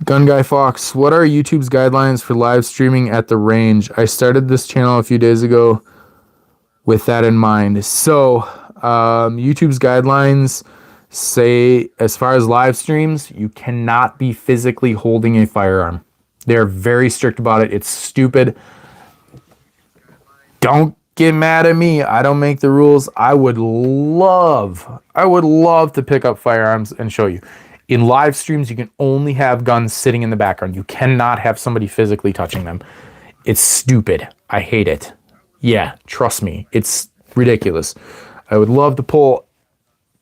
Gun Guy Fox, what are YouTube's guidelines for live streaming at the range? I started this channel a few days ago with that in mind. So, YouTube's guidelines say, as far as live streams, you cannot be physically holding a firearm. They're very strict about it. It's stupid. Don't get mad at me. I don't make the rules. I would love to pick up firearms and show you. In live streams, you can only have guns sitting in the background. You cannot have somebody physically touching them. It's stupid. I hate it. Yeah, trust me. It's ridiculous. I would love to pull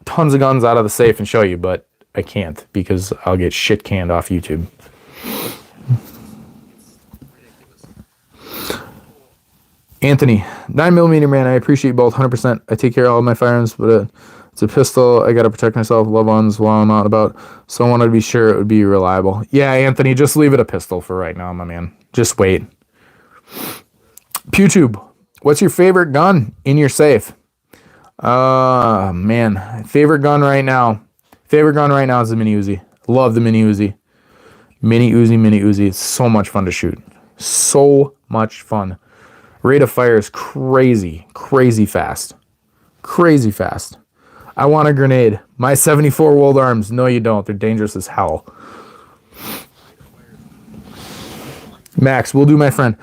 tons of guns out of the safe and show you, but I can't because I'll get shit canned off YouTube. Anthony, 9mm man, I appreciate both 100%. I take care of all of my firearms, but it's a pistol. I got to protect myself, loved ones while I'm out and about. So I wanted to be sure it would be reliable. Yeah, Anthony, just leave it a pistol for right now, my man. Just wait. PewTube, what's your favorite gun in your safe? Man, favorite gun right now. Favorite gun right now is the Mini Uzi. Love the Mini Uzi. Mini Uzi. It's so much fun to shoot. So much fun. Rate of fire is crazy fast. Crazy fast. I want a grenade. My 74 World Arms. No, you don't. They're dangerous as hell. Max, will do, my friend.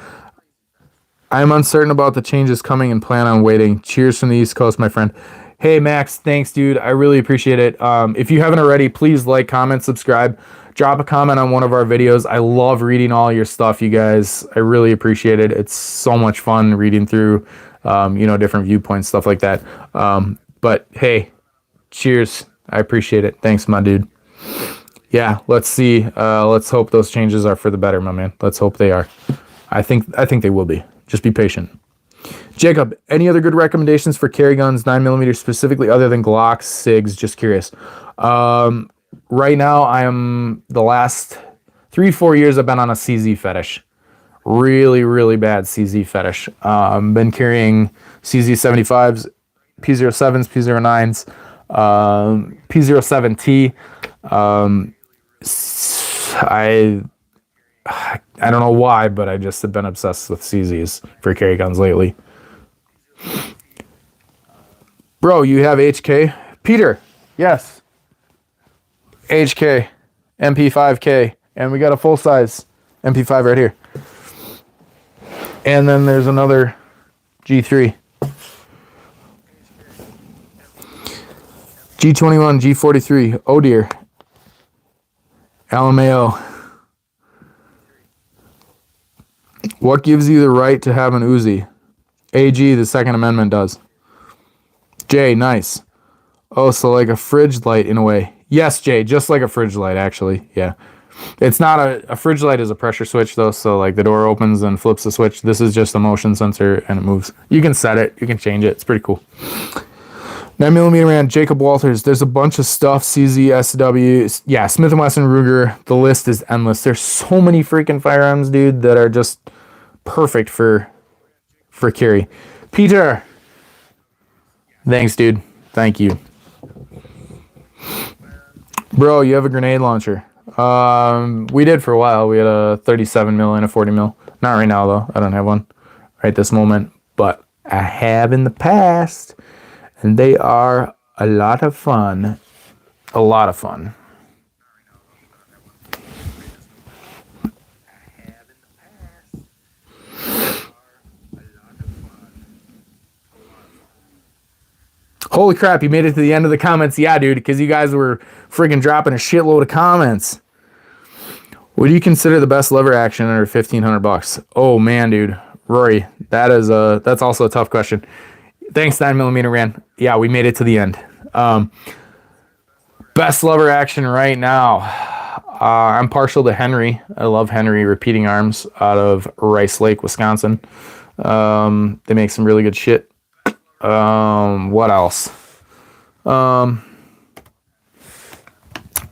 I'm uncertain about the changes coming and plan on waiting. Cheers from the East Coast, my friend. Hey, Max. Thanks, dude. I really appreciate it. If you haven't already, please like, comment, subscribe. Drop a comment on one of our videos. I love reading all your stuff, you guys. I really appreciate it. It's so much fun reading through, different viewpoints, stuff like that. But hey, cheers. I appreciate it. Thanks, my dude. Yeah, let's see. Let's hope those changes are for the better, my man. Let's hope they are. I think they will be. Just be patient. Jacob, any other good recommendations for carry guns, 9mm specifically, other than Glocks, Sigs? Just curious. Right now, I am the last 3-4 years I've been on a CZ fetish. Really bad CZ fetish. Been carrying CZ75s, P07s, P09s, P07T. I don't know why, but I just have been obsessed with CZs for carry guns lately. Bro, you have HK? Peter, yes. HK, MP5K, and we got a full-size MP5 right here. And then there's another G3. G21, G43, oh dear. LMAO. What gives you the right to have an UZI? AG, the Second Amendment does. Jay, nice. Oh, so like a fridge light in a way. Yes, Jay, just like a fridge light, actually. Yeah. It's not a fridge light is a pressure switch, though, so like the door opens and flips the switch. This is just a motion sensor, and it moves. You can set it. You can change it. It's pretty cool. 9mm round, Jacob Walters. There's a bunch of stuff. CZ, SW. Yeah, Smith & Wesson, Ruger. The list is endless. There's so many freaking firearms, dude, that are just perfect for carry. Peter. Thanks, dude. Thank you. Bro, you have a grenade launcher. We did for a while. We had a 37mm and a 40mm. Not right now, though. I don't have one right this moment. But I have in the past. And they are a lot of fun. A lot of fun. Holy crap, you made it to the end of the comments. Yeah, dude, because you guys were friggin' dropping a shitload of comments. What do you consider the best lever action under $1,500? Oh, man, dude. Rory, that's also a tough question. Thanks, 9mm Ran. Yeah, we made it to the end. Best lever action right now. I'm partial to Henry. I love Henry repeating arms out of Rice Lake, Wisconsin. They make some really good shit. What else? I'm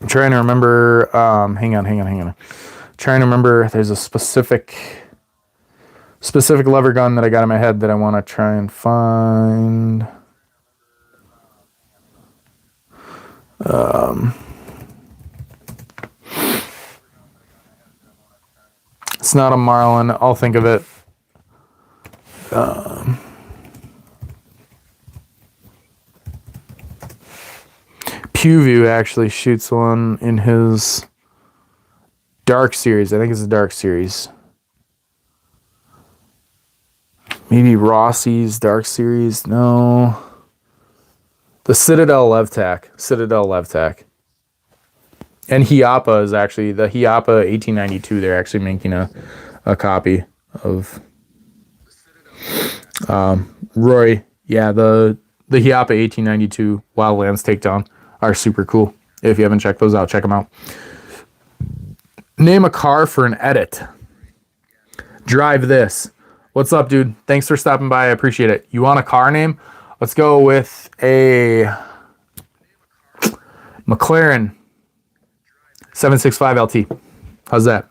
trying to remember. Hang on. Trying to remember. There's a specific lever gun that I got in my head that I want to try and find. It's not a Marlin. I'll think of it. PewView actually shoots one in his Dark Series. I think it's a Dark Series. Maybe Rossi's Dark Series. No. The Citadel Levtac. And Hiapa is actually, the Hiapa 1892, they're actually making a copy of Roy. Yeah, the Hiapa 1892 Wildlands Takedown are super cool. If you haven't checked those out, check them out. Name a car for an edit. Drive this. What's up, dude? Thanks for stopping by. I appreciate it. You want a car name? Let's go with a McLaren 765 LT. How's that?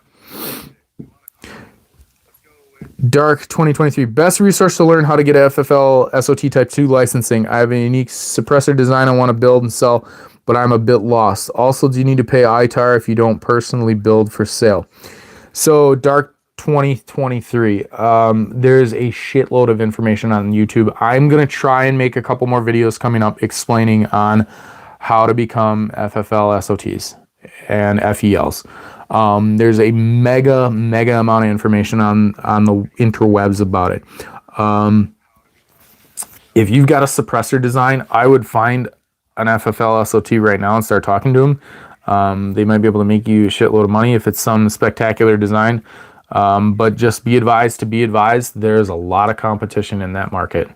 Dark 2023. Best resource to learn how to get FFL SOT Type 2 licensing. I have a unique suppressor design I want to build and sell, but I'm a bit lost. Also, do you need to pay ITAR if you don't personally build for sale? So, Dark 2023. There's a shitload of information on YouTube. I'm going to try and make a couple more videos coming up explaining on how to become FFL SOTs and FELs. There's a mega amount of information on the interwebs about it. If you've got a suppressor design, I would find an FFL SOT right now and start talking to them. They might be able to make you a shitload of money if it's some spectacular design. But just be advised, there's a lot of competition in that market.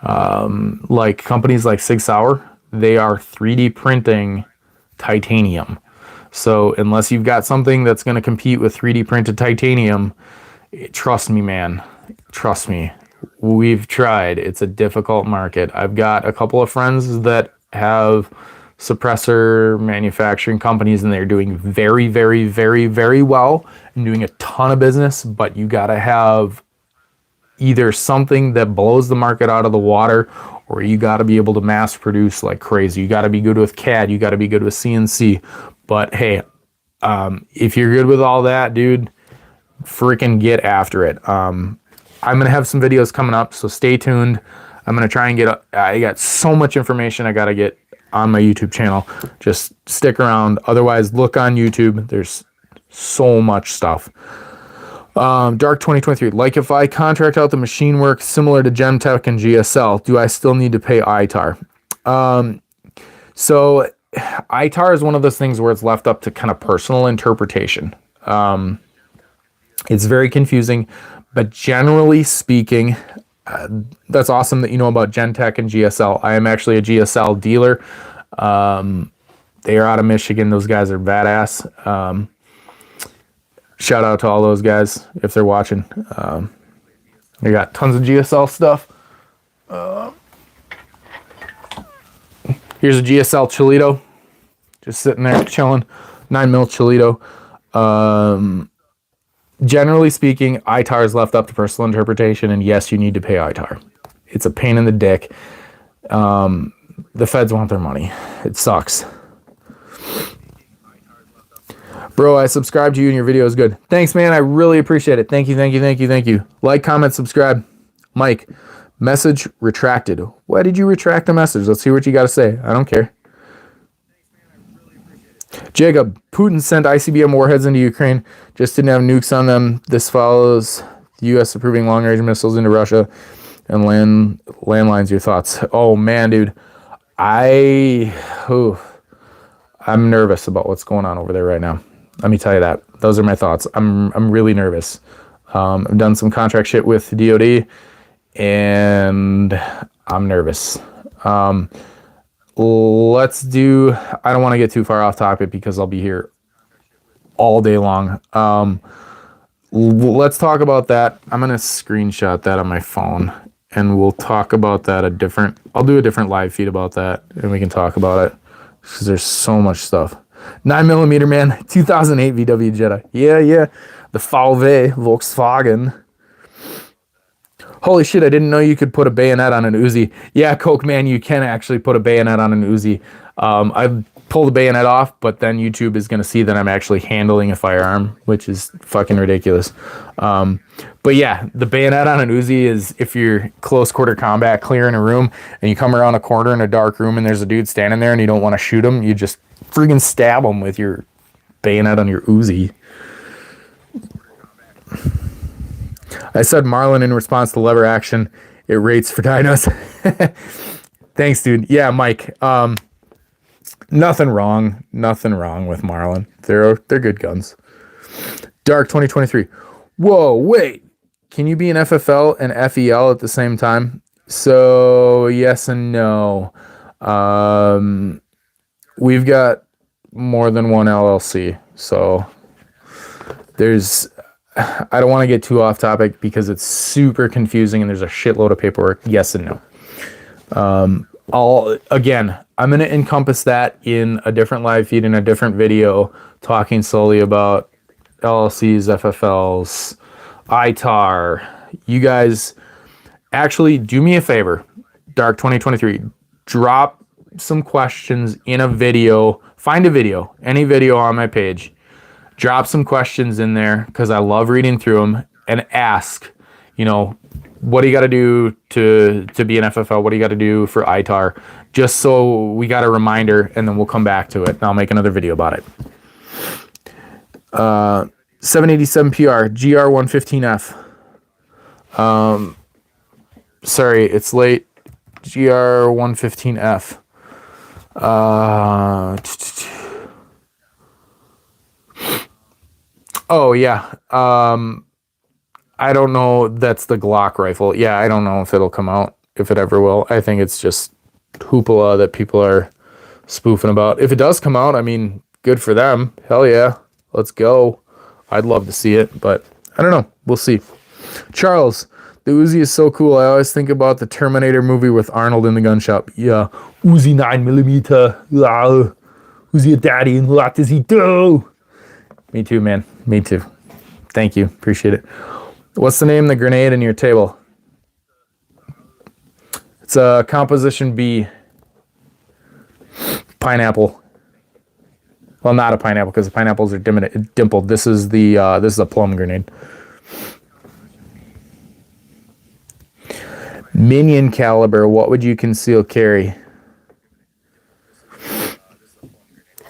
Like companies like Sig Sauer, they are 3D printing titanium. So unless you've got something that's going to compete with 3D printed titanium, trust me, man. Trust me. We've tried. It's a difficult market. I've got a couple of friends that have suppressor manufacturing companies, and they're doing very well and doing a ton of business, but you got to have either something that blows the market out of the water, or you got to be able to mass produce like crazy. You got to be good with CAD. You got to be good with CNC. But hey, if you're good with all that, dude, freaking get after it. I'm going to have some videos coming up, so stay tuned. I'm going to try and I got so much information I got to get on my YouTube channel. Just stick around. Otherwise, look on YouTube. There's so much stuff. Dark 2023. Like if I contract out the machine work similar to Gemtech and GSL, do I still need to pay ITAR? So ITAR is one of those things where it's left up to kind of personal interpretation. It's very confusing, but generally speaking, that's awesome that you know about Gemtech and GSL. I am actually a GSL dealer. They are out of Michigan. Those guys are badass. Shout out to all those guys if they're watching. They got tons of GSL stuff. Here's a GSL Cholito, just sitting there chilling. 9mm Cholito. Generally speaking, ITAR is left up to personal interpretation, and yes, you need to pay ITAR. It's a pain in the dick. The feds want their money. It sucks. Bro, I subscribe to you and your video is good. Thanks, man. I really appreciate it. Thank you, thank you, thank you, thank you. Like, comment, subscribe. Mike, message retracted. Why did you retract the message? Let's see what you got to say. I don't care. Jacob, Putin sent ICBM warheads into Ukraine. Just didn't have nukes on them. This follows the U.S. approving long-range missiles into Russia and landlines. Your thoughts? Oh, man, dude. I'm nervous about what's going on over there right now. Let me tell you that. Those are my thoughts. I'm really nervous. I've done some contract shit with DOD, and I'm nervous. I don't want to get too far off topic because I'll be here all day long. Let's talk about that. I'm going to screenshot that on my phone, and we'll talk about that I'll do a different live feed about that, and we can talk about it because there's so much stuff. 9mm, man. 2008 VW Jetta. Yeah. The VW Volkswagen. Holy shit, I didn't know you could put a bayonet on an Uzi. Yeah, Coke, man, you can actually put a bayonet on an Uzi. I pulled the bayonet off, but then YouTube is going to see that I'm actually handling a firearm, which is fucking ridiculous. But yeah, the bayonet on an Uzi is if you're close quarter combat, clearing a room, and you come around a corner in a dark room and there's a dude standing there and you don't want to shoot him, you just freaking stab him with your bayonet on your Uzi. I said Marlin in response to lever action. It rates for dinos. Thanks, dude. Yeah, Mike. Nothing wrong with Marlin. They're good guns. Dark 2023. Whoa, wait. Can you be an FFL and FEL at the same time? So yes and no. We've got more than one LLC, so I don't want to get too off topic because it's super confusing and there's a shitload of paperwork. Yes and no. I'm going to encompass that in a different live feed, in a different video, talking solely about LLCs, FFLs, ITAR. You guys actually do me a favor, Dark 2023, drop some questions in a video. Find a video, any video on my page. Drop some questions in there because I love reading through them, and ask, what do you got to do to be an FFL? What do you got to do for ITAR? Just so we got a reminder, and then we'll come back to it, and I'll make another video about it. 787 PR, GR115F. Sorry, it's late. GR115F. Oh, yeah. I don't know. That's the Glock rifle. Yeah, I don't know if it'll come out, if it ever will. I think it's just hoopla that people are spoofing about. If it does come out, I mean, good for them. Hell yeah. Let's go. I'd love to see it, but I don't know. We'll see. Charles, the Uzi is so cool. I always think about the Terminator movie with Arnold in the gun shop. Yeah. Uzi 9mm. Who's your daddy and what does he do? Me too, man. Me too. Thank you. Appreciate it. What's the name of the grenade in your table? It's a composition B. Pineapple. Well, not a pineapple, because the pineapples are dimpled. This is a plum grenade. Minion caliber, what would you conceal carry?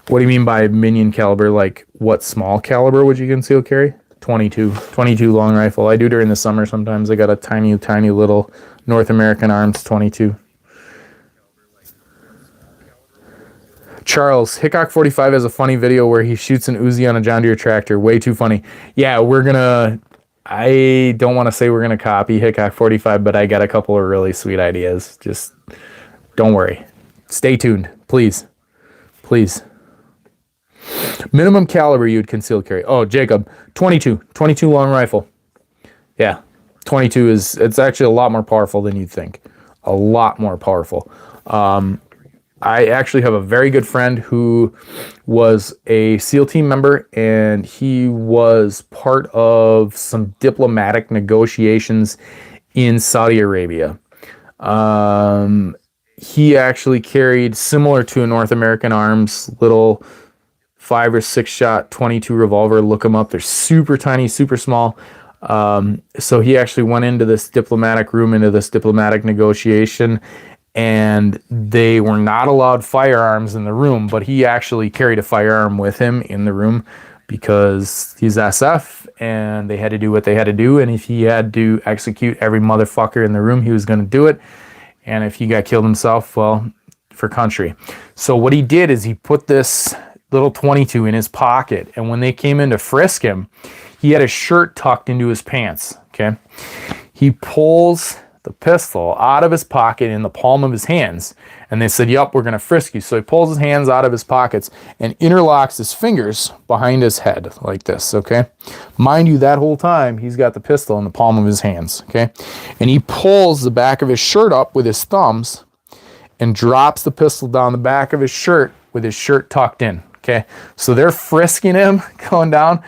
What do you mean by minion caliber? Like, what small caliber would you conceal carry? 22 long rifle. I do during the summer sometimes. I got a tiny little North American Arms 22. Charles, Hickok 45 has a funny video where he shoots an Uzi on a John Deere tractor. Way too funny. Yeah, I don't want to say we're going to copy Hickok 45, but I got a couple of really sweet ideas. Just don't worry. Stay tuned, please. Please. Minimum caliber you'd conceal carry. Oh, Jacob, 22 long rifle. Yeah, 22 it's actually a lot more powerful than you'd think. A lot more powerful. I actually have a very good friend who was a SEAL team member, and he was part of some diplomatic negotiations in Saudi Arabia. He actually carried, similar to a North American Arms, little 5 or 6 shot 22 revolver. Look them up. They're super tiny, super small. So he actually went into this diplomatic room, into this diplomatic negotiation, and they were not allowed firearms in the room, but he actually carried a firearm with him in the room because he's SF and they had to do what they had to do. And if he had to execute every motherfucker in the room, he was going to do it. And if he got killed himself, well, for country. So what he did is he put this little 22 in his pocket. And when they came in to frisk him, he had his shirt tucked into his pants. Okay. He pulls the pistol out of his pocket in the palm of his hands, and they said, "Yup, we're going to frisk you." So he pulls his hands out of his pockets and interlocks his fingers behind his head like this, okay? Mind you, that whole time, he's got the pistol in the palm of his hands, okay? And he pulls the back of his shirt up with his thumbs and drops the pistol down the back of his shirt with his shirt tucked in, okay? So they're frisking him, going down,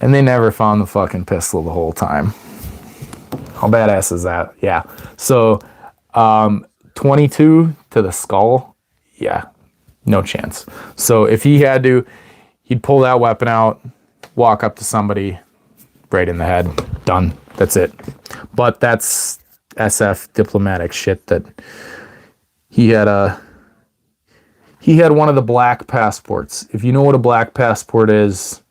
and they never found the fucking pistol the whole time. How badass is that? Yeah. So 22 to the skull, yeah, no chance. So if he had to, he'd pull that weapon out, walk up to somebody, right in the head, done. That's it. But that's SF diplomatic shit that he had one of the black passports. If you know what a black passport is,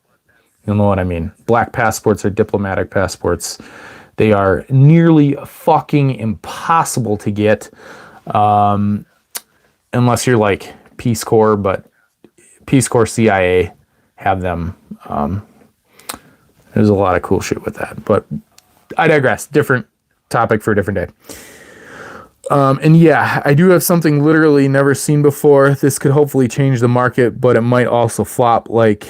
you'll know what I mean. Black passports are diplomatic passports. They are nearly fucking impossible to get unless you're like Peace Corps, but Peace Corps, CIA have them. There's a lot of cool shit with that, but I digress. Different topic for a different day. And yeah, I do have something literally never seen before. This could hopefully change the market, but it might also flop, like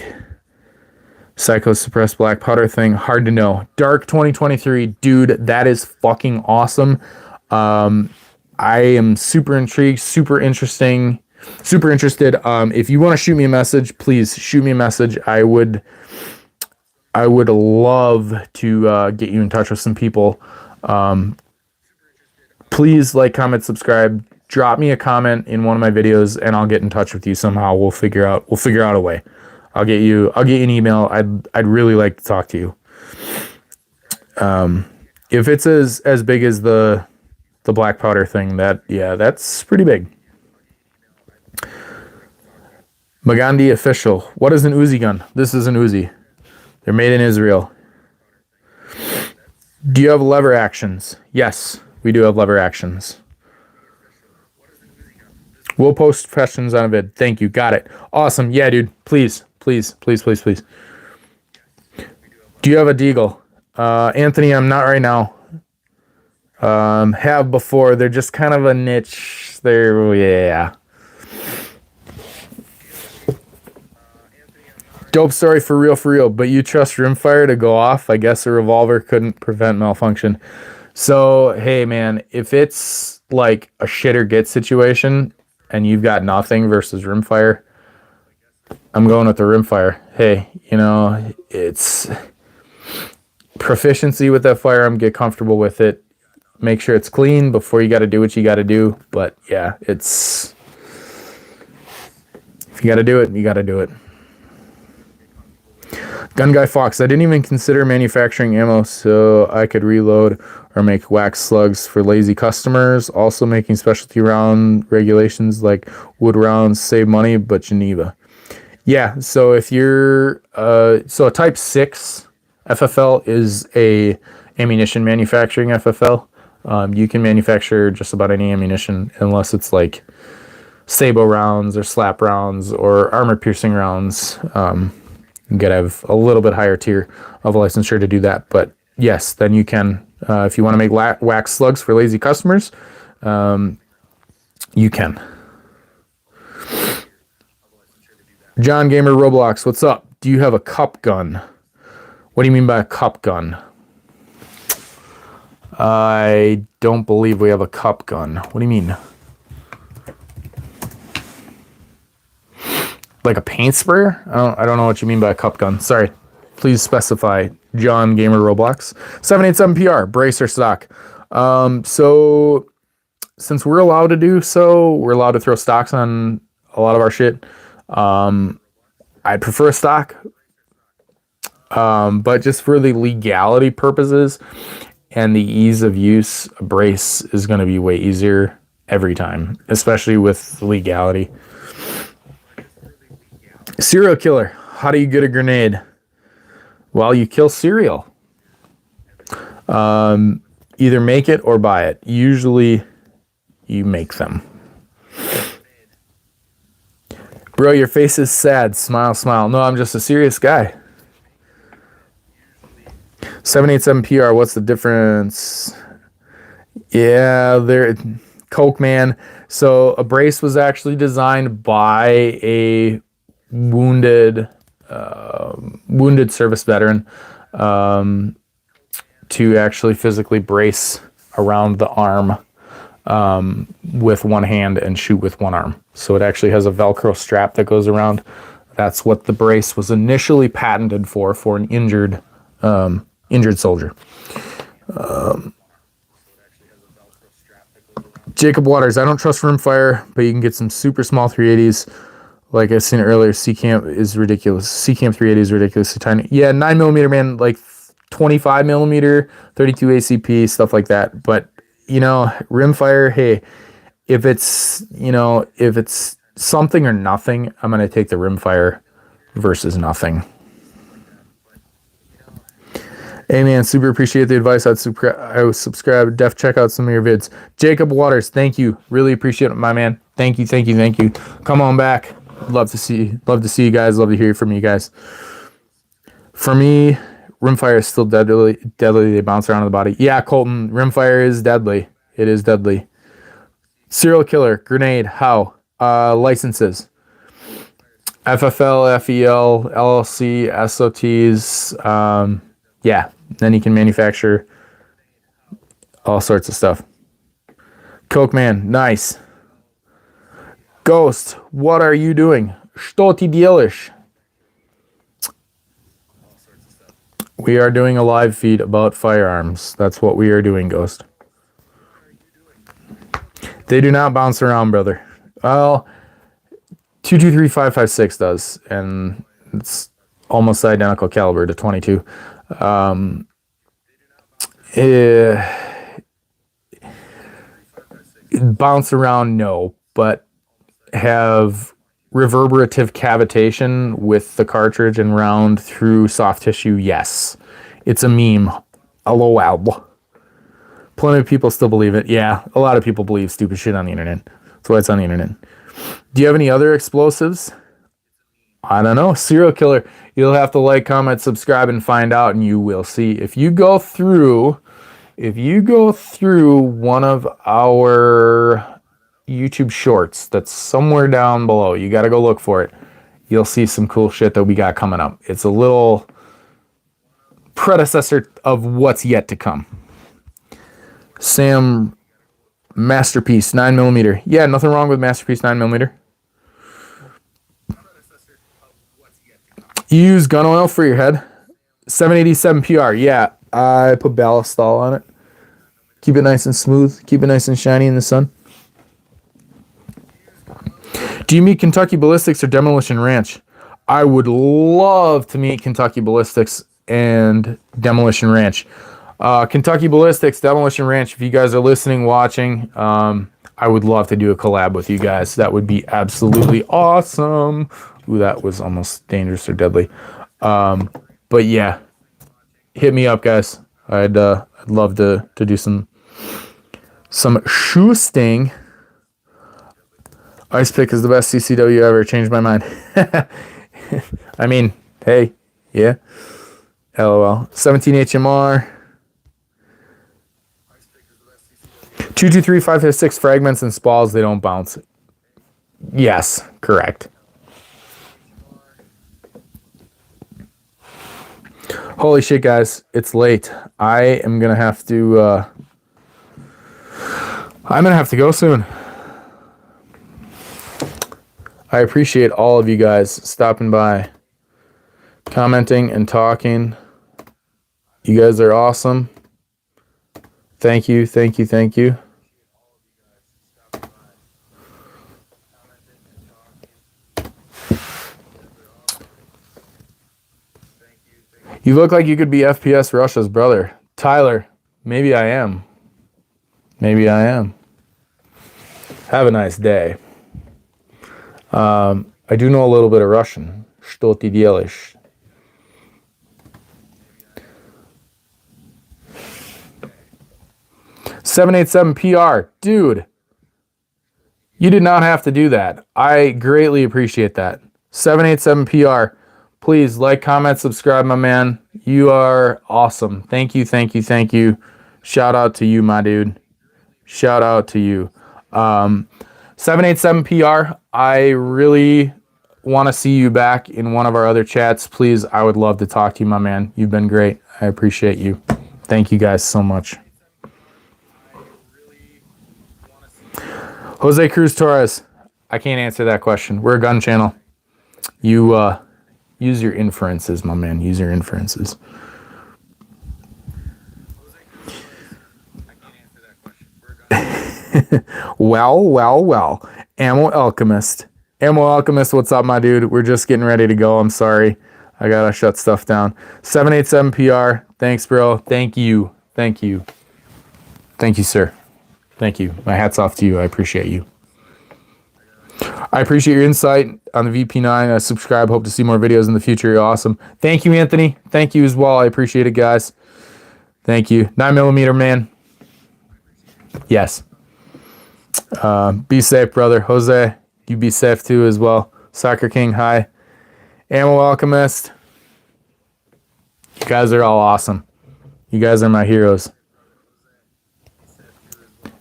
Psycho suppressed black powder thing. Hard to know. Dark 2023, dude, that is fucking awesome. I am super intrigued, super interested. If you want to shoot me a message, please shoot me a message. I would love to get you in touch with some people. Please like, comment, subscribe. Drop me a comment in one of my videos, and I'll get in touch with you somehow. We'll figure out a way. I'll get you an email. I'd really like to talk to you. If it's as big as the black powder thing, that's pretty big. Magandhi official. What is an Uzi gun? This is an Uzi. They're made in Israel. Do you have lever actions? Yes, we do have lever actions. We'll post questions on a vid. Thank you. Got it. Awesome. Yeah, dude. Please. Do you have a deagle? Anthony, I'm not right now. Have before. They're just kind of a niche. Yeah. Dope story for real. But you trust rimfire to go off? I guess a revolver couldn't prevent malfunction. So, hey, man, if it's like a shit or get situation and you've got nothing versus rimfire, I'm going with the rimfire. Hey, it's proficiency with that firearm. Get comfortable with it. Make sure it's clean before you got to do what you got to do. But yeah, it's If you got to do it, you got to do it. Gun Guy Fox, I didn't even consider manufacturing ammo so I could reload or make wax slugs for lazy customers. Also making specialty round regulations like wood rounds save money, but Geneva. Yeah, so if you're so a Type 6 FFL is a ammunition manufacturing FFL. You can manufacture just about any ammunition unless it's like Sabo rounds or slap rounds or armor piercing rounds. You gotta have a little bit higher tier of licensure to do that. But yes, then you can, if you want to make wax slugs for lazy customers, you can. John Gamer Roblox, what's up? Do you have a cup gun? What do you mean by a cup gun? I don't believe we have a cup gun. What do you mean? Like a paint sprayer? I don't know what you mean by a cup gun. Sorry. Please specify. John Gamer Roblox. 787PR, brace or stock. So since we're allowed to do so, we're allowed to throw stocks on a lot of our shit. I'd prefer a stock. But just for the legality purposes and the ease of use, a brace is going to be way easier every time, especially with legality. Serial killer. How do you get a grenade? Well, you kill cereal. Either make it or buy it. Usually, you make them. Bro, your face is sad. Smile, smile. No, I'm just a serious guy. 787PR, what's the difference? Yeah, Coke Man. So a brace was actually designed by a wounded service veteran to actually physically brace around the arm with one hand and shoot with one arm. So it actually has a Velcro strap that goes around. That's what the brace was initially patented for an injured soldier. Jacob Waters, I don't trust Rimfire, but you can get some super small 380s. Like I seen earlier, C-Camp is ridiculous. C-Camp 380 is ridiculously tiny. Yeah, 9mm, man, like 25mm, 32 ACP, stuff like that. But, you know, Rimfire, hey, if it's something or nothing, I'm going to take the Rimfire versus nothing. Hey, man, super appreciate the advice. I would subscribe, def check out some of your vids. Jacob Waters, thank you. Really appreciate it, my man. Thank you. Come on back. Love to see you guys. Love to hear from you guys. For me, Rimfire is still deadly. They bounce around in the body. Yeah, Colton, Rimfire is deadly. It is deadly. Serial killer, grenade, how? Licenses. FFL, FEL, LLC, SOTs. Yeah, then you can manufacture all sorts of stuff. Coke Man, nice. Ghost, what are you doing? Что ты делаешь? We are doing a live feed about firearms. That's what we are doing, Ghost. They do not bounce around, brother. Well, 223.556 does, and it's almost identical caliber to 22. Bounce around, no, but have reverberative cavitation with the cartridge and round through soft tissue, yes. It's a meme. LOL. Plenty of people still believe it. Yeah, a lot of people believe stupid shit on the internet. That's why it's on the internet. Do you have any other explosives? I don't know. Serial killer. You'll have to like, comment, subscribe, and find out, and you will see. If you go through one of our YouTube shorts that's somewhere down below, you got to go look for it. You'll see some cool shit that we got coming up. It's a little predecessor of what's yet to come. Sam, Masterpiece 9mm. Yeah, nothing wrong with Masterpiece 9mm. You use gun oil for your head. 787 PR. Yeah, I put ballistol on it. Keep it nice and smooth. Keep it nice and shiny in the sun. Do you meet Kentucky Ballistics or Demolition Ranch? I would love to meet Kentucky Ballistics and Demolition Ranch. Kentucky Ballistics, Demolition Ranch, if you guys are listening, watching, I would love to do a collab with you guys. That would be absolutely awesome. Ooh, that was almost dangerous or deadly. But yeah, hit me up, guys. I'd love to do some shoosting. Ice Pick is the best CCW ever. Changed my mind. I mean, hey, yeah. LOL. 17 HMR. 223 556 fragments and spalls, they don't bounce. Yes, correct. Holy shit, guys, it's late. I am gonna have to go soon. I appreciate all of you guys stopping by, commenting and talking. You guys are awesome. Thank you, thank you, thank you. You look like you could be FPS Russia's brother. Tyler, maybe I am. Maybe I am. Have a nice day. I do know a little bit of Russian. Что ты делаешь? $787 PR. Dude, you did not have to do that. I greatly appreciate that. 787 PR. Please like, comment, subscribe, my man. You are awesome. Thank you, thank you, thank you. Shout out to you, my dude. Shout out to you. 787 PR. I really want to see you back in one of our other chats. Please, I would love to talk to you, my man. You've been great. I appreciate you. Thank you guys so much. Jose Cruz Torres. I can't answer that question. We're a gun channel. You use your inferences, my man. Use your inferences. Well. Ammo Alchemist. Ammo Alchemist, what's up, my dude? We're just getting ready to go. I'm sorry. I gotta shut stuff down. 787 PR. Thanks, bro. Thank you. Thank you. Thank you, sir. Thank you. My hat's off to you. I appreciate you. I appreciate your insight on the VP9. I subscribe. Hope to see more videos in the future. You're awesome. Thank you, Anthony. Thank you as well. I appreciate it, guys. Thank you. 9mm, man. Yes. Be safe, brother. Jose, you be safe too as well. Soccer King, hi. Ammo Alchemist. You guys are all awesome. You guys are my heroes.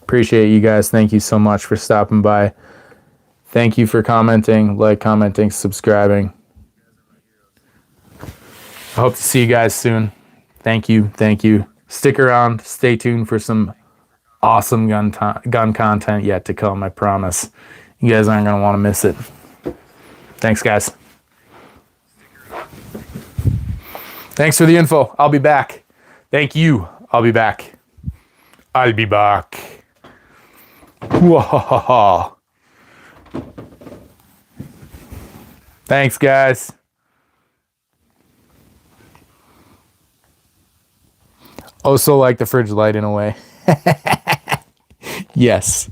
Appreciate you guys. Thank you so much for stopping by. Thank you for commenting, commenting, subscribing. I hope to see you guys soon. Thank you. Thank you. Stick around. Stay tuned for some awesome gun content yet to come, I promise. You guys aren't going to want to miss it. Thanks, guys. Thanks for the info. I'll be back. Thank you. I'll be back. I'll be back. Whoa. Thanks, guys. Also like the fridge light in a way. Yes.